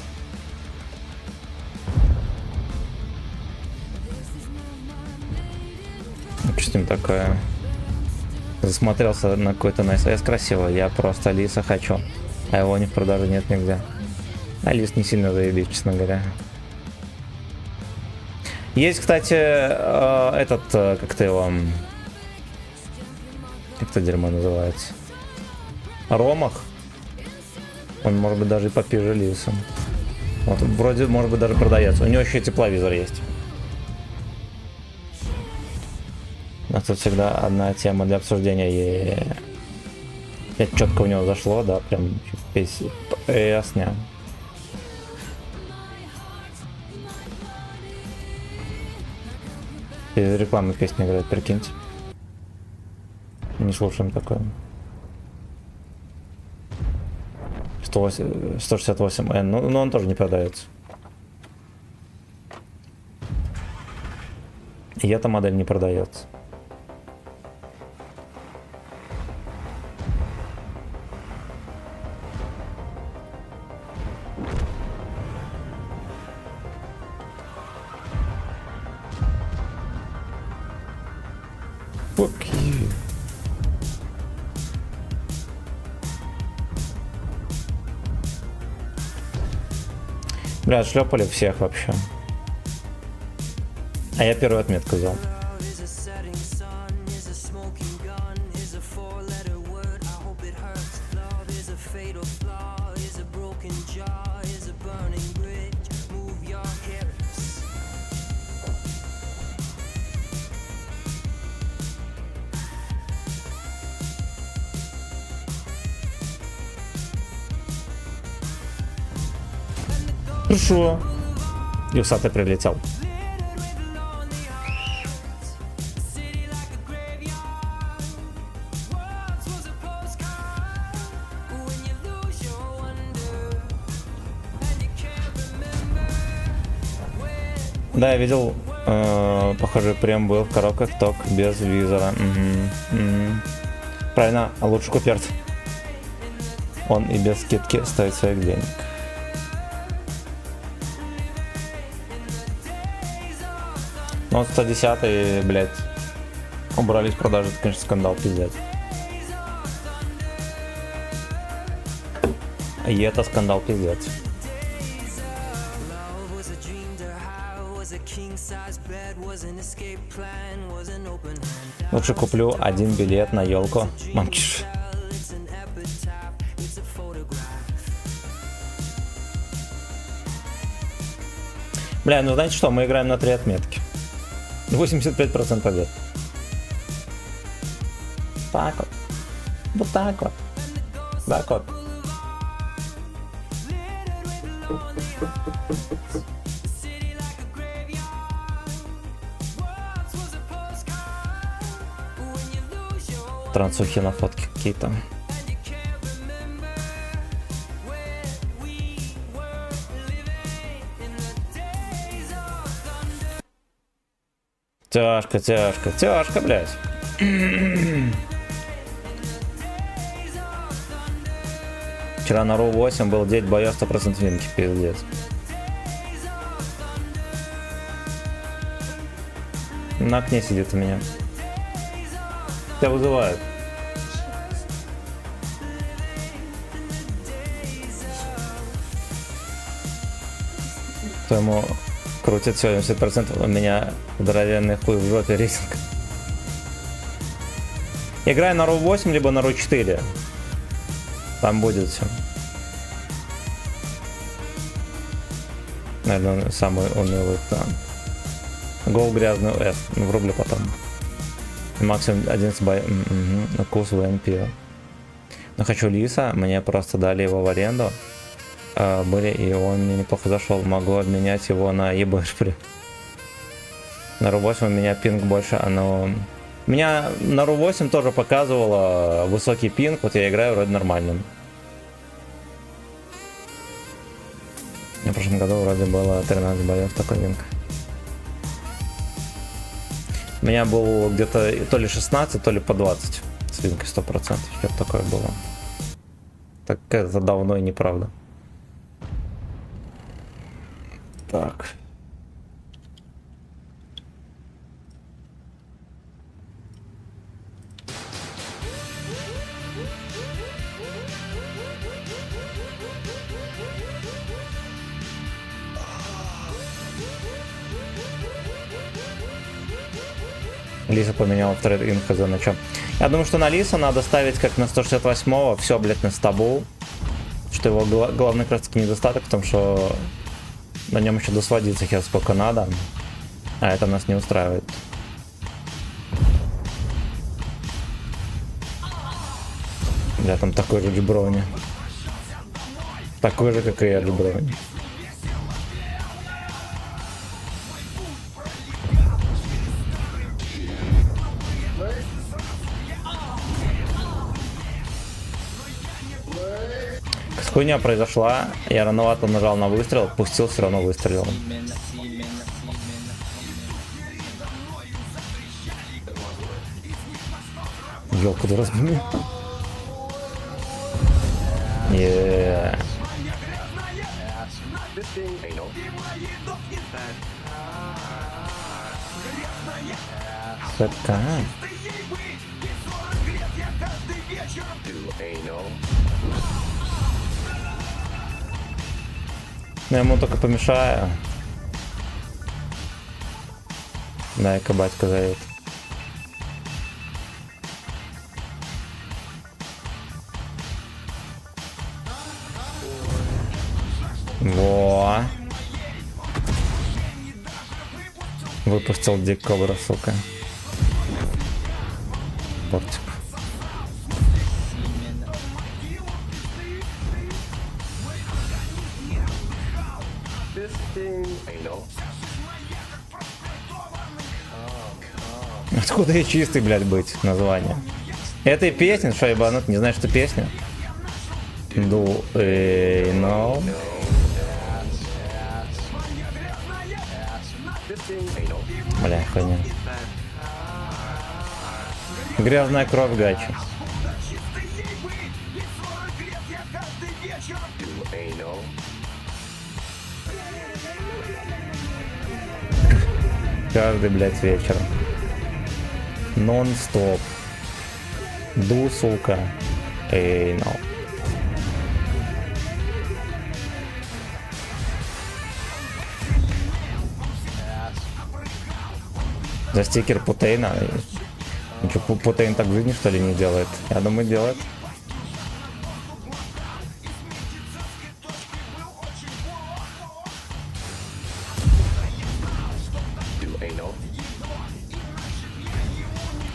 Что с ним такое? Засмотрелся на какой-то на СС красивый. Я просто Лиса хочу. А его не в продаже нет нигде. Алис не сильно заебись, честно говоря. Есть, кстати, этот, как-то его... Как это дерьмо называется? Ромах. Он может быть даже и попиже Лиса. Вот, вроде может быть даже продается. У него еще и тепловизор есть. У нас тут всегда одна тема для обсуждения. Это четко в него зашло, да, прям весь ясно. Из рекламы песни играет, прикиньте. Не слушаем такое. 168N, ну он тоже не продается. И эта модель не продается. Fuck you. Бля, шлепали всех вообще. А я первую отметку взял. Хорошо. И усатый прилетел. Да, я видел, похоже, прям был в коробках ток без визора. Правильно, а лучше куперт. Он и без скидки стоит своих денег. Ну вот 110-й, блядь, убрались продажи, это, конечно, скандал, пиздец. И это скандал, пиздец. Лучше куплю один билет на елку. Мамчиш. Бля, ну знаете что, мы играем на 3 отметки. 85% побед. Так вот. Вот так вот. Так вот. Трансухи на фотке какие-то. Тяжко, тяжко, тяжко, блядь. Вчера на Ру 8 был 9 боев, 100% винки, пиздец. На окне сидит у меня. Тебя вызывают. Твоему крутит 70%, у меня здоровенный хуй в жопе рейтинг. Играй на Ру 8, либо на Ру 4. Там будет все. Наверное, самый унылый там. Гол грязный F. Врублю потом. Максимум 11 бай. Курс ВНП. Но хочу Лиса. Мне просто дали его в аренду. Были, и он мне неплохо зашел. Могу обменять его на ебэшпри. На Ру 8 у меня пинг больше, оно... Меня на Ру 8 тоже показывало высокий пинг, вот я играю вроде нормальным. В прошлом году вроде было 13 боев, такой винг. У меня был где-то то ли 16, то ли по 20 с винкой 100%. Что-то такое было. Так это давно и неправда. Так. Лиса поменяла в трейд инфо за начало. Я думаю, что на Лису надо ставить как на 168-го, все, блядь, на стабу. Что его главный как раз таки недостаток в том, что на нем еще досводиться хер сколько надо. А это нас не устраивает. Да, там такой же джиброни. Такой же, как и я, джиброни. Хуйня произошла, я рановато нажал на выстрел, пустил, все равно выстрелил. Ёлка, ты разбил? Сетка. Я ему только помешаю. Дай-ка батька заедет. Во. Выпустил дик кобра, сука. Бортик. Откуда я чистый, блядь, быть? Название. Этой песни, что ебанут, не знаешь, что песня? Do you know? Бля, хуйня. Грязная кровь гачи. Каждый, блядь, вечер. Нон-стоп. Ду, сука. Эй, no. За стикер Путейна. Ну что, Путейн так в жизни, что ли, не делает? Я думаю, делает.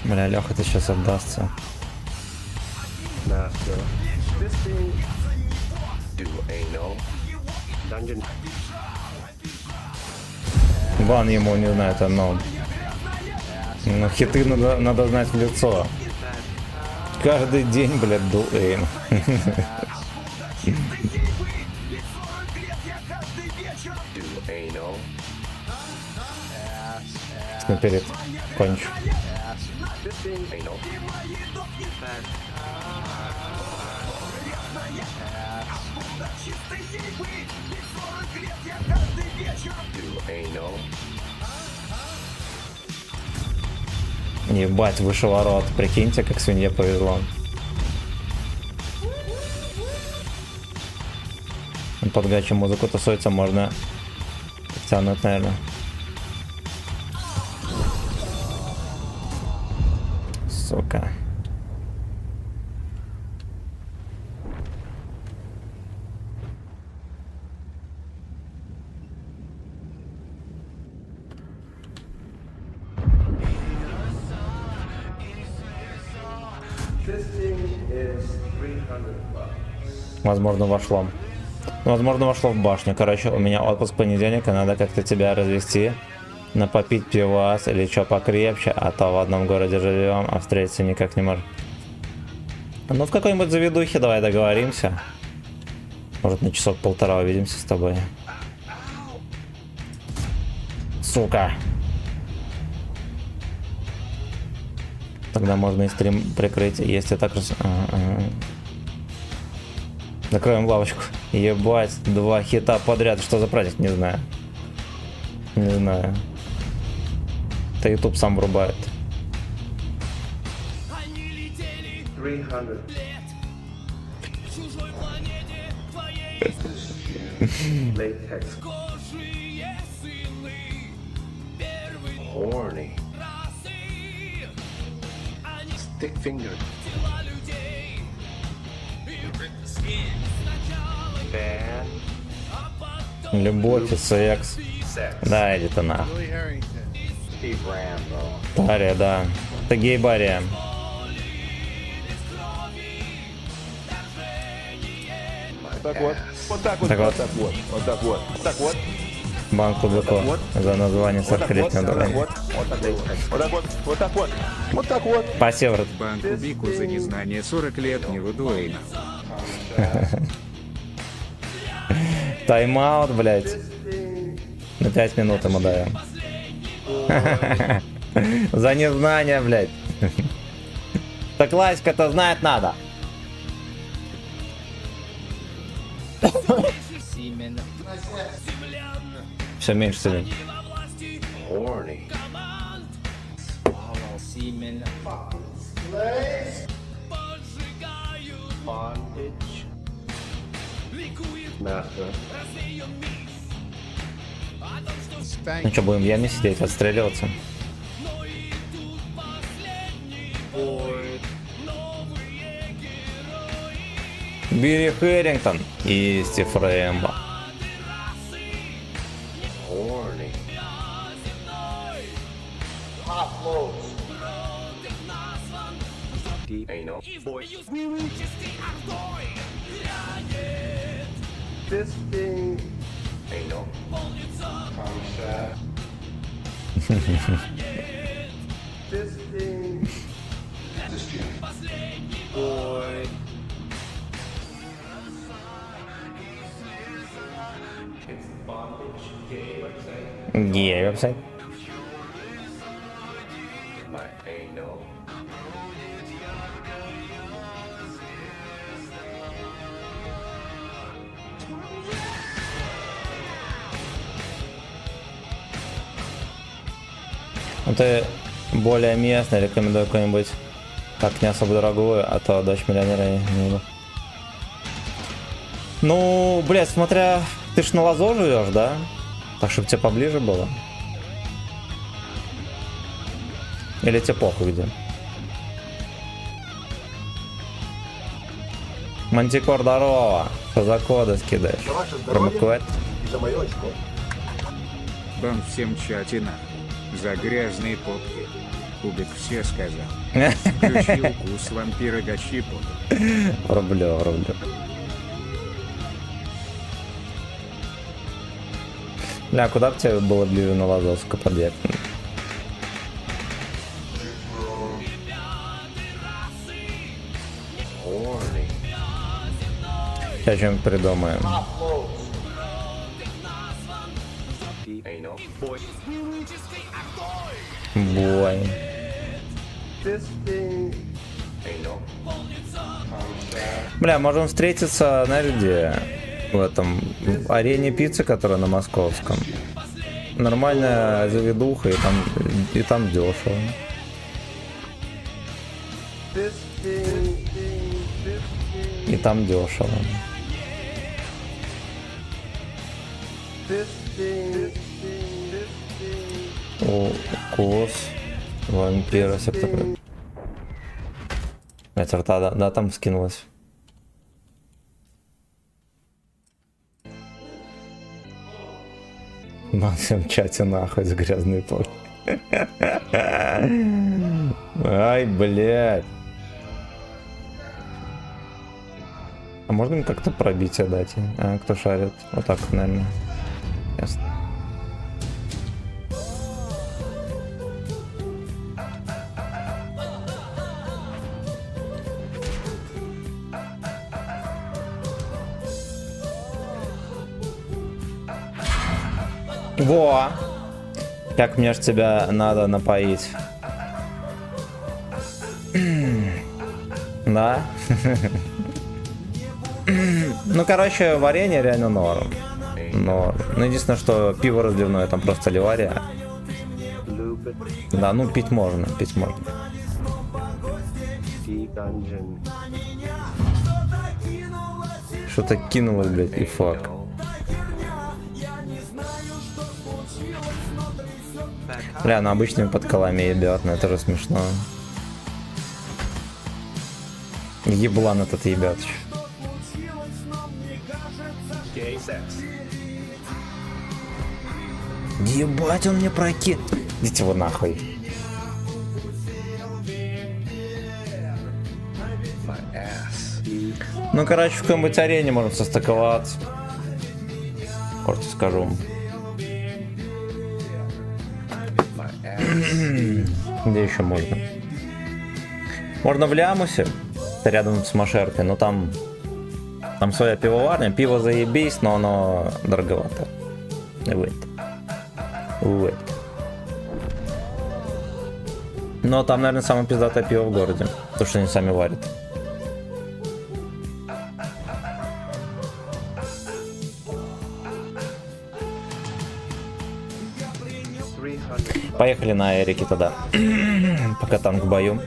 Бля, Леха, ты сейчас отдастся. Бан ему, не знаю, это, но... Ну, хиты надо знать в лицо. Каждый день, блядь, дуэйн. Наперед, кончу. Ебать, выше ворот. Прикиньте, как свинье повезло. Под гачи музыку тусуется, можно тянуть, наверное. Сука. Возможно, вошло. Возможно, вошло в башню. Короче, у меня отпуск в понедельник, и надо как-то тебя развести. На попить пивас или что покрепче, а то в одном городе живем, а встретиться никак не можем. Ну, в какой-нибудь заведухе давай договоримся. Может, на часок-полтора увидимся с тобой. Сука. Тогда можно и стрим прикрыть, если так раз... Закроем лавочку. Ебать, 2 хита подряд. Что за праздник? Не знаю. Не знаю. Это YouTube сам врубает. Они летели 300 лет чужой планете твоей latex схожие сыны первый horny расы Thick-fingered. Bad. Любовь и секс. Да, иди ты нахуй. Steve Rambo. Бария, да. Это гей-бария. Так вот. Вот так вот. Так вот. Так вот. Вот так вот. Так вот. Банк глубоко за название 40-летнего давления. Вот так вот. Вот так вот. Вот так вот. Вот так вот. Спасибо, брат. Банку Бику за незнание 40-летнего Дуэйна. Тайм-аут, блядь. На 5 минут ему даем. За незнание, блядь. Так классика-то знать надо. Все меньше сегодня. Horny. Bondage. Master. Ну что, будем в яме сидеть, отстреливаться? Билли Хэрингтон и Стив Рэмбо. Horny. Deep anal. Fisting. Anal. Fisting. Boy. It's bondage. Gay website. Гей-веб-сайт. My anal. Ну ты более местный, рекомендую какой-нибудь так не особо дорогую, а то дочь миллионера не буду. Ну, блядь, смотря... Ты ж на Лазо живешь, да? Так, чтобы тебе поближе было. Или тебе похуй где? Мантикор, здорово. Что за коды скидаешь? За ваше здоровье Промокод? и за мое очко. Бан всем чате нахуй. За грязные попки. Кубик все сказал. Включи укус вампира Гачипу. Рублю. Бля, куда бы тебе было ближе на Лазовскую подъехать? Horny. Сейчас что-нибудь придумаем. Deep anal. Boy. Бой. Fisting. Anal. Бля, можем встретиться, знаешь где? В этом в арене пиццы, которая на Московском. Нормальная заведуха, и там дешево. И там дешево. Укус вампира сектор. Это рта, да, там скинулась. На всем чате нахуй за грязные попки. Ай, блядь. А можно мне как-то пробитие дать? А, кто шарит? Вот так, наверное. Ясно. Во! Как мне ж тебя надо напоить? Да? Ну, короче, варенье реально норм. Но, ну, единственное, что пиво разливное, там просто ливария. Да, ну, пить можно. Что-то кинулось, блядь, и фак. Бля, ну обычными подколами ебет, но это же смешно. Еблан этот ебет. Gay sex. Ебать, он мне прокид. Идите вы нахуй. My ass. Ну, короче, в какой-нибудь арене можно состыковаться. Короче, скажу. My ass. Где еще можно? Можно в Лямусе, рядом с Машеркой, но там своя пивоварня. Пиво заебись, но оно дороговато. Вот. Но там, наверное, самое пиздатое пиво в городе. То, что они сами варят. Поехали на Эрике тогда. Пока танк в бою.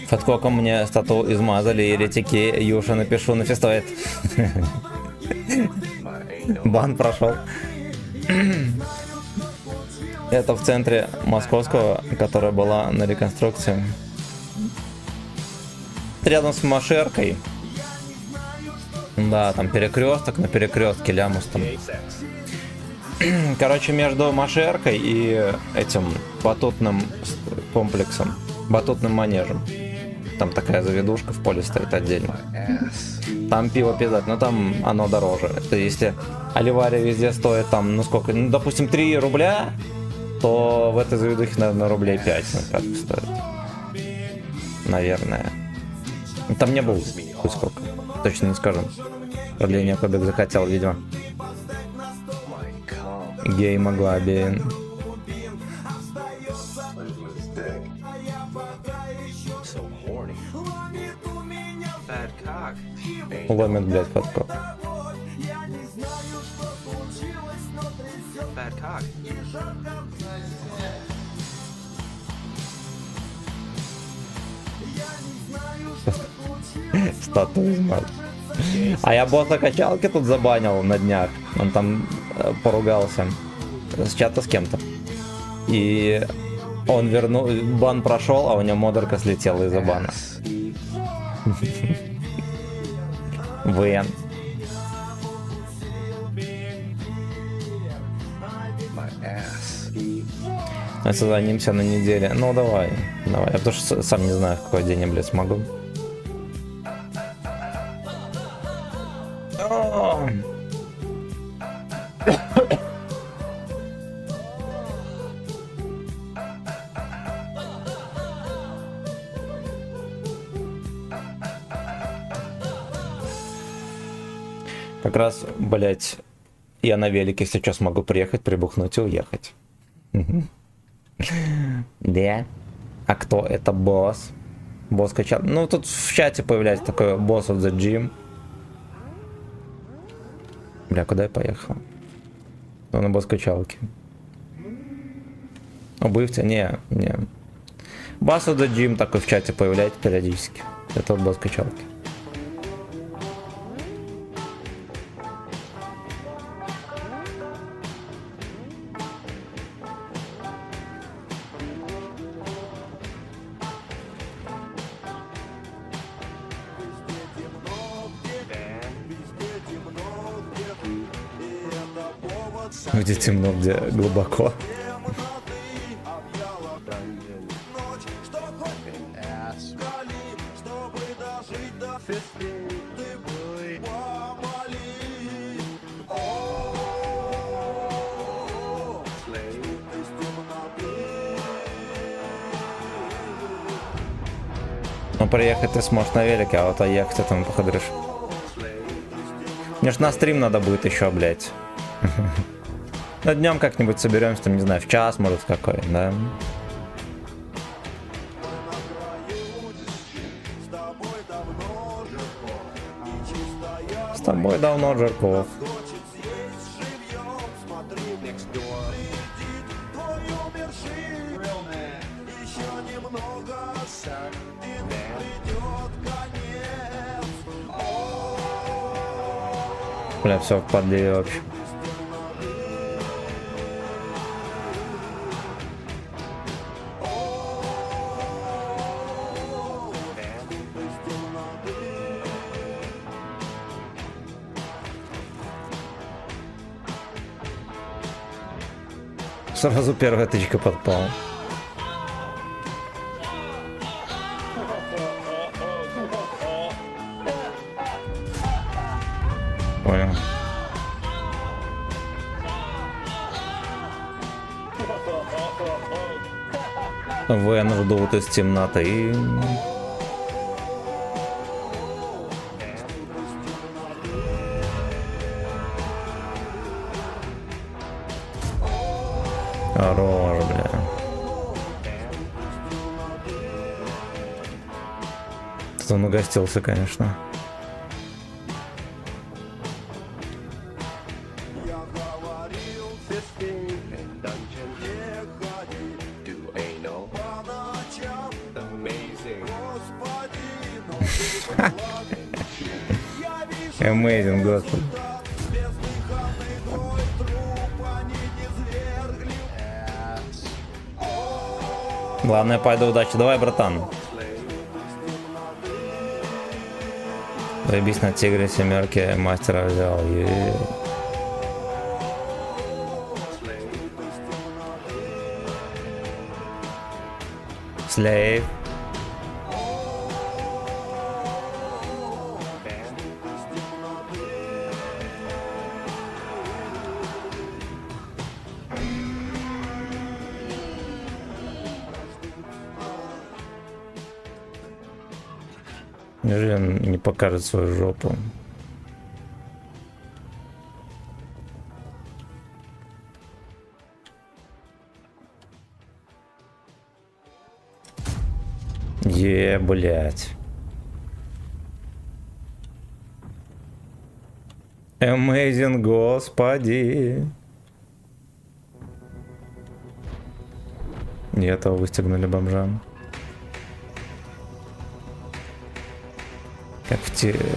Фаткоком мне стату измазали, еретики, Юша напишу на фестовет. Бан прошел. Это в центре московского, которая была на реконструкции. Рядом с Машеркой. Да, там перекресток, на перекрестке Лямус там. Короче, между Машеркой и этим батутным комплексом, батутным манежем. Там такая заведушка в поле стоит отдельно. Там пиво пиздать, но там оно дороже. Это если Оливария везде стоит там, ну сколько, ну допустим 3 рубля, то в этой заведухе, наверное, рублей 5 стоит. Наверное. Там не было хоть сколько. Точно не скажем. Продление кобик захотел, видимо. Гей Маглабин. So horny. Fat cock. Ломит, блядь, подкоп. Fat cock. Стату измаз. А я босса качалки тут забанил на днях. Он там поругался с чата с кем-то. И он вернул, бан прошел, а у него модерка слетела из-за бана. ВН. My ass. Мы созвонимся на неделе. Ну давай. Я потому что сам не знаю, в какой день я, блядь, смогу. Как раз, блять, я на велике сейчас могу приехать, прибухнуть и уехать. Да? А кто это босс? Босс качал. Ну, тут в чате появляется такой босс of the gym. Бля, куда я поехал? Ну, на босс качалки. Убывца? Не. Босс of the gym такой в чате появляется периодически. Это вот босс качалки. Где темно, где глубоко. Ну, приехать ты сможешь на велике, а вот ехать этому походришь. Мне ж на стрим надо будет еще, блять. На днем как-нибудь соберемся, там, не знаю, в час, может, какой, да? С тобой давно Жирков. Бля, все в подливе вообще. Сразу первая тычка подпал. Понял. Вен ждут из темноты. Хорош, бля. Тут он угостился, конечно. And dungeon. Do anal. Amazing. Amazing, господи. Главное, пойду удачи. Давай, братан. Заебись на тигре семерки мастера взял. Слейв. Неужели он не покажет свою жопу? Блять. Amazing, господи. И этого выстегнули бомжам.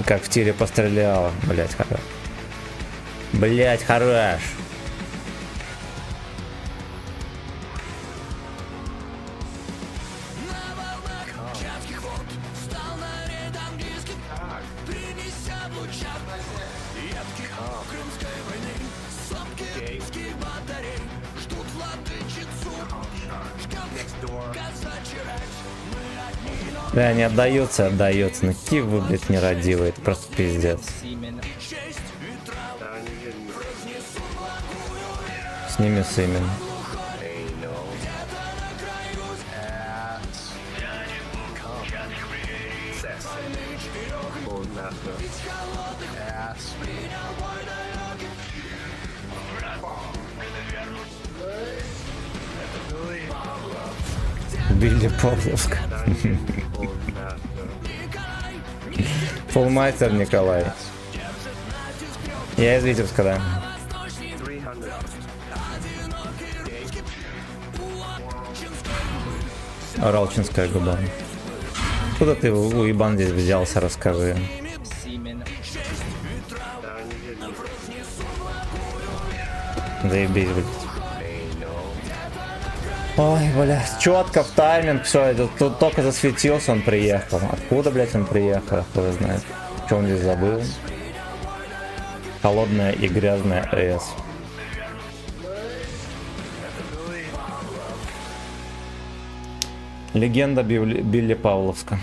Как в тире пострелял. Блять, хорош. Блять, хорош. Да, не отдаются. Ну какие вы, блядь, нерадивые, это просто пиздец. С ними сымен. Билли Павловск. Фулмастер Николай. Я из Витебска, да. Ралчинская губа. Куда ты уебан здесь взялся, расскажи. Заебись, блядь. Ой, блядь, четко в тайминг, все, тут только засветился, он приехал. Откуда, блядь, он приехал, кто знает. Что он здесь забыл? Холодная и грязная ЭС. Легенда Билли Павловска.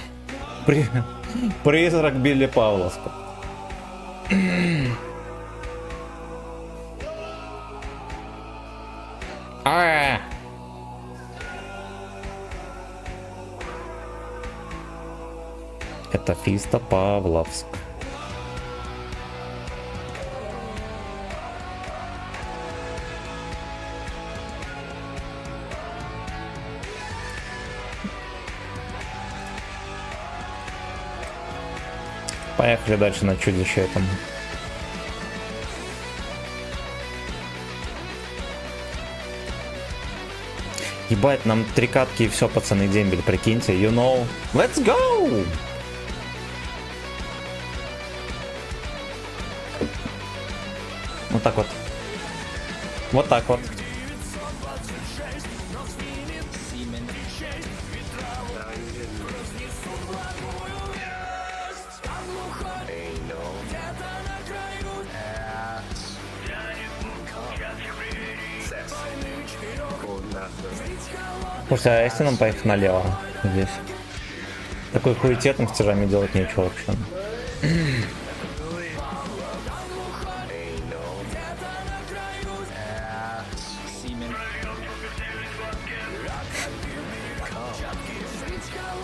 Призрак Билли Павловска. Это Фиста Павловск. Поехали дальше на чудище этому. Ебать, нам 3 катки и все, пацаны, дембель, прикиньте, you know. Let's go! Вот так вот. Вот так вот. Слушайте, а если нам поехать налево здесь? Такой хуететом с тяжами делать нечего вообще.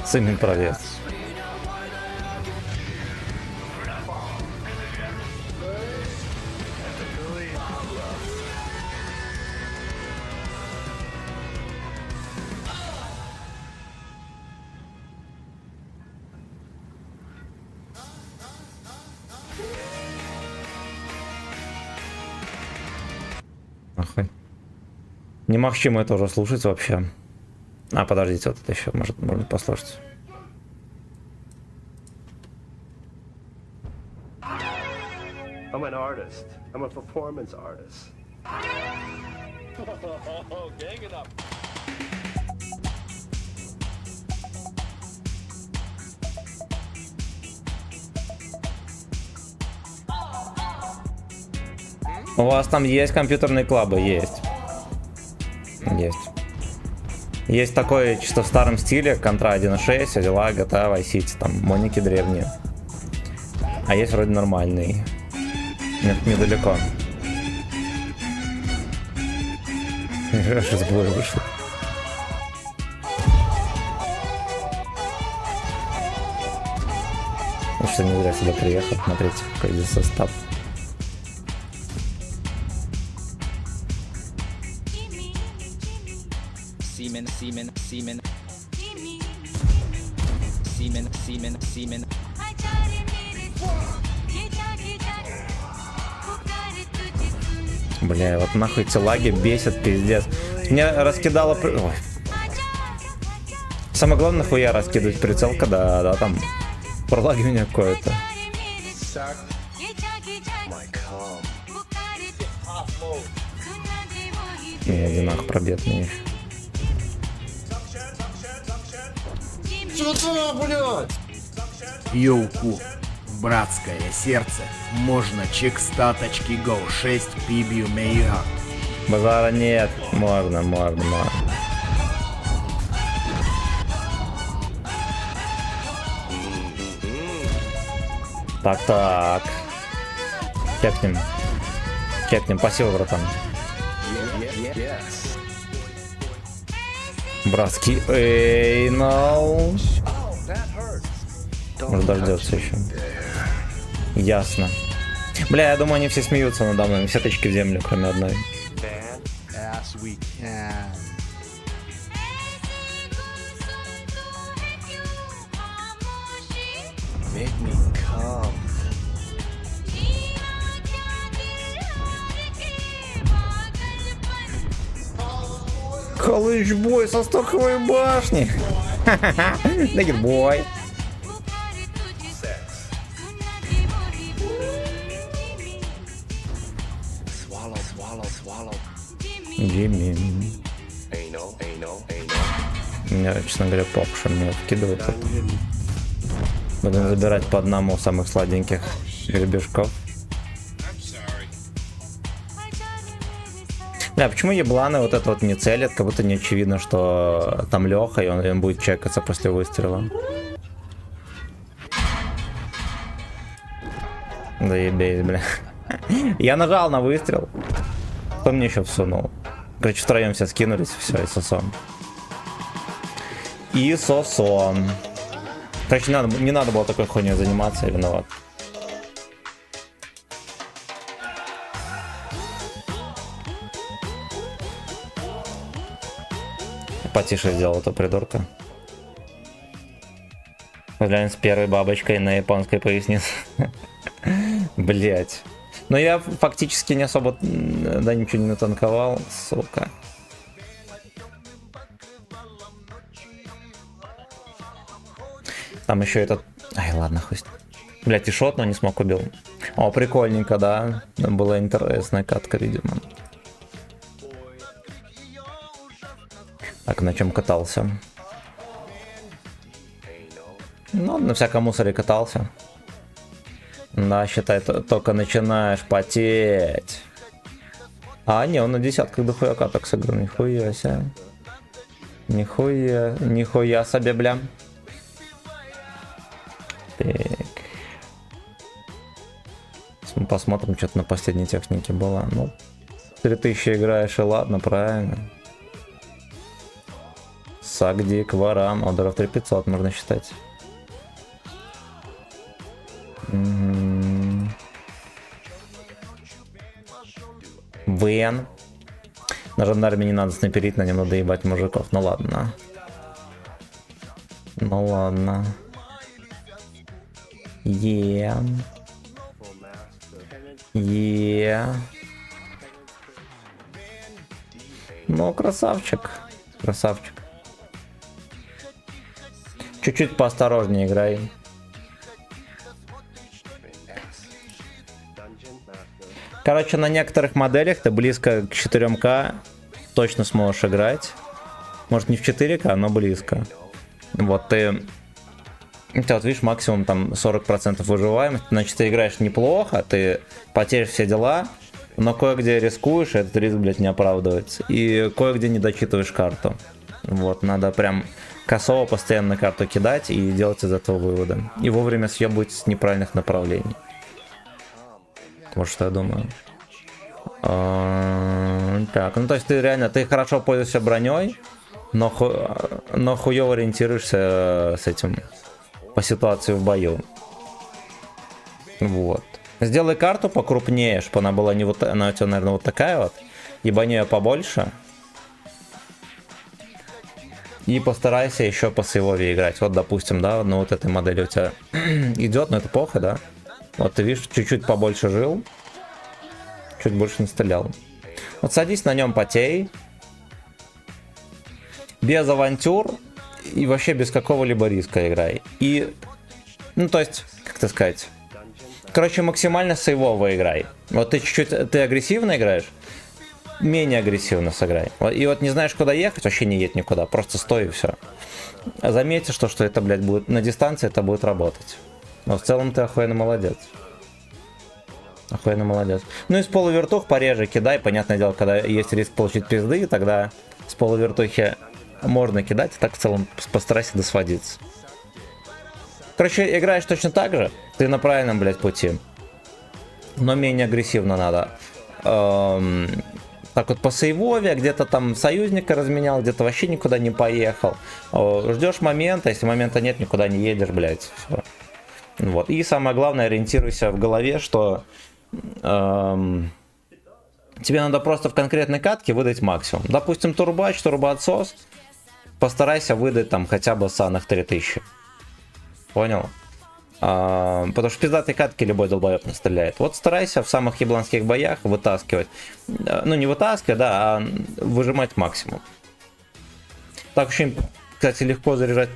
Сымин провес. Охуй. Не махчимо это уже слушать вообще. А, подождите, вот это еще может можно послушать. I'm an artist. I'm a performance artist. Gang it up. У вас там есть компьютерные клубы? Есть. Есть. Есть такой чисто в старом стиле, Contra 1.6, дела, GTA, Vice City, там моники древние. А есть вроде нормальный. Нет, недалеко. Сейчас бой вышел. Ну что, не зря сюда приехал, смотрите, какой здесь состав. Semen, semen, semen. Semen, semen, semen. Бля, вот нахуй эти лаги бесят, пиздец. Меня раскидало... Ой. Самое главное, нахуя раскидывать прицел, когда да, там пролагивание какое-то. Не, одинах пробед мне. Йоуку, братское сердце, можно чек статочки Go 6 пибью мейга. Базара нет, можно. Так. Кепнем, спасибо, братан. Братский, эй, no. Может дождется еще. Ясно. Бля, я думаю, они все смеются надо мной. Все точки в землю, кроме одной. Make me come. Калыч-бой со стоковой башни. Дагер-бой. Swallow. Джимми. Anal. Меня, честно говоря, похуй, что меня вкидывают. Будем забирать по одному самых сладеньких гребешков. Бля, почему ебланы вот это вот не целят? Как будто не очевидно, что там Леха, и он будет чекаться после выстрела. Заебись, бля. Я нажал на выстрел. Кто мне еще всунул? Короче, втроем все скинулись, все, и сосом. И сосом. Короче, не надо было такой хуйней заниматься, я виноват. Потише сделал эту придурка. Глянь с первой бабочкой на японской пояснице. Блять. Но я фактически не особо, да, ничего не натанковал, сука. Там еще этот... Ай, ладно, хуй. Блять, и шот, но не смог, убил. О, прикольненько, да. Была интересная катка, видимо. Так, на чем катался? Ну, на всяком мусоре катался. Да, считай, только начинаешь потеть. А, не, он на десятках дохуя каток сыгран, нихуя себе. Нихуя себе, бля. Так. Посмотрим, что-то на последней технике было. Ну, 3000 играешь, и ладно, правильно. Сагдик, Варам, ударов 3500 можно считать. Вен. На жандарме не надо снайперить, на нем надо ебать мужиков. Ну ладно. Ну ладно. Ну, красавчик. Красавчик. Чуть-чуть поосторожнее играй. Короче, на некоторых моделях ты близко к 4К точно сможешь играть. Может, не в 4К, но близко. Вот ты вот видишь, максимум там 40% выживаемости. Значит, ты играешь неплохо, ты потеряешь все дела, но кое-где рискуешь, и этот риск, блядь, не оправдывается. И кое-где не дочитываешь карту. Вот, надо прям косово постоянно на карту кидать и делать из этого выводы. И вовремя съебывать с неправильных направлений. Вот что я думаю. Так, ну то есть ты реально, ты хорошо пользуешься броней, но хуёво ориентируешься с этим по ситуации в бою. Вот. Сделай карту покрупнее, чтобы она была не вот, она у тебя, наверное, вот такая вот, ебани ее побольше. И постарайся еще по сейвове играть. Вот, допустим, да, ну вот этой модели у тебя идет, но это плохо, да? Вот ты видишь, чуть-чуть побольше жил, чуть больше не стрелял. Вот садись на нем, потей. Без авантюр и вообще без какого-либо риска играй. И, ну то есть, как это сказать, короче, максимально сейвово играй. Вот ты чуть-чуть, ты агрессивно играешь, менее агрессивно сыграй. И вот не знаешь, куда ехать, вообще не едь никуда, просто стой и все. Заметьте, что это, блядь, будет на дистанции, это будет работать. Но в целом ты охуенно молодец. Охуенно молодец. Ну и с полувертух пореже кидай. Понятное дело, когда есть риск получить пизды, тогда с полувертухи можно кидать. Так в целом постарайся досводиться. Короче, играешь точно так же. Ты на правильном, блядь, пути. Но менее агрессивно надо. Так вот по сейвове, где-то там союзника разменял, где-то вообще никуда не поехал. Ждешь момента, если момента нет, никуда не едешь, блядь. Все. Вот. И самое главное, ориентируйся в голове, что тебе надо просто в конкретной катке выдать максимум. Допустим, турбач, турбоотсос, постарайся выдать там хотя бы саных 3000. Понял? Потому что в пиздатой катке любой долбоёб не стреляет. Вот старайся в самых ебланских боях вытаскивать. Ну, не вытаскивать, да, а выжимать максимум. Так очень, кстати, легко заряжать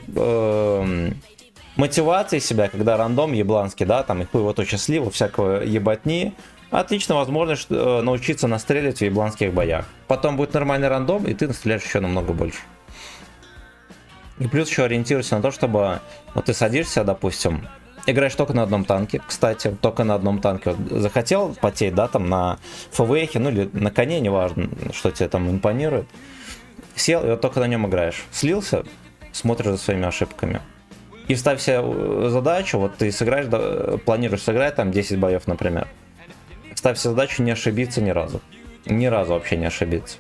мотивации себя, когда рандом ебланский, да, там и хуй вот счастливо, всякого ебатни. Отлично возможность научиться настреливать в ебланских боях. Потом будет нормальный рандом, и ты настреляешь еще намного больше. И плюс еще ориентируйся на то, чтобы вот ты садишься, допустим, играешь только на одном танке, кстати, только на одном танке. Вот захотел потеть, да, там на ФВХе, ну или на коне, неважно, что тебе там импонирует. Сел и вот только на нем играешь. Слился, смотришь за своими ошибками. И ставь себе задачу, вот ты сыграешь, да, планируешь сыграть там 10 боев, например. Ставь себе задачу не ошибиться ни разу. Ни разу вообще не ошибиться.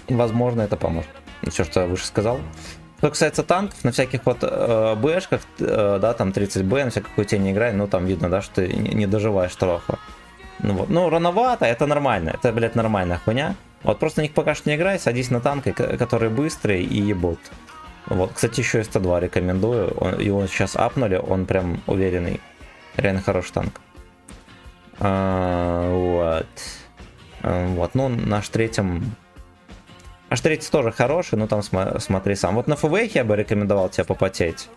Возможно, это поможет. Все, что я выше сказал. Что касается танков, на всяких вот Бшках, да, там 30Б, на всякой хуйте не играй, ну там видно, да, что ты не доживаешь троху. Ну, вот. Ну, рановато, это нормально, это, блядь, нормальная хуйня. Вот просто на них пока что не играй, садись на танки, которые быстрые и ебут. Вот, кстати, еще СТ2 рекомендую, его сейчас апнули, он прям уверенный, реально хороший танк. Вот. Вот, ну, наш третьем... Аж третий тоже хороший, но там смотри сам. Вот на ФВХ я бы рекомендовал тебе попотеть.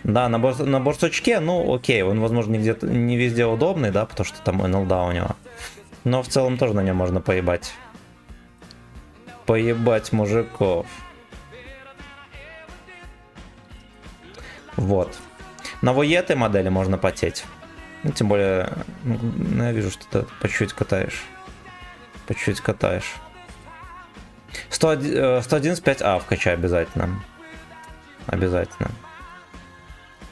Да, на борсучке, ну окей, он, возможно, не везде удобный, да, потому что там НЛДА у него. Но в целом тоже на нем можно поебать. Поебать мужиков. Вот. На воетой модели можно потеть. Ну, тем более, ну, я вижу, что ты по чуть-чуть катаешь. По чуть-чуть катаешь. 111 5А вкачай обязательно. Обязательно.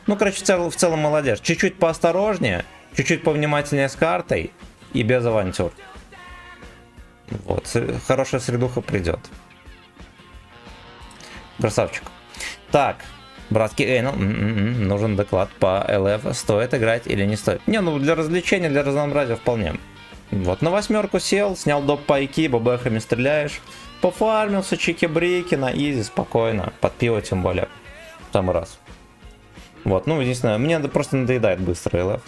Ну, короче, в целом молодежь. Чуть-чуть поосторожнее, чуть-чуть повнимательнее с картой и без авантюр. Вот, хорошая средуха придет. Красавчик. Так, братский Эйнл, нужен доклад по ЛФ. Стоит играть или не стоит? Не, ну для развлечения, для разнообразия вполне. Вот, на 8 сел, снял доп пайки, бабехами стреляешь. Пофармился, чики-брики на изи, спокойно. Под пиво тем более. В самый раз. Вот, ну, единственное, мне просто надоедает быстро ЛФ.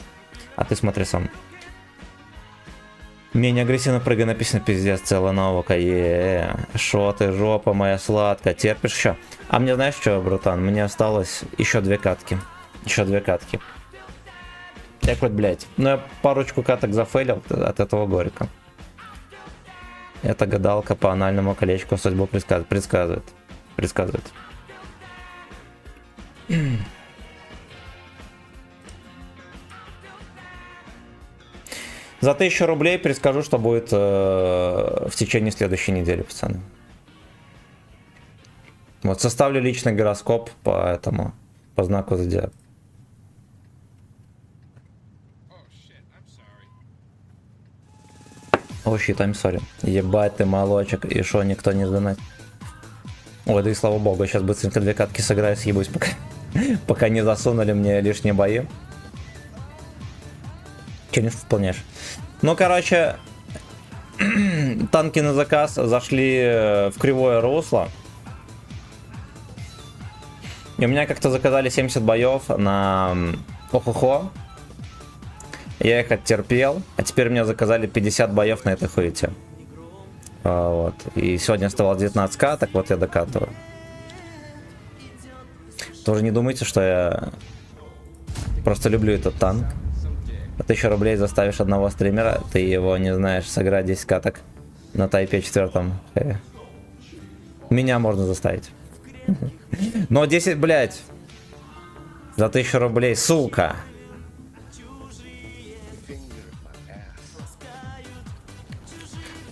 А ты смотри сам. Менее агрессивно прыгай, написано пиздец, целая навыка. Шо ты, жопа моя сладкая, терпишь еще? А мне знаешь что, братан, мне осталось еще 2 катки. Еще 2 катки. Так вот, блядь. Ну я парочку каток зафейлил, от этого горько. Эта гадалка по анальному колечку судьбу предсказывает. За 1000 рублей предскажу, что будет в течение следующей недели, пацаны. Вот, составлю личный гороскоп по знаку зодиака. О, щит, I'm sorry. Ебать ты, молочек, и шо, никто не сдонать. Ой, да и слава богу, сейчас быстренько 2 катки сыграю, съебусь, пока не засунули мне лишние бои. Челлендж выполняешь. Ну, короче, танки на заказ зашли в кривое русло. И у меня как-то заказали 70 боев на Охохо. Я их оттерпел. А теперь мне заказали 50 боев на этой хуете. Вот. И сегодня оставалось 19 каток, вот я докатываю. Тоже не думайте, что я просто люблю этот танк. 1000 рублей заставишь одного стримера, ты его не знаешь, сыграть 10 каток на тайпе 4. Меня можно заставить. Но 10, блядь, за 1000 рублей, сука.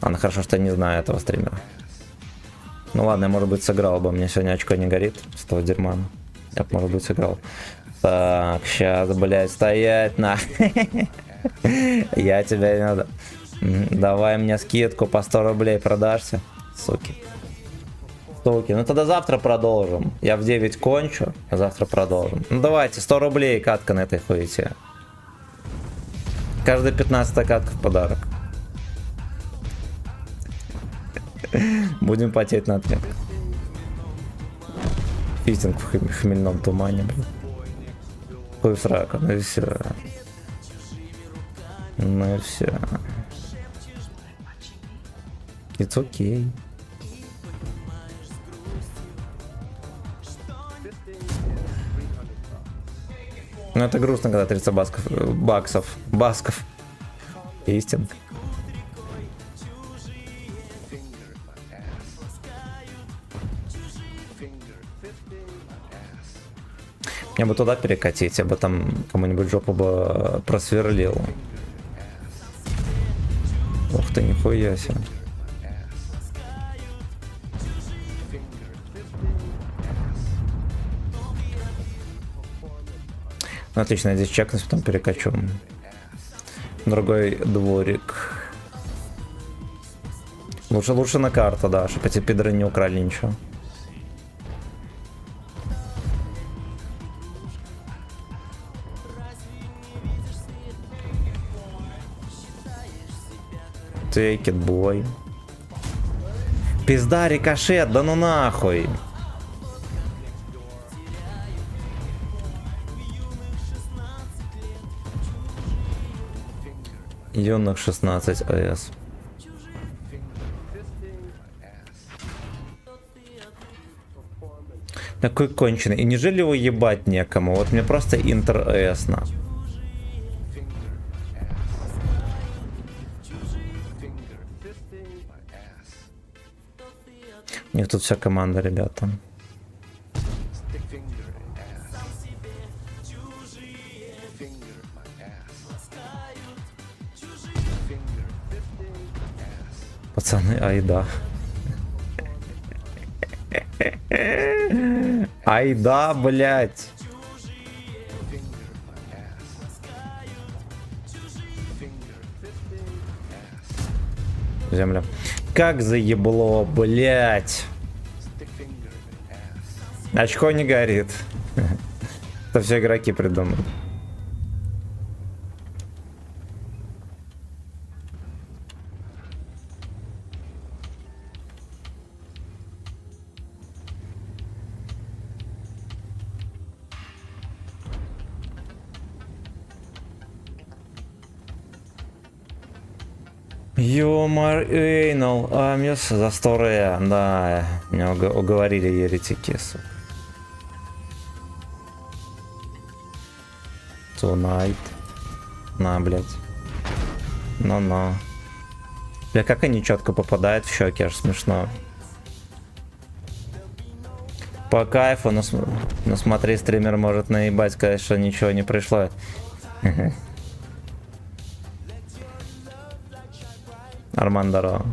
Ладно, хорошо, что я не знаю этого стримера. Ну ладно, я, может быть, сыграл бы, мне сегодня очко не горит с того дерьма. Я бы, может быть, сыграл. Так, сейчас, блядь, стоять на. Я тебя не надо. Давай мне скидку по 100 рублей продашься, суки. Суки, ну тогда завтра продолжим. Я в 9 кончу, а завтра продолжим. Ну давайте, 100 рублей катка на этой хуете. Каждая 15-я катка в подарок. Будем потеть на ответ. Фитинг в хмельном тумане, блин. Хуй в сраку, ну и все. Ну и все. It's okay. Ну это грустно, когда 30 баксов. Истинно. Мне бы туда перекатить, я бы там кому-нибудь жопу бы просверлил. Ух ты, нихуя себе. Ну, отлично, я здесь чекнусь, потом перекачу. Другой дворик. Лучше на карту, да, чтобы эти пидоры не украли ничего. Take it, boy. Пизда, рикошет, да ну нахуй. Юных 16 АС. Такой конченый. И неужели его ебать некому? Вот мне просто интер эсно. У них тут вся команда, ребята. Пацаны, ай да. Ай да, блять. Земля. Как заебло, блять. Очко не горит. Это все игроки придумали. Юмор Эйнол, Амис за стория, да, меня уговорили еретики, сука. Tonight. На, блядь. Ну-ну. Бля, как они четко попадают в щеки, аж смешно. По кайфу, но смотри, стример может наебать, сказать, что ничего не пришло. Арман, здорово.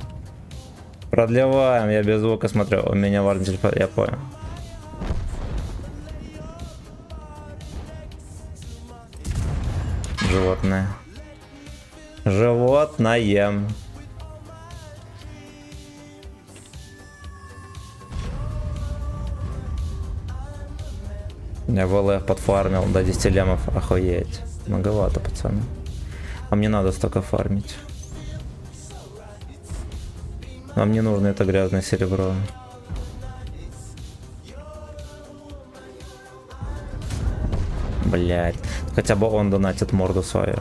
Продлеваем, я без звука смотрю. У меня важный телефон, я понял. Животное. Животное. Я в ЛФ подфармил до 10 лемов, охуеть. Многовато, пацаны. А мне надо столько фармить. Нам не нужно это грязное серебро. Блять. Хотя бы он донатит морду свою.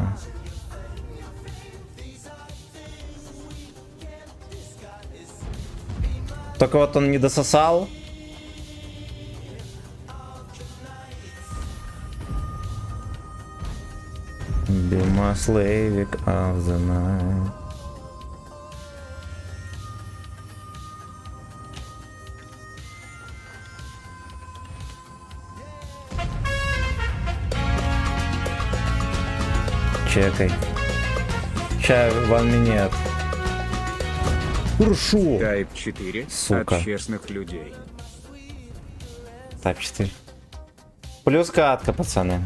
Только вот он не дососал. Be my slave of the night. Чекай. Чай, ван минет. Хорошо. Type 4 Сука. от честных людей. Тайп 4. Плюс катка, пацаны.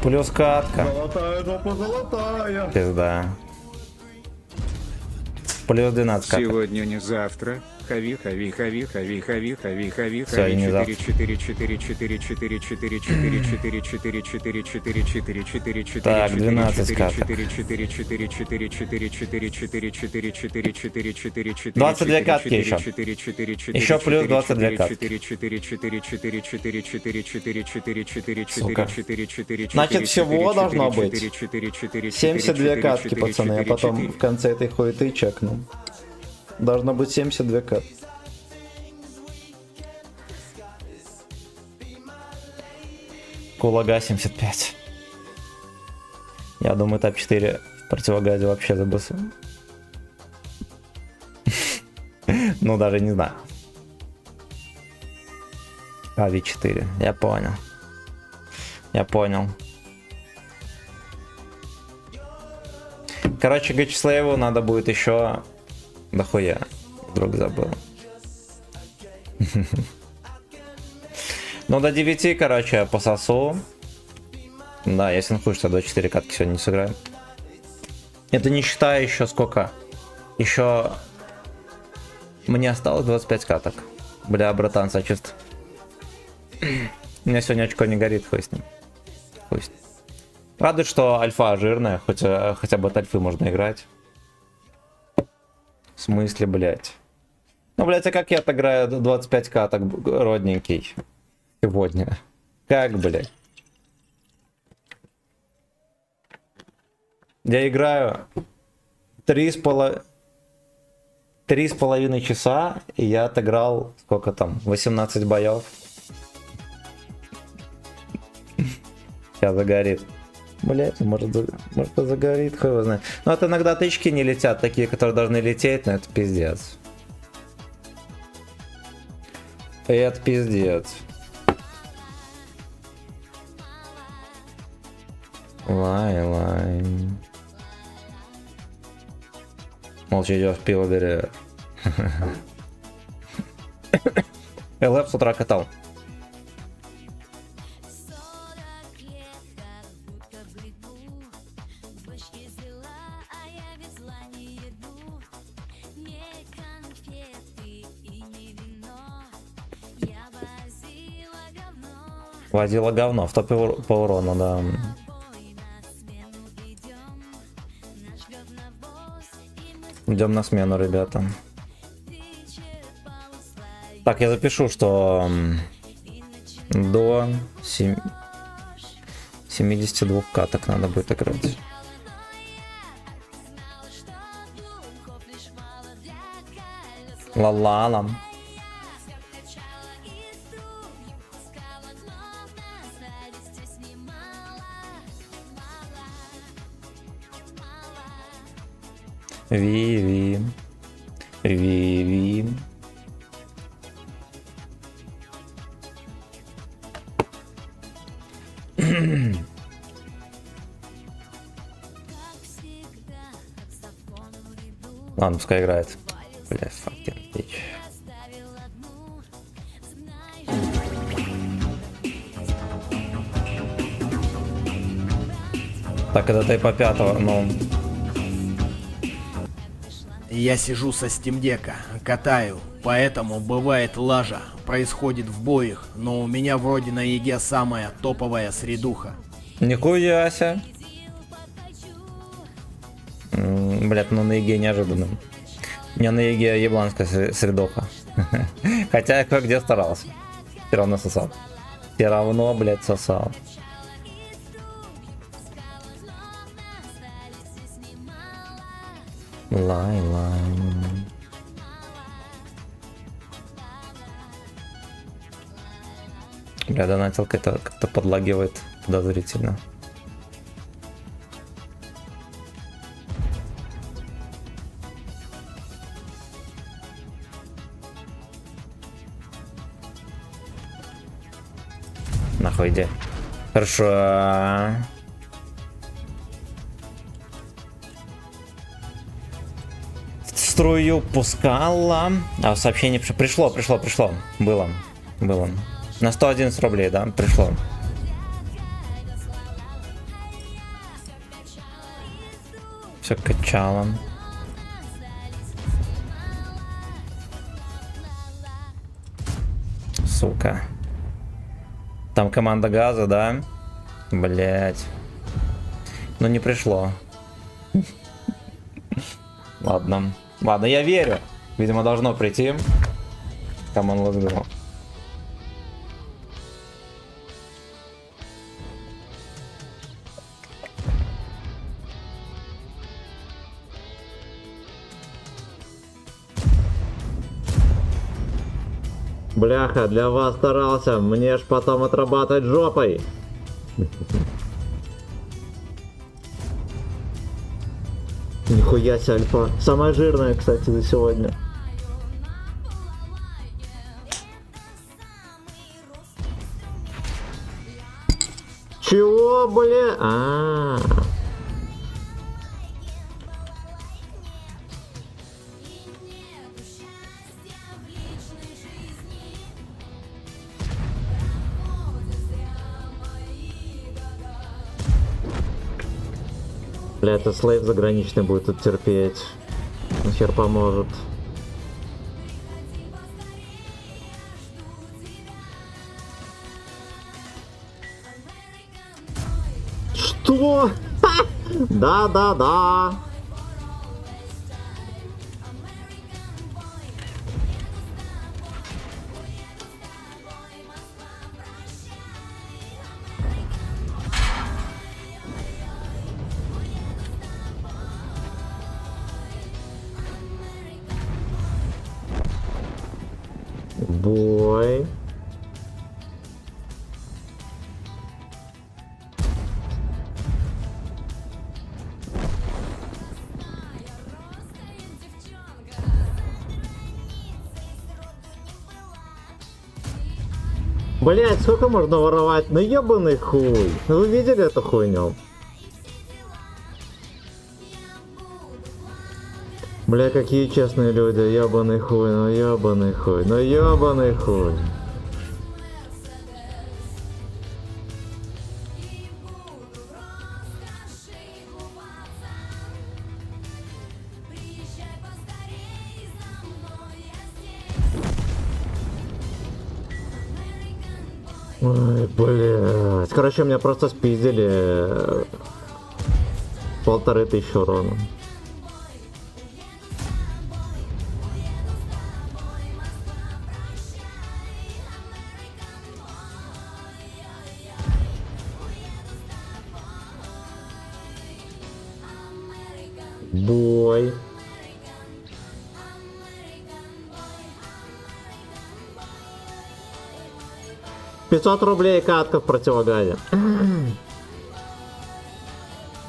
Плюс катка. Золотая жопа, золотая. Пизда. Плюс 12 каток. Сегодня не завтра. Хави. Всё, не завтра. 4 Так, 12 каток. 22 катки еще. Еще плюс 22 катки. Сука. Значит, всего должно быть 72 катки, пацаны. Я потом в конце этой хуеты чекну. Должно быть 72 катки. Кулага 75. Я думаю, топ 4 в противогазе вообще забысы. Ну, даже не знаю. Ави 4. Я понял. Я понял. Короче, Гачслейву надо будет еще... Да хуя. Вдруг забыл. Ну, до 9, короче, я пососу. Да, я синхую, что до 4 катки сегодня не сыграю. Это не считая еще сколько. Еще... Мне осталось 25 каток. Бля, братан, сочувствую. У меня сегодня очко не горит, хуй с ним. Хуй с ним. Радует, что альфа жирная, хотя бы от альфы можно играть. В смысле, блять? Ну, блять, а как я отыграю 25 каток, родненький? Сегодня. Как, блять? Я играю 3,5 часа, и я отыграл, сколько там, 18 боев. Сейчас загорит. Блять, может загорит, хуй его знает. Но вот иногда тычки не летят, такие, которые должны лететь, но это пиздец. Это пиздец. Лай. Молча идешь, пиво бери. ЛФ с утра катал. Водила говно в топе по урону, да. Идем на смену, ребята. Так, я запишу, что до 72 каток надо будет играть. Ла-ла-ла. Ви-ви. Ви-ви. Ладно, пускай играет. Бля, fucking bitch. Так, это ты по пятого, ну... Я сижу со стимдека, катаю, поэтому бывает лажа, происходит в боях, но у меня вроде на ЕГЭ самая топовая средуха. Нихуя ся. Блять, ну на ЕГЭ неожиданно. У меня на ЕГЭ ебланская средоха. Хотя я кое-где старался. Все равно сосал. Все равно, блять, сосал. Лай-лай. Бля, донатилка это как-то подлагивает подозрительно. Нахуй иди. Хорошо. Струю пускала. А сообщение пришло. Было. На 111 рублей, да, пришло. Все качало. Сука. Там команда газа, да? Блять. Ну не пришло. Ладно. Ладно, я верю. Видимо, должно прийти. Come on, let's go. Бляха, для вас старался, мне ж потом отрабатывать жопой. Нихуя себе, альфа. Самая жирная, кстати, за сегодня. Чего, бля? А-а-а. Бля, это слейв заграничный будет тут терпеть. Нахер поможет. Что? Ха! Да. Бой. Блять, сколько можно воровать? Ну ебаный хуй. Вы видели эту хуйню? Бля, какие честные люди, ебаный хуй, ну ебаный хуй, ну ебаный хуй. Ой, блядь. Короче, меня просто спиздили 1500 урона. Бой. $500 катка в противогазе.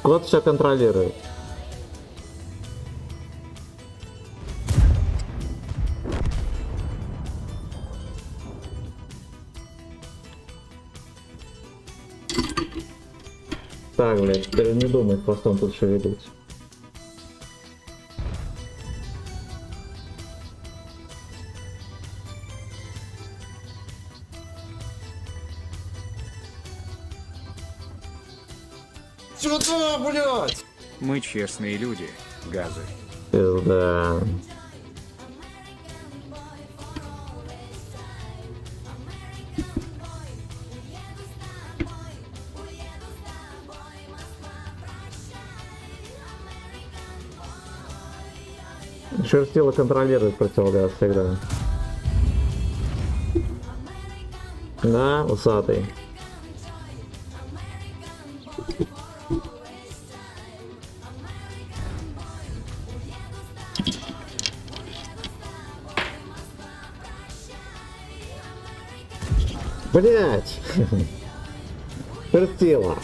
Кот все контролирует. Так, блядь, теперь не думай, просто он тут шевелится. Сюда, блядь! Мы честные люди, газы. Пизда. Шерстила контролирует противогаз всегда. Да, усатый. Блять! Шерстила.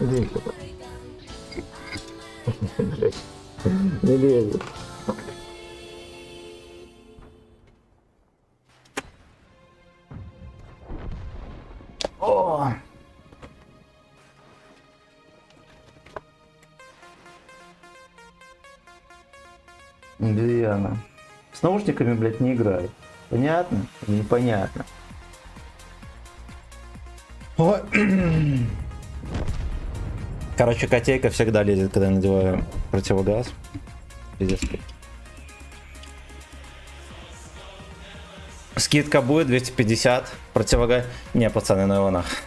Иди сюда. Блять. Не лезет. О! Диана. С наушниками, блядь, не играю. Понятно? Непонятно. Ой. Короче, котейка всегда лезет, когда я надеваю противогаз. Пиздец. Скидка будет 250. Противогаз. Не, пацаны, ну его нахуй.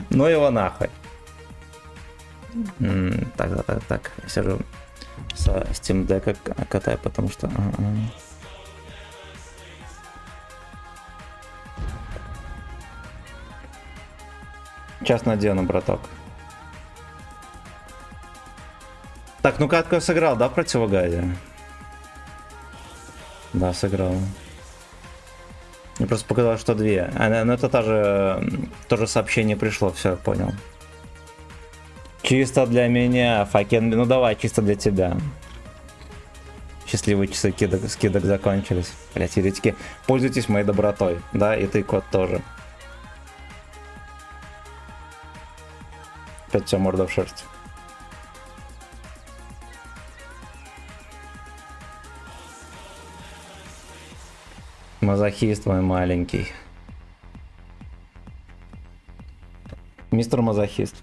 Ну его нахуй. Так. Я сижу со Steam Deck катаю, потому что... Сейчас надену, браток. Так, ну катку я сыграл, да, в противогазе? Да, сыграл. Мне просто показалось, что 2. Ну это тоже сообщение пришло, все, я понял. Чисто для меня, Факен, ну давай, чисто для тебя. Счастливые часы скидок закончились. Блять, еретики, пользуйтесь моей добротой, да, и ты, кот, тоже. Опять вся морда в шерсть. Мазохист мой маленький. Мистер Мазохист.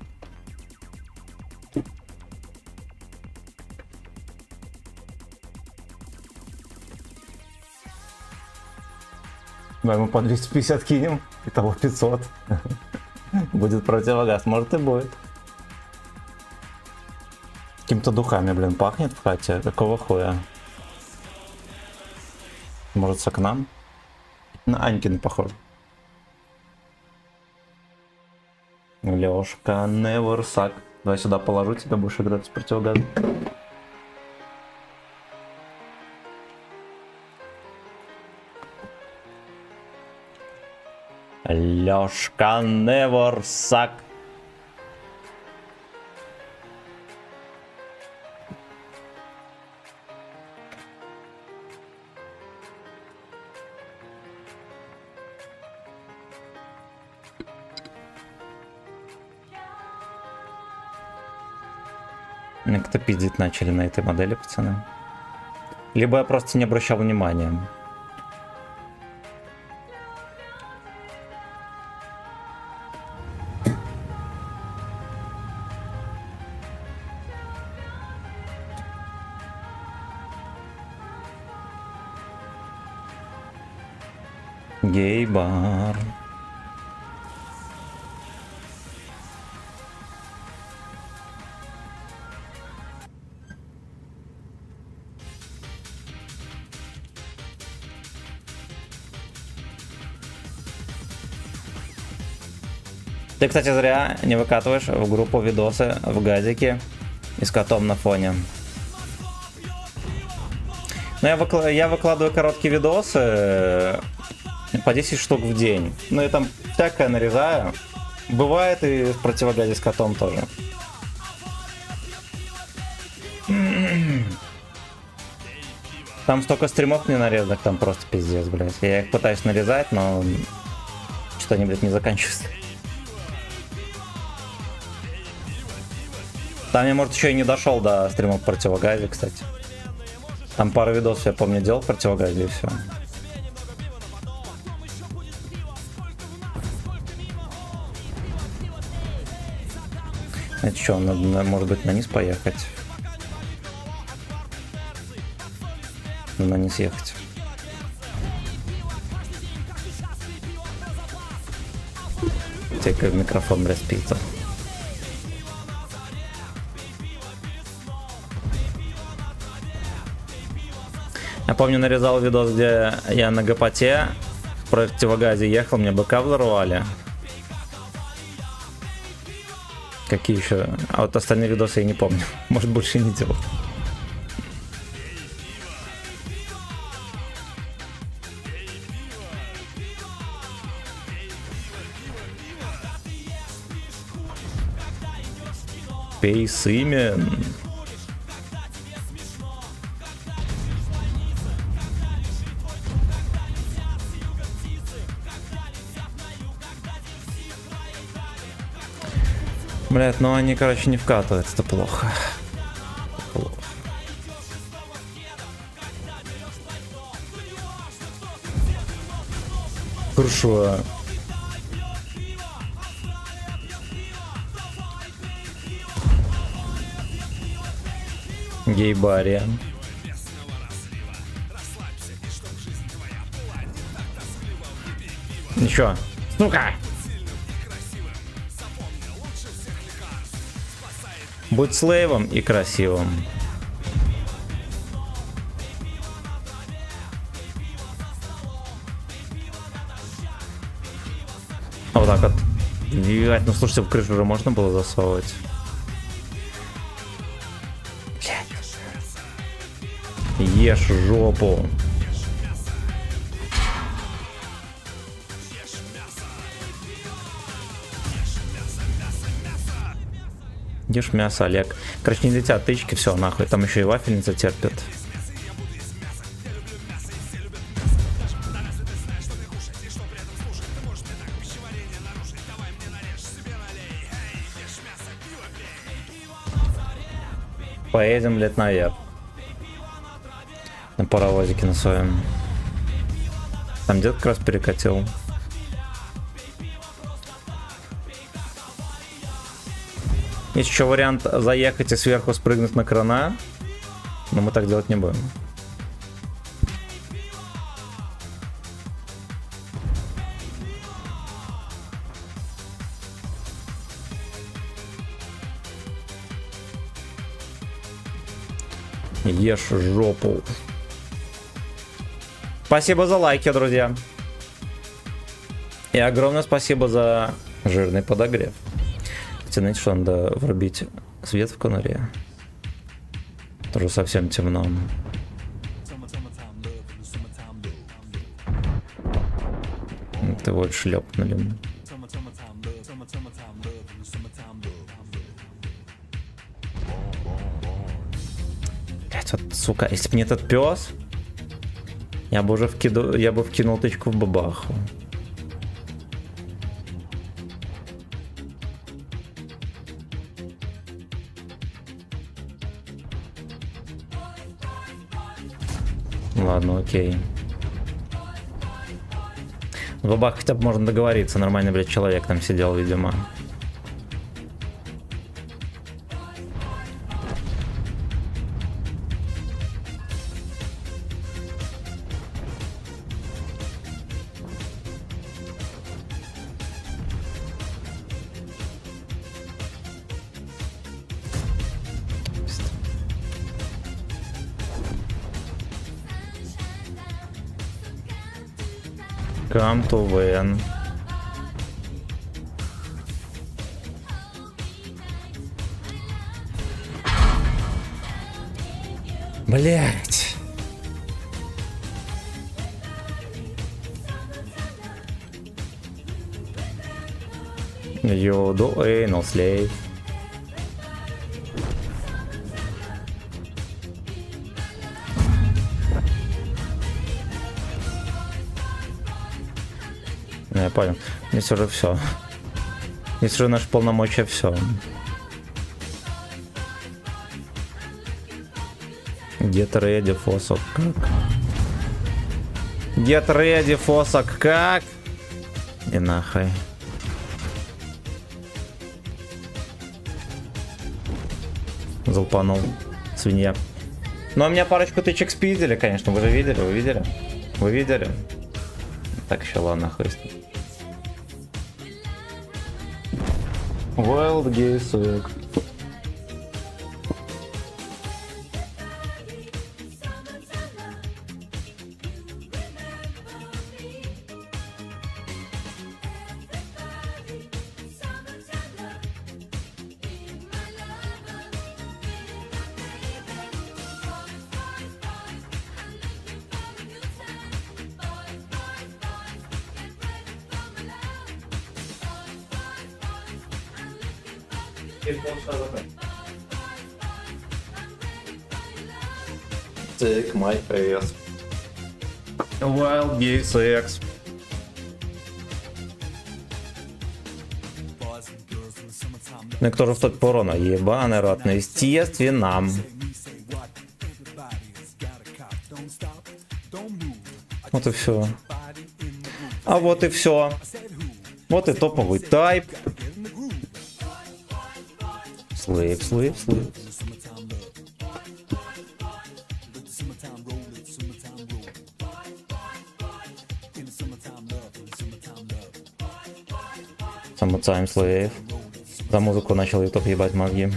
Давай мы по 250 кинем, итого 500. Будет противогаз, может и будет. Какими-то духами, блин, пахнет в хате. Какого хуя? Может, с окном? На Анькин похож. Лёшка, never suck. Давай сюда положу, тебя будешь играть с противогазом. Лёшка, never suck. Мне кто пиздить начали на этой модели, пацаны. Либо я просто не обращал внимания. Гей-бар. Ты, кстати, зря не выкатываешь в группу видосы в газике и с котом на фоне. Но я выкладываю короткие видосы по 10 штук в день. Ну и там всякое нарезаю. Бывает и в противогазе с котом тоже. Там столько стримов не нарезок, там просто пиздец, блядь. Я их пытаюсь нарезать, но что они, блядь, не заканчиваются. Там я, может, еще и не дошел до стрима в противогазе, кстати. Там пару видосов, я помню, делал в противогазе и все. Это что, надо, может быть, на низ поехать? На низ ехать. Тільки в микрофон распитал. Я помню, нарезал видос, где я на гопоте в противогазе ехал, мне быка взорвали. Какие еще? А вот остальные видосы я не помню. Может, больше не делал. Пейсимен. Блять, ну они, короче, не вкатываются, это плохо. Плохо. Хорошо. Гей-баре. Ничего. Сука! Будь слейвом и красивым. А вот так вот. Блять, ну слушайте, в крышу уже можно было засовывать. Ешь жопу. Ешь мясо, Олег. Короче, не летят тычки, все, нахуй. Там еще и вафельница терпит. Поедем лет наверх. На паровозике на своем. Там дед как раз перекатил. Есть еще вариант заехать и сверху спрыгнуть на крана, но мы так делать не будем. Ешь жопу. Спасибо за лайки, друзья. И огромное спасибо за жирный подогрев. Знаете, что надо врубить свет в конуре? Тоже совсем темно. Ты вот шлепнули. Блять, вот, сука, если бы не этот пес, я бы уже вкинул тычку в бабаху. Ладно, окей. В бабах хотя бы можно договориться, нормальный, блядь, человек там сидел, видимо. Come to win. Блять. You do anal slave. Ну, я понял. Здесь уже все. Здесь уже наши полномочия все. Get ready, фосок, как? Get ready, фосок, как? И нахуй. Залпанул. Свинья. Ну, а меня парочку тычек спиздили, конечно. Вы же видели, вы видели? Вы видели? Так, еще ладно, хуй с ним. Wild Geese. Take my ass. Wild Geese X. Ну и кто же в тот порона? Ебаный рот, ну естественно. Вот и все. А вот и все. Вот и топовый тайп. Слэп, слэп, слэп. Summertime Slave. За музыку начал YouTube ебать мозги.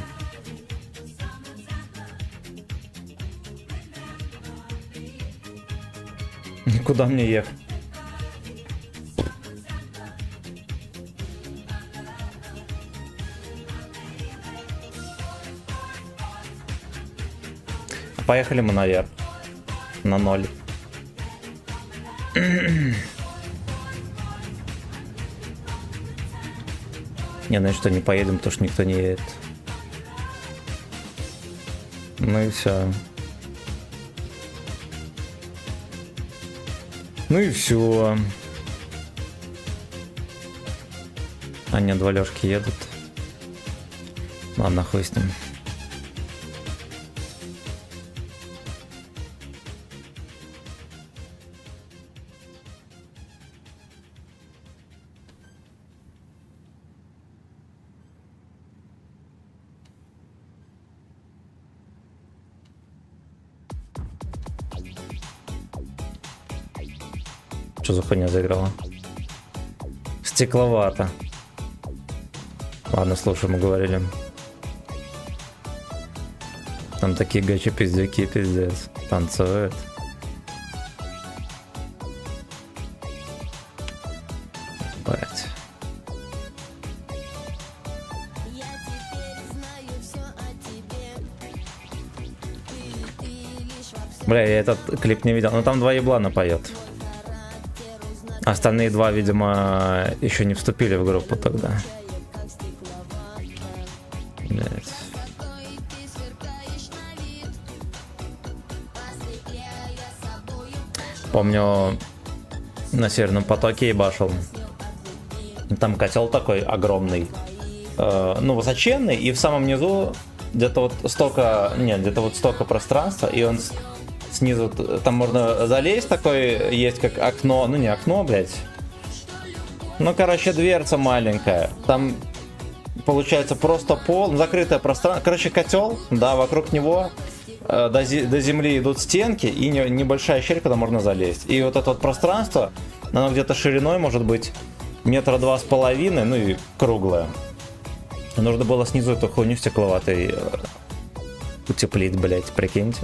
Куда мне ехать? Поехали мы наверх. На 0. Не, ну и что, не поедем, потому что никто не едет. Ну и все. Ну и все. А нет, два Лёшки едут. Ладно, хуй с ним. Что за хуйня заиграла? Стекловато. Ладно, слушай, мы говорили. Там такие гачи-пиздюки, пиздец. Танцуют. Блять. Бля, я этот клип не видел. Но там два еблана поет. Остальные два, видимо, еще не вступили в группу тогда. Блять. Помню, на Северном потоке ебашил. Там котел такой огромный. Ну, высоченный, и в самом низу где-то вот столько. Нет, где-то вот столько пространства, и он снизу там можно залезть, такое есть как окно, ну не окно, блядь. Ну, короче, дверца маленькая. Там получается просто пол, закрытое пространство. Короче, котел, да, вокруг него до земли идут стенки и небольшая щель, куда можно залезть. И вот это вот пространство, оно где-то шириной может быть 2,5 метра, ну и круглое. Нужно было снизу эту хуйню стекловатой утеплить, блять, прикиньте.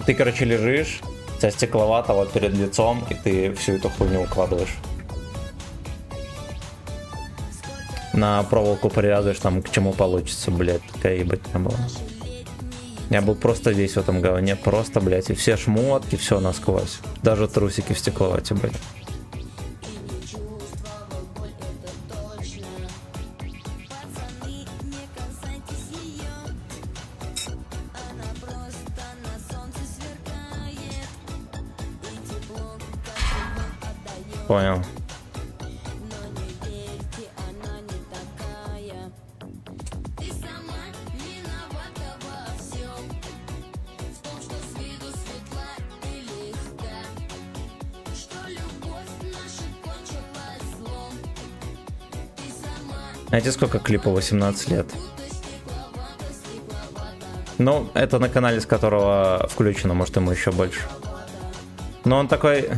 Ты, короче, лежишь, у тебя стекловато вот перед лицом, и ты всю эту хуйню укладываешь. На проволоку привязываешь, там к чему получится, блять, такая ебать не было. Я был просто весь в этом говне, просто, блять, и все шмотки, все насквозь. Даже трусики в стекловате, блять. Понял. Знаете, сколько клипа? 18 лет. Ну, это на канале, с которого включено, может, ему еще больше. Но он такой...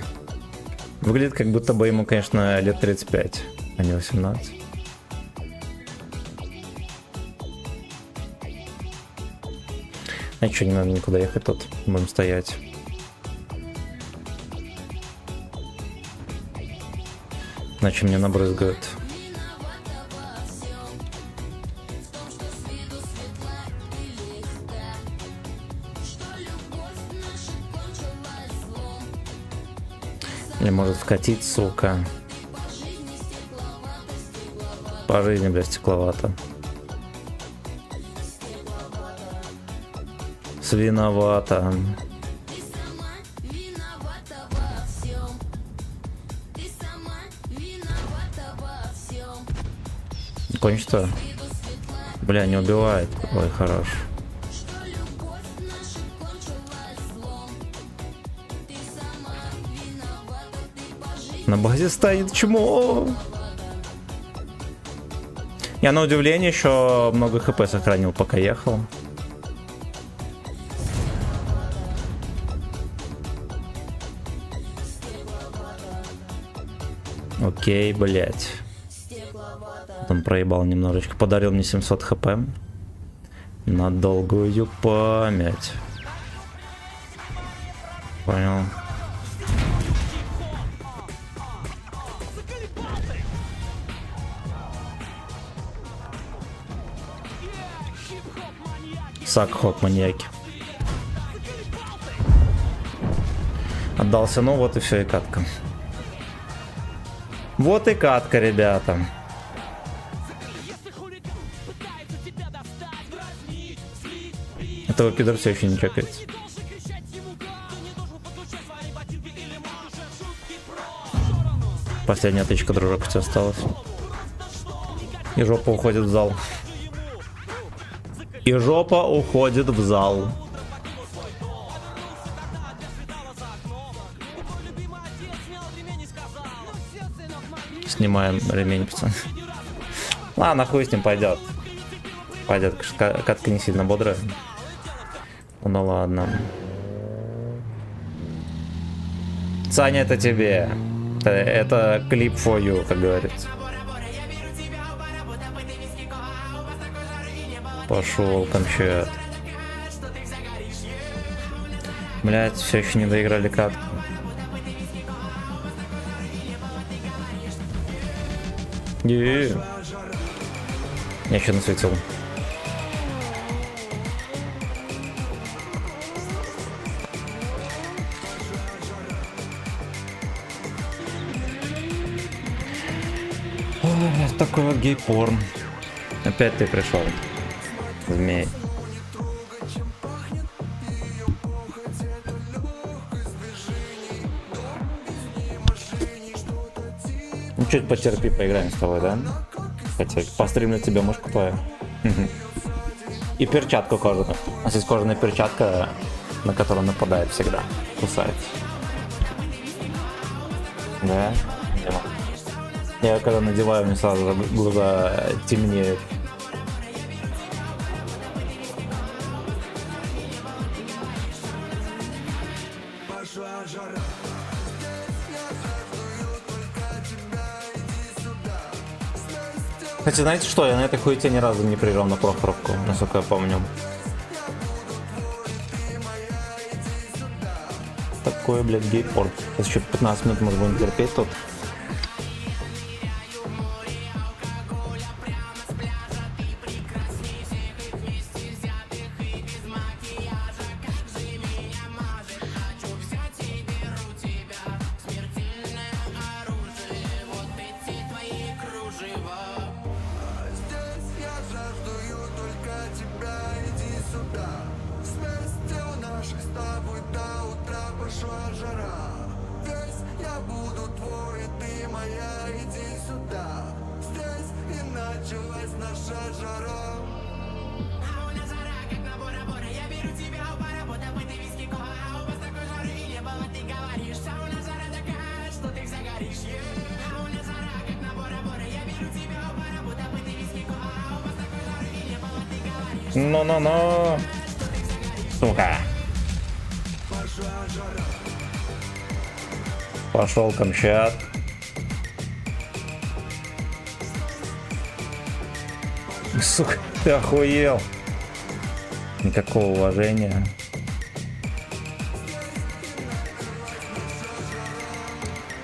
Выглядит, как будто бы ему, конечно, лет 35, а не 18. А что, не надо никуда ехать тут, будем стоять. Иначе мне набрызгают. Или может вкатить, сука. По жизни, блядь, стекловато. Свиновато. Кончится. Бля, не убивает. Ой, хорош. На базе стоит чмо. Я на удивление еще много хп сохранил, пока ехал. Окей, блять. Там проебал немножечко. Подарил мне 700 хп. На долгую память. Понял. Сак-хоп, маньяки. Отдался, ну вот и все, и катка. Вот и катка, ребята. Этого пидор все еще не чекается. Последняя тычка, дружок, у тебя осталась. И жопа уходит в зал. И жопа уходит в зал. Снимаем ремень, пацаны. Ладно, хуй с ним пойдет. Пойдет, катка не сильно бодрая. Ну ладно. Саня, это тебе. Это клип for you, как говорится. Пошел кончат. Блять, все еще не доиграли катку. Я еще насветил. Ой, такой вот гей-порн. Опять ты пришел. Змей. Ну чуть потерпи, поиграем с тобой, да? Хотя постримлю тебе мышку твою. И перчатку кожаную. У нас есть кожаная перчатка на который он нападает всегда. Кусается. Да? Я когда надеваю, мне сразу глаза темнеют. Кстати, знаете что? Я на этой хуете ни разу не приезжал на Прохоровку, насколько я помню. Такой, блядь, гейпорт. Сейчас еще 15 минут мы будем терпеть тут. Но. Сука. Пошел Камчат. Сука, ты охуел. Никакого уважения.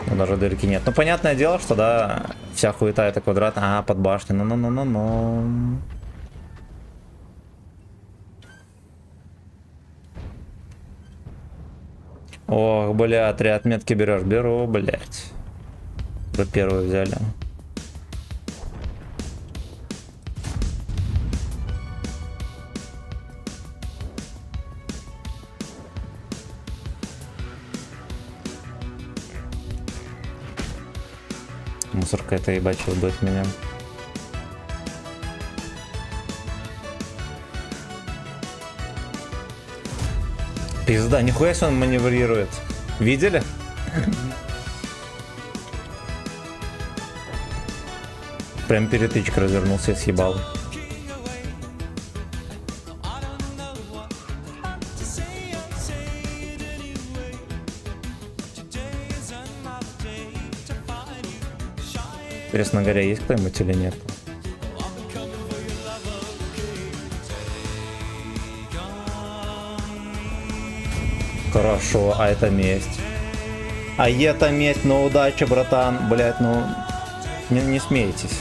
Ну, даже дырки нет. Ну, понятное дело, что, да, вся хуета это квадрат. А, под башней. Ну. Ох, бля, 3 отметки берешь. Беру, блять. Уже первую взяли. Мусорка это ебачила будет меня. Пизда, нихуя себе он маневрирует. Видели? Прям перетычка развернулся и съебал. Интересно, на горе есть кто-нибудь или нет? Хорошо, а это месть. А это месть, но удача, братан. Блять, ну... Не смейтесь.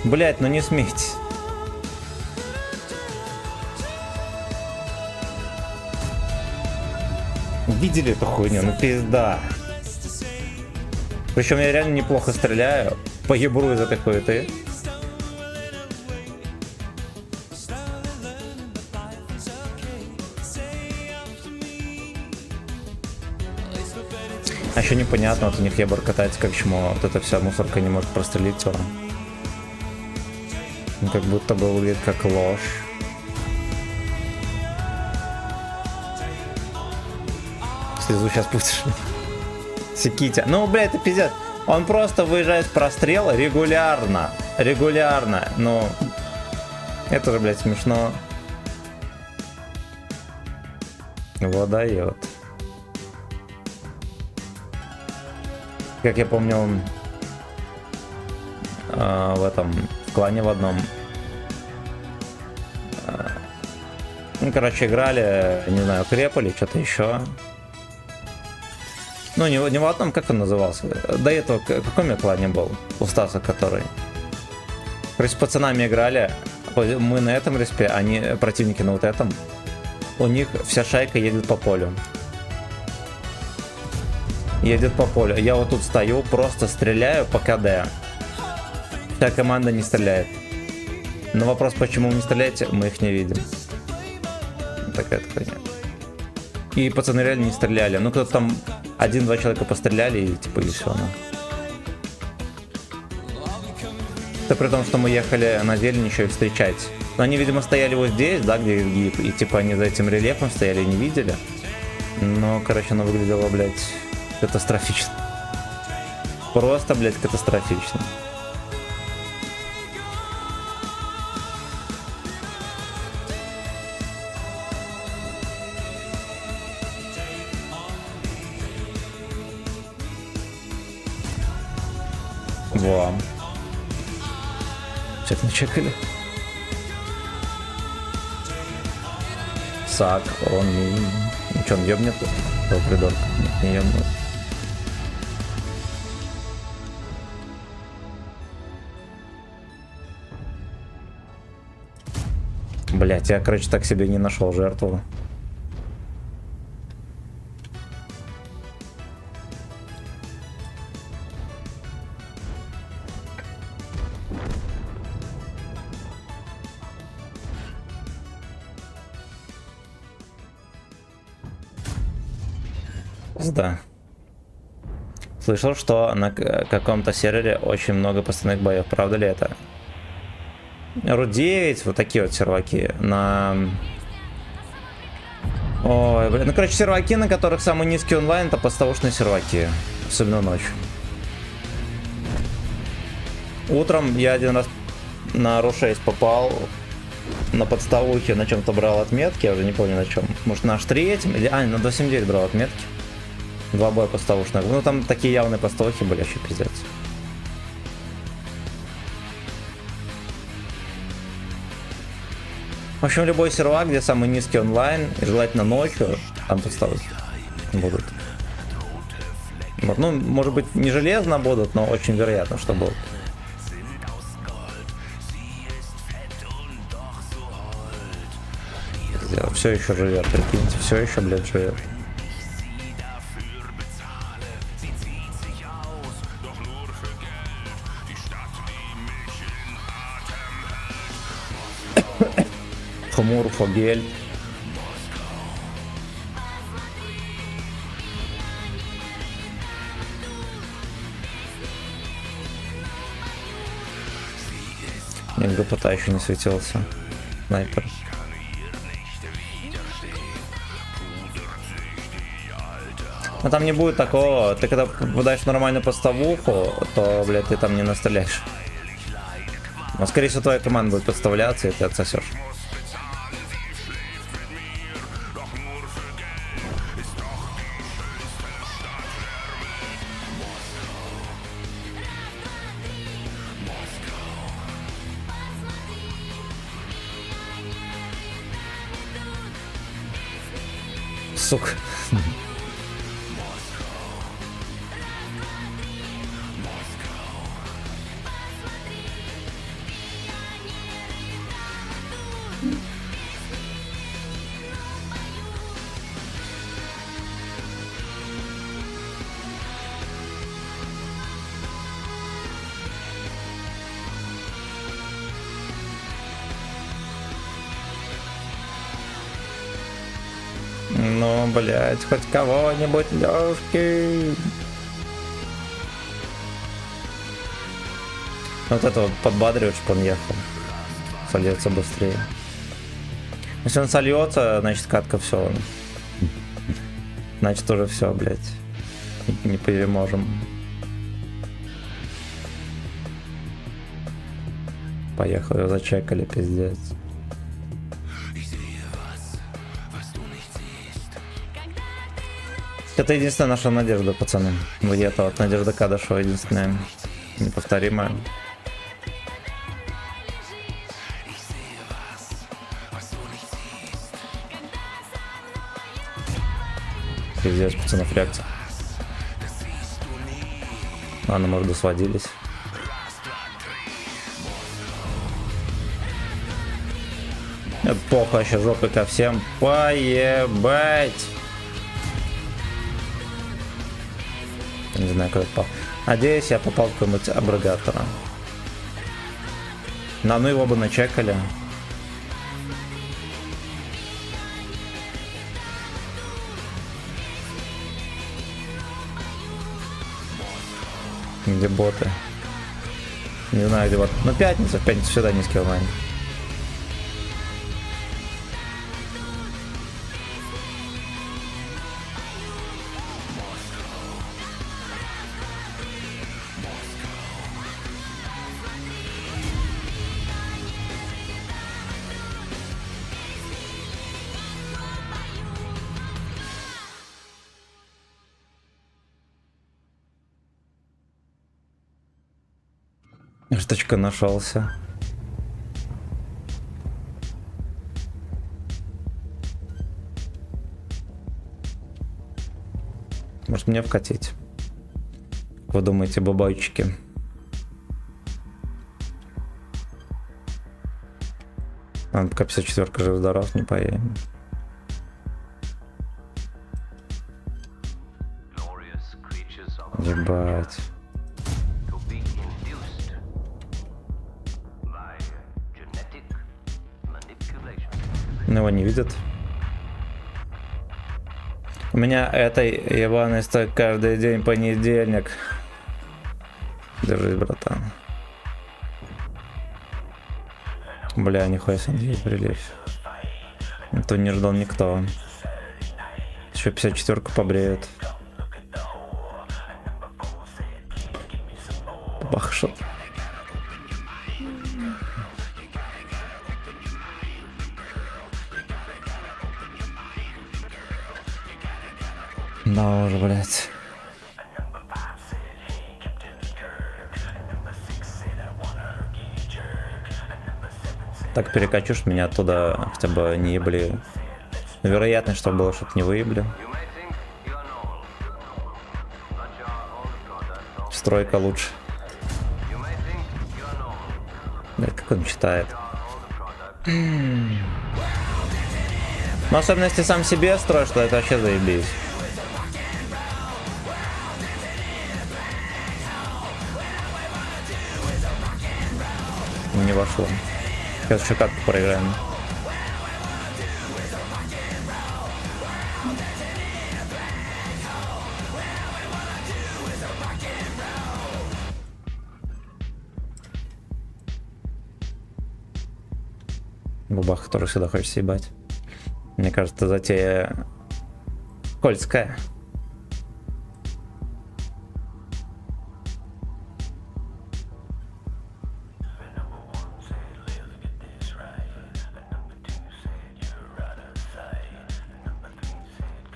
Блять, ну не смейтесь. Видели эту хуйню? Ну пизда. Причем я реально неплохо стреляю. Поебру из этой хуеты. А еще непонятно, вот у них ебар катается как чмо. Вот эта вся мусорка не может прострелить его. Ну, как будто бы выглядит как ложь. Слезу сейчас будешь. Секите. Ну, блядь, это пиздец. Он просто выезжает с прострела регулярно. Регулярно. Ну, это же, блядь, смешно. Водоед. Как я помню, в этом, в клане в одном. Ну, короче, играли, не знаю, креп или что-то еще. Ну, не в одном, как он назывался. До этого, какой у меня клане был? У Стаса, который. Короче, с пацанами играли. Мы на этом респе, они противники на вот этом. У них вся шайка едет по полю. Едет по полю. Я вот тут стою, просто стреляю по КД. Вся команда не стреляет. Но вопрос, почему вы не стреляете, мы их не видим. Такая хуйня. И пацаны реально не стреляли. Ну, кто-то там 1-2 человека постреляли и типа и все. Это при том, что мы ехали на зелень еще и встречать Но они, видимо, стояли вот здесь, да, где изгиб, и типа они за этим рельефом стояли и не видели. Но, короче, оно выглядело, блядь, катастрофично. Просто, блядь, катастрофично. Во. Чек начекали. Сак, он... Ну что, он ёбнет? Того придурка. Нет, не ёбнет. Блять, я, короче, так себе не нашел жертву. Да. Слышал, что на каком-то сервере очень много постоянных боев. Правда ли это? Ру-9, вот такие вот серваки. На... Ой, блин. Ну, короче, серваки, на которых самый низкий онлайн, это поставушные серваки. Особенно ночью. Утром я один раз на Ру-6 попал на подставухе, на чем-то брал отметки, я уже не помню на чем. Может, на H3 или... А, на 279 брал отметки. 2 боя поставушных. Ну, там такие явные поставухи были, вообще пиздец. В общем, любой сервак, где самый низкий онлайн, и желательно ночью, там поставухи будут. Вот. Ну, может быть, не железно будут, но очень вероятно, что будут. Все еще живет, прикиньте, все еще, блядь, живет. Хмур, Фогель. Нет, ГПТ еще не светился. Снайпер. Но там не будет такого, ты когда попадаешь в нормальную поставуху, то, блядь, ты там не настреляешь. Но, скорее всего, твоя команда будет подставляться, и ты отсосешь. Сука. Ну, блять, хоть кого-нибудь, Лёшки. Вот этого подбадривает, чтобы он ехал. Сольется быстрее. Если он сольется, значит катка все. Значит уже все, блять. Не переможем. Поехали, зачекали, пиздец. Это единственная наша надежда, пацаны. Где-то вот Надежда Кадышева единственная неповторимая. Пиздец, пацанов, реакция. Ладно, может, досводились. Это похуй, вообще жопы ко всем. Поебать! Не знаю, куда попал. Надеюсь, я попал в какого-нибудь абрагатора. На, ну его бы начекали. Где боты? Не знаю, где боты. Ну, пятница, в пятницу всегда низкий онлайн. Штучка нашелся. Может мне вкатить? Как вы думаете, бабайчики? А, пока 54-ка жив-здоров, не поедем. Ебать. Но его не видят. У меня этой ебаный стак каждый день понедельник. Держись, братан. Бля, нихуя себе, здесь прилечь. Это не ждал никто. Еще 54-ку побреют. Бахшот. Да уже, блядь. Так перекачушь меня оттуда, хотя бы не ебли. Вероятность, что было, чтобы не выебли. Стройка лучше. Блядь, как он читает. Но особенно если сам себе строишь, то это вообще заебись. Не вошло. Сейчас еще как проиграем. Бабах, который сюда хочет съебать. Мне кажется, затея скользкая.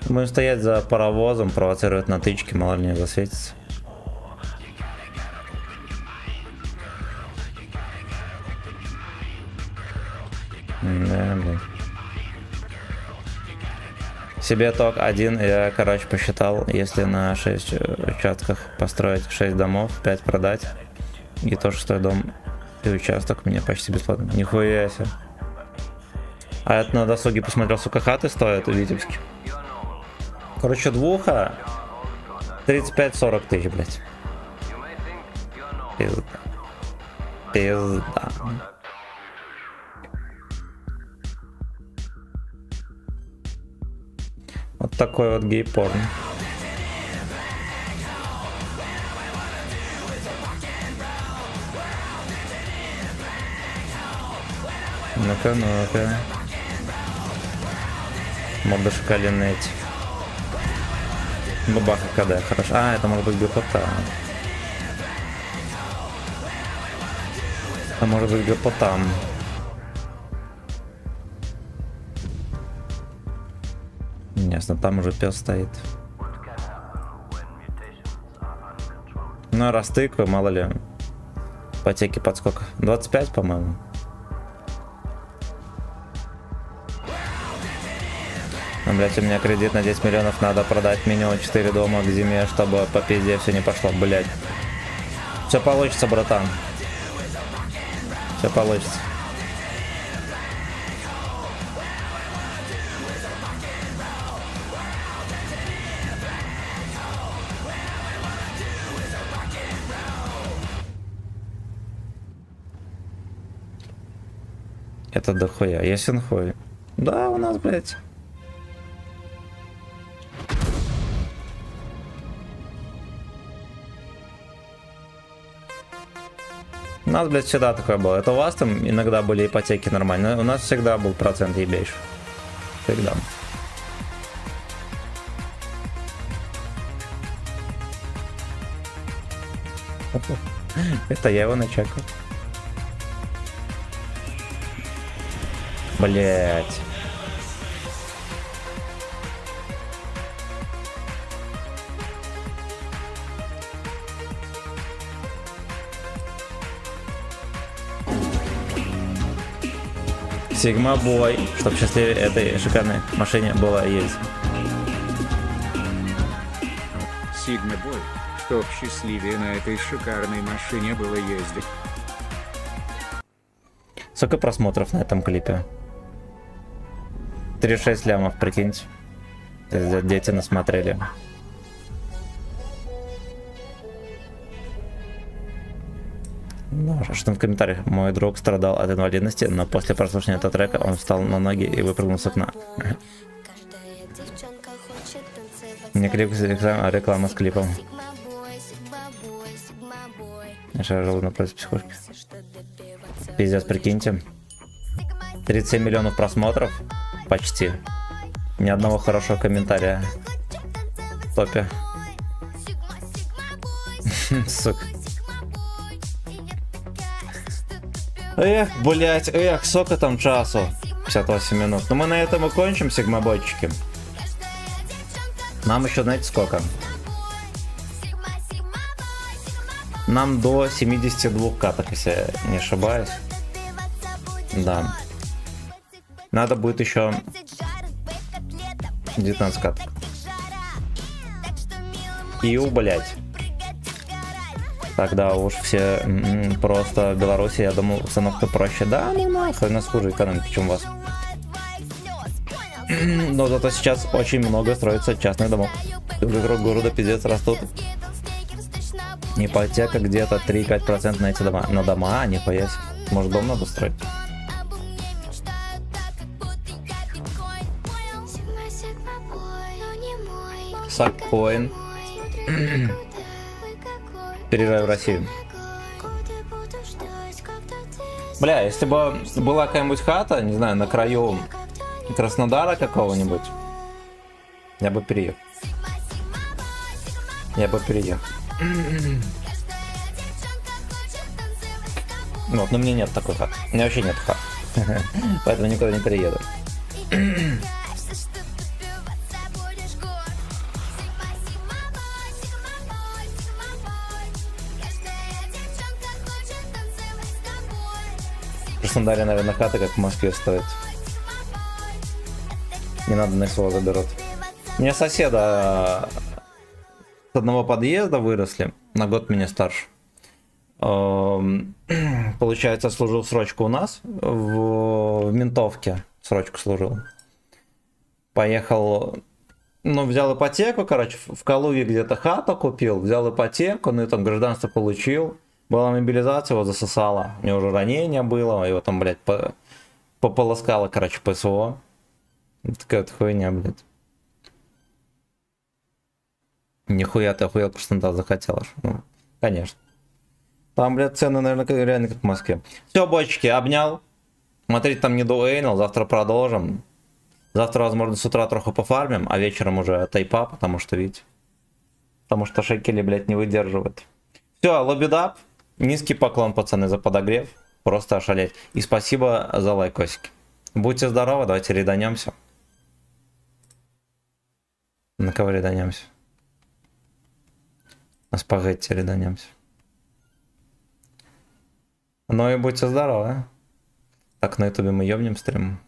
Будем стоять за паровозом, провоцировать на тычки, мало ли не засветится. Да, блин. Себе ток 1, я, короче, посчитал, если на 6 участках построить 6 домов, 5 продать, и то 6-й дом и участок мне почти бесплатно. Нихуя себе. А это на досуге посмотрел, сука, хаты стоят в Витебске. Короче, двуха 35-40 тысяч, блядь. Пизда. Пизда. Вот такой вот гей-порн. Ну-ка, ну-ка. Морда шоколаднеть. Бабаха КД, хорошо. А, это может быть гопота. Это может быть гопотам. Ясно, там уже пес стоит. Ну, раз тыква, мало ли. Ипотеки под сколько? 25, по-моему. Ну, блять, у меня кредит на 10 миллионов, надо продать минимум 4 дома к зиме, чтобы по пизде все не пошло, блять. Все получится, братан. Все получится. Это дохуя. Ясен хуй. Да, у нас, блять. У нас, блядь, всегда такое было. Это у вас там иногда были ипотеки нормальные. У нас всегда был процент ебейший. Всегда. Это я его начекал. Блять. Сигма Бой, чтоб счастливее этой шикарной машине было ездить. Сигма Бой, чтоб счастливее на этой шикарной машине было ездить. Сколько просмотров на этом клипе? 3,6 лямов, прикиньте. Дети насмотрели. Ну, что там в комментариях? Мой друг страдал от инвалидности, но после прослушивания этого трека он встал на ноги и выпрыгнул с окна. Не клип, а реклама с клипом. Я живу напротив психушки. Пиздец, прикиньте. 37 миллионов просмотров. Почти. Ни одного хорошего комментария. В топе. Сука. Эх, блять, эх, сколько там часу? 58 минут. Но мы на этом и кончим, сигмабойчики. Нам еще, знаете, сколько? Нам до 72 каток, если я не ошибаюсь. Да. Надо будет еще 19 каток. И блять. Тогда уж все просто в Беларуси, я думал, установка проще. Да, ну нахуй, у нас хуже экономика, чем у вас. Но зато сейчас очень много строится частных домов. Вокруг города пиздец растут. Ипотека где-то 3-5% на эти дома. На дома, нихуя себе. Может, дом надо строить? Саккоин. Переезжаю в Россию. Бля, если бы была какая-нибудь хата, не знаю, на краю Краснодара какого-нибудь, я бы переехал. Я бы переехал. Вот, но у меня нет такой хаты. У меня вообще нет хат. Поэтому никуда не перееду. В Краснодаре, наверное, хата, как в Москве, стоит. Не надо, на слово заберут. У меня соседа с одного подъезда выросли, на год меня старше. Получается, служил срочку у нас, в ментовке срочку служил. Поехал, ну, взял ипотеку, короче, в Калуге где-то хату купил, взял ипотеку, ну и там гражданство получил. Была мобилизация, его засосала, у него уже ранение было, его там, блядь, пополоскало, короче, ПСО. Такая хуйня, блядь. Нихуя ты охуел, Краснодар захотел аж. Ну, конечно. Там, блядь, цены, наверное, реально как в Москве. Все, бочки, обнял. Смотрите, там не дуэйнил, завтра продолжим. Завтра, возможно, с утра троху пофармим, а вечером уже тайпа, потому что, видите. Потому что шекели, блядь, не выдерживают. Все, лобидап. Низкий поклон, пацаны, за подогрев. Просто ошалеть. И спасибо за лайкосики. Будьте здоровы, давайте реданемся. На кого реданемся? На спагетти реданемся. Ну и будьте здоровы. Так, на ютубе мы ёбнем стрим.